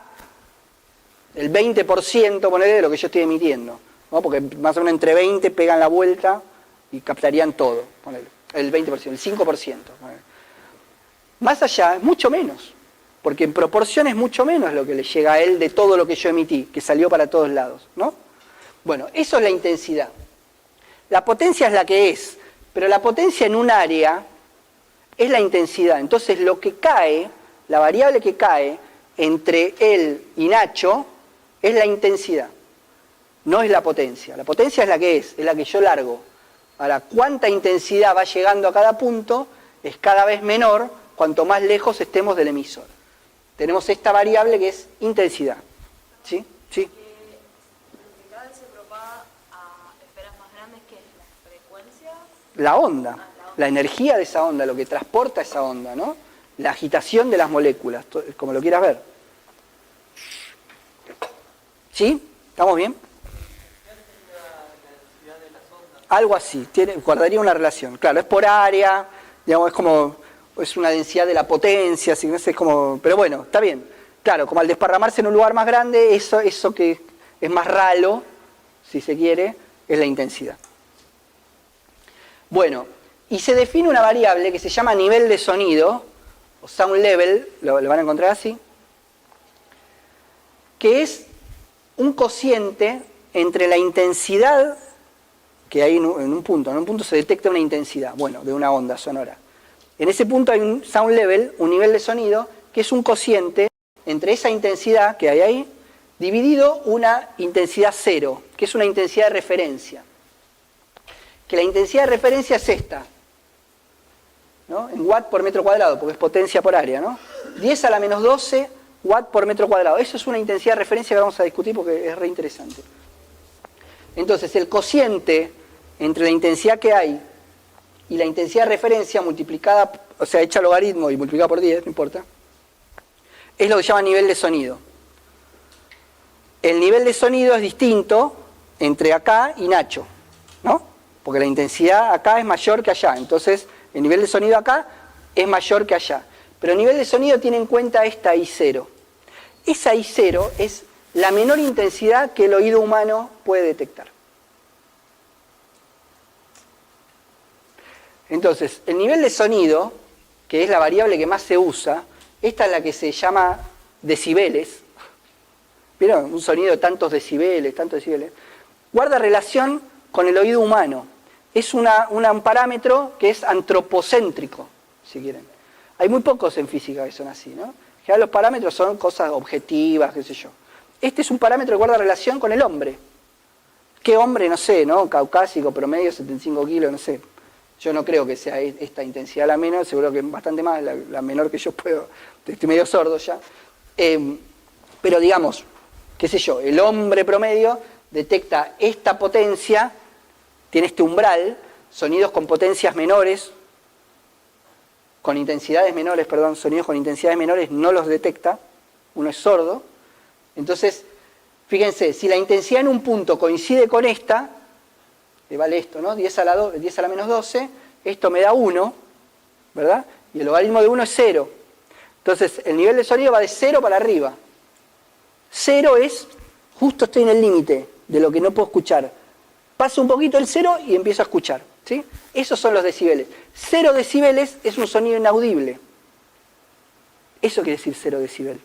el 20%, ponele, de lo que yo estoy emitiendo, ¿no? Porque más o menos entre 20 pegan la vuelta y captarían todo, ponele, el 20%, el 5%. Ponele. Más allá es mucho menos, porque en proporción es mucho menos lo que le llega a él de todo lo que yo emití, que salió para todos lados, ¿no? Bueno, eso es la intensidad. La potencia es la que es, pero la potencia en un área es la intensidad. Entonces lo que cae, la variable que cae entre él y Nacho es la intensidad, no es la potencia. La potencia es la que es la que yo largo. Ahora, cuánta intensidad va llegando a cada punto es cada vez menor cuanto más lejos estemos del emisor. Tenemos esta variable que es intensidad. ¿Sí? ¿Sí? Lo que cada vez se propaga a esferas más grandes, ¿qué es? ¿La frecuencia? La onda, la energía de esa onda, lo que transporta esa onda, ¿no? La agitación de las moléculas, como lo quieras ver. ¿Sí? ¿Estamos bien? Algo así, guardaría una relación. Claro, es por área, digamos, es una densidad de la potencia, así, no sé, pero bueno, está bien. Claro, como al desparramarse en un lugar más grande, eso que es más ralo, si se quiere, es la intensidad. Bueno, y se define una variable que se llama nivel de sonido, o sound level, lo van a encontrar así, que es un cociente entre la intensidad que hay en un punto se detecta una intensidad, bueno, de una onda sonora. En ese punto hay un sound level, un nivel de sonido, que es un cociente entre esa intensidad que hay ahí, dividido una intensidad cero, que es una intensidad de referencia. Que la intensidad de referencia es esta, ¿no? En watt por metro cuadrado, porque es potencia por área, ¿no? 10 a la menos 12 watt por metro cuadrado. Eso es una intensidad de referencia que vamos a discutir porque es re interesante. Entonces, el cociente entre la intensidad que hay y la intensidad de referencia multiplicada, o sea, hecha logaritmo y multiplicada por 10, no importa, es lo que se llama nivel de sonido. El nivel de sonido es distinto entre acá y Nacho, ¿no? Porque la intensidad acá es mayor que allá, entonces el nivel de sonido acá es mayor que allá. Pero el nivel de sonido tiene en cuenta esta I0. Esa I0 es la menor intensidad que el oído humano puede detectar. Entonces, el nivel de sonido, que es la variable que más se usa, esta es la que se llama decibeles. ¿Vieron? Un sonido de tantos decibeles, guarda relación con el oído humano. Es un parámetro que es antropocéntrico, si quieren. Hay muy pocos en física que son así, ¿no? En general los parámetros son cosas objetivas, qué sé yo. Este es un parámetro que guarda relación con el hombre. ¿Qué hombre? No sé, ¿no? Caucásico, promedio, 75 kilos, no sé. Yo no creo que sea esta intensidad la menor, seguro que bastante más, la menor que yo puedo. Estoy medio sordo ya. Pero digamos, qué sé yo, el hombre promedio detecta esta potencia, tiene este umbral, sonidos con potencias menores, con intensidades menores, perdón, sonidos con intensidades menores no los detecta, uno es sordo. Entonces, fíjense, si la intensidad en un punto coincide con esta, le vale esto, ¿no? 10 a la menos 12, esto me da 1, ¿verdad? Y el logaritmo de 1 es 0. Entonces, el nivel de sonido va de 0 para arriba. 0 es, justo estoy en el límite de lo que no puedo escuchar. Paso un poquito el 0 y empiezo a escuchar, ¿sí? Esos son los decibeles. 0 decibeles es un sonido inaudible. Eso quiere decir 0 decibel.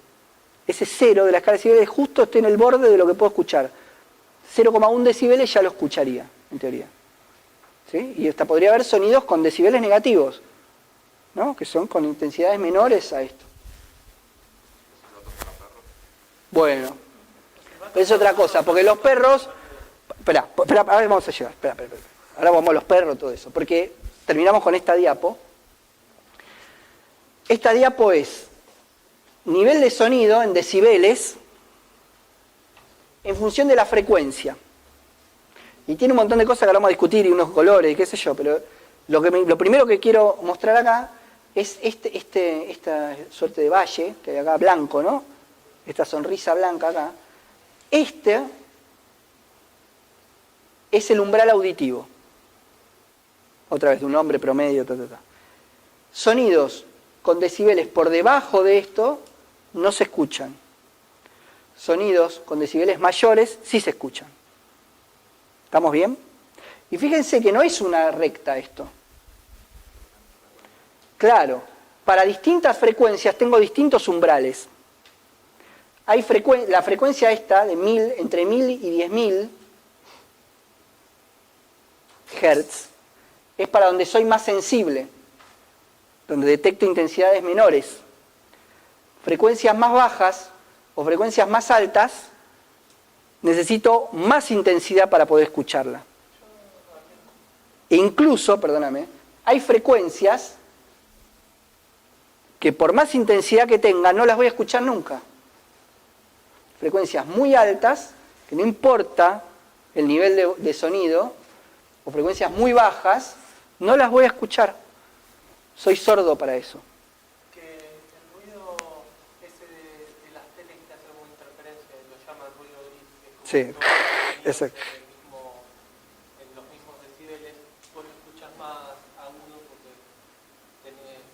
ese 0 de la escala de decibeles justo esté en el borde de lo que puedo escuchar. 0,1 decibeles ya lo escucharía, en teoría. ¿Sí? Y hasta podría haber sonidos con decibeles negativos, ¿no? Que son con intensidades menores a esto. Bueno, es otra cosa, porque los perros... Espera, ahora vamos a llegar. Espera. Ahora vamos a los perros, todo eso. Porque terminamos con esta diapo. Esta diapo es nivel de sonido en decibeles en función de la frecuencia. Y tiene un montón de cosas que ahora vamos a discutir y unos colores y qué sé yo, pero lo primero que quiero mostrar acá es esta suerte de valle que hay acá blanco, ¿no? Esta sonrisa blanca acá. Este es el umbral auditivo. Otra vez, de un hombre promedio, Sonidos con decibeles por debajo de esto no se escuchan. Sonidos con decibeles mayores sí se escuchan. ¿Estamos bien? Y fíjense que no es una recta esto. Claro, para distintas frecuencias tengo distintos umbrales. Hay la frecuencia esta de 1000, entre 1000 y 10.000 Hz, es para donde soy más sensible, donde detecto intensidades menores. Frecuencias más bajas o frecuencias más altas, necesito más intensidad para poder escucharla. E incluso, perdóname, hay frecuencias que por más intensidad que tenga, no las voy a escuchar nunca. Frecuencias muy altas, que no importa el nivel de sonido, o frecuencias muy bajas, no las voy a escuchar. Soy sordo para eso. Que el ruido ese de las teles que hace como interferencia, lo llaman ruido gris. Sí, exacto. En los mismos decibeles, vos lo escuchas más agudo porque tenés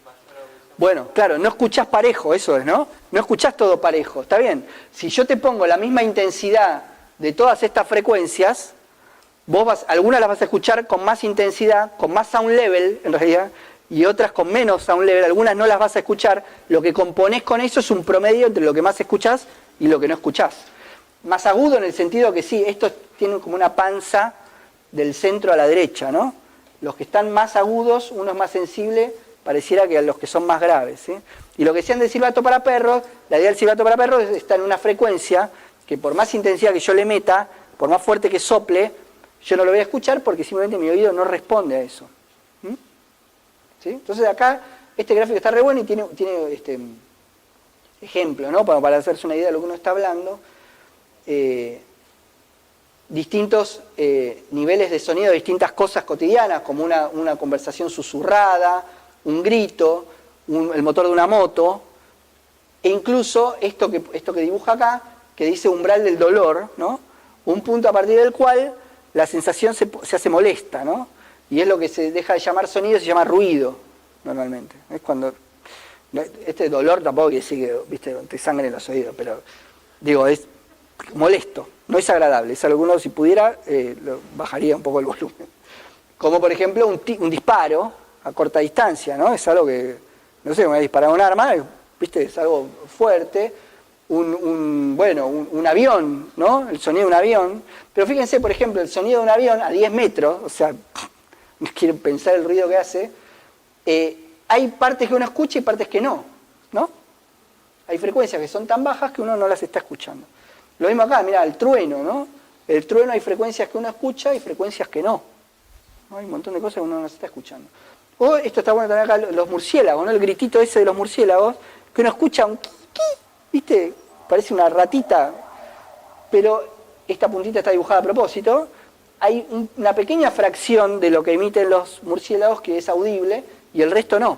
mayor audición. Bueno, claro, no escuchás parejo, eso es, ¿no? No escuchás todo parejo, está bien. Si yo te pongo la misma intensidad de todas estas frecuencias, algunas las vas a escuchar con más intensidad, con más sound level, en realidad, y otras con menos sound level, algunas no las vas a escuchar. Lo que componés con eso es un promedio entre lo que más escuchás y lo que no escuchás. Más agudo en el sentido que sí, estos tienen como una panza del centro a la derecha, ¿no? Los que están más agudos, uno es más sensible, pareciera que a los que son más graves, ¿sí? Y lo que decían del silbato para perros, la idea del silbato para perros está en una frecuencia que por más intensidad que yo le meta, por más fuerte que sople, yo no lo voy a escuchar porque simplemente mi oído no responde a eso. ¿Sí? Entonces acá, este gráfico está re bueno y tiene ejemplo, ¿no? Para hacerse una idea de lo que uno está hablando. Distintos niveles de sonido, distintas cosas cotidianas, como una conversación susurrada, un grito, el motor de una moto, e incluso esto que dibuja acá, que dice umbral del dolor, ¿no? Un punto a partir del cual la sensación se hace molesta, ¿no? Y es lo que se deja de llamar sonido, se llama ruido, normalmente. Es cuando... Este dolor tampoco quiere decir que, viste, te sangre en los oídos, pero digo, es molesto, no es agradable. Es algo que uno, si pudiera, bajaría un poco el volumen. Como por ejemplo un disparo a corta distancia, ¿no? Es algo que, no sé, voy a disparar un arma, viste, es algo fuerte. Un avión, ¿no? El sonido de un avión. Pero fíjense, por ejemplo, el sonido de un avión a 10 metros, o sea, no quieren pensar el ruido que hace, hay partes que uno escucha y partes que no, ¿no? Hay frecuencias que son tan bajas que uno no las está escuchando. Lo mismo acá, mirá, el trueno, ¿no? El trueno hay frecuencias que uno escucha y frecuencias que no. ¿No? Hay un montón de cosas que uno no las está escuchando. O esto está bueno también acá, los murciélagos, ¿no? El gritito ese de los murciélagos, que uno escucha un qui, ¿viste? Parece una ratita, pero esta puntita está dibujada a propósito. Hay una pequeña fracción de lo que emiten los murciélagos que es audible y el resto no.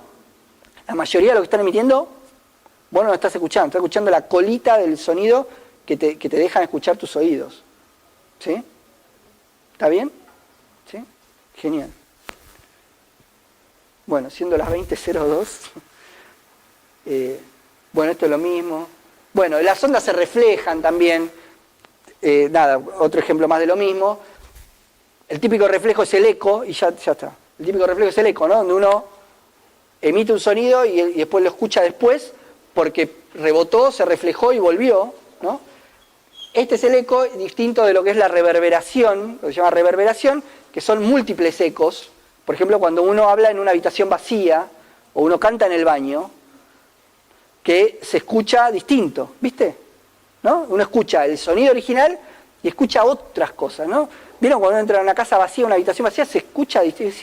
La mayoría de lo que están emitiendo, vos no lo estás escuchando la colita del sonido que te dejan escuchar tus oídos. ¿Sí? ¿Está bien? ¿Sí? Genial. Bueno, siendo las 20:02, bueno, esto es lo mismo. Bueno, las ondas se reflejan también. Otro ejemplo más de lo mismo. El típico reflejo es el eco, y ya está. El típico reflejo es el eco, ¿no? Donde uno emite un sonido y después lo escucha después, porque rebotó, se reflejó y volvió, ¿no? Este es el eco distinto de lo que es la reverberación, lo que se llama reverberación, que son múltiples ecos. Por ejemplo, cuando uno habla en una habitación vacía o uno canta en el baño, que se escucha distinto, ¿viste? ¿No? Uno escucha el sonido original y escucha otras cosas, ¿no? ¿Vieron cuando uno entra en una casa vacía, una habitación vacía, se escucha distinto?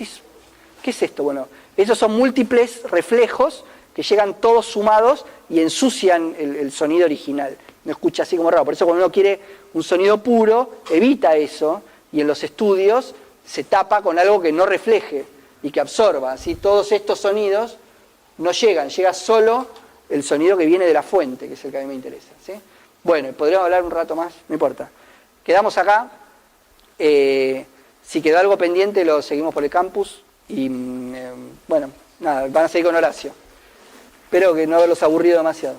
¿Qué es esto? Bueno, esos son múltiples reflejos que llegan todos sumados y ensucian el sonido original. No escucha así como raro. Por eso cuando uno quiere un sonido puro, evita eso y en los estudios se tapa con algo que no refleje y que absorba. Así todos estos sonidos no llegan, llega solo el sonido que viene de la fuente, que es el que a mí me interesa, ¿sí? Bueno, podríamos hablar un rato más, no importa. Quedamos acá. Si quedó algo pendiente lo seguimos por el campus y bueno, nada, van a seguir con Horacio. Espero que no haberlos aburrido demasiado.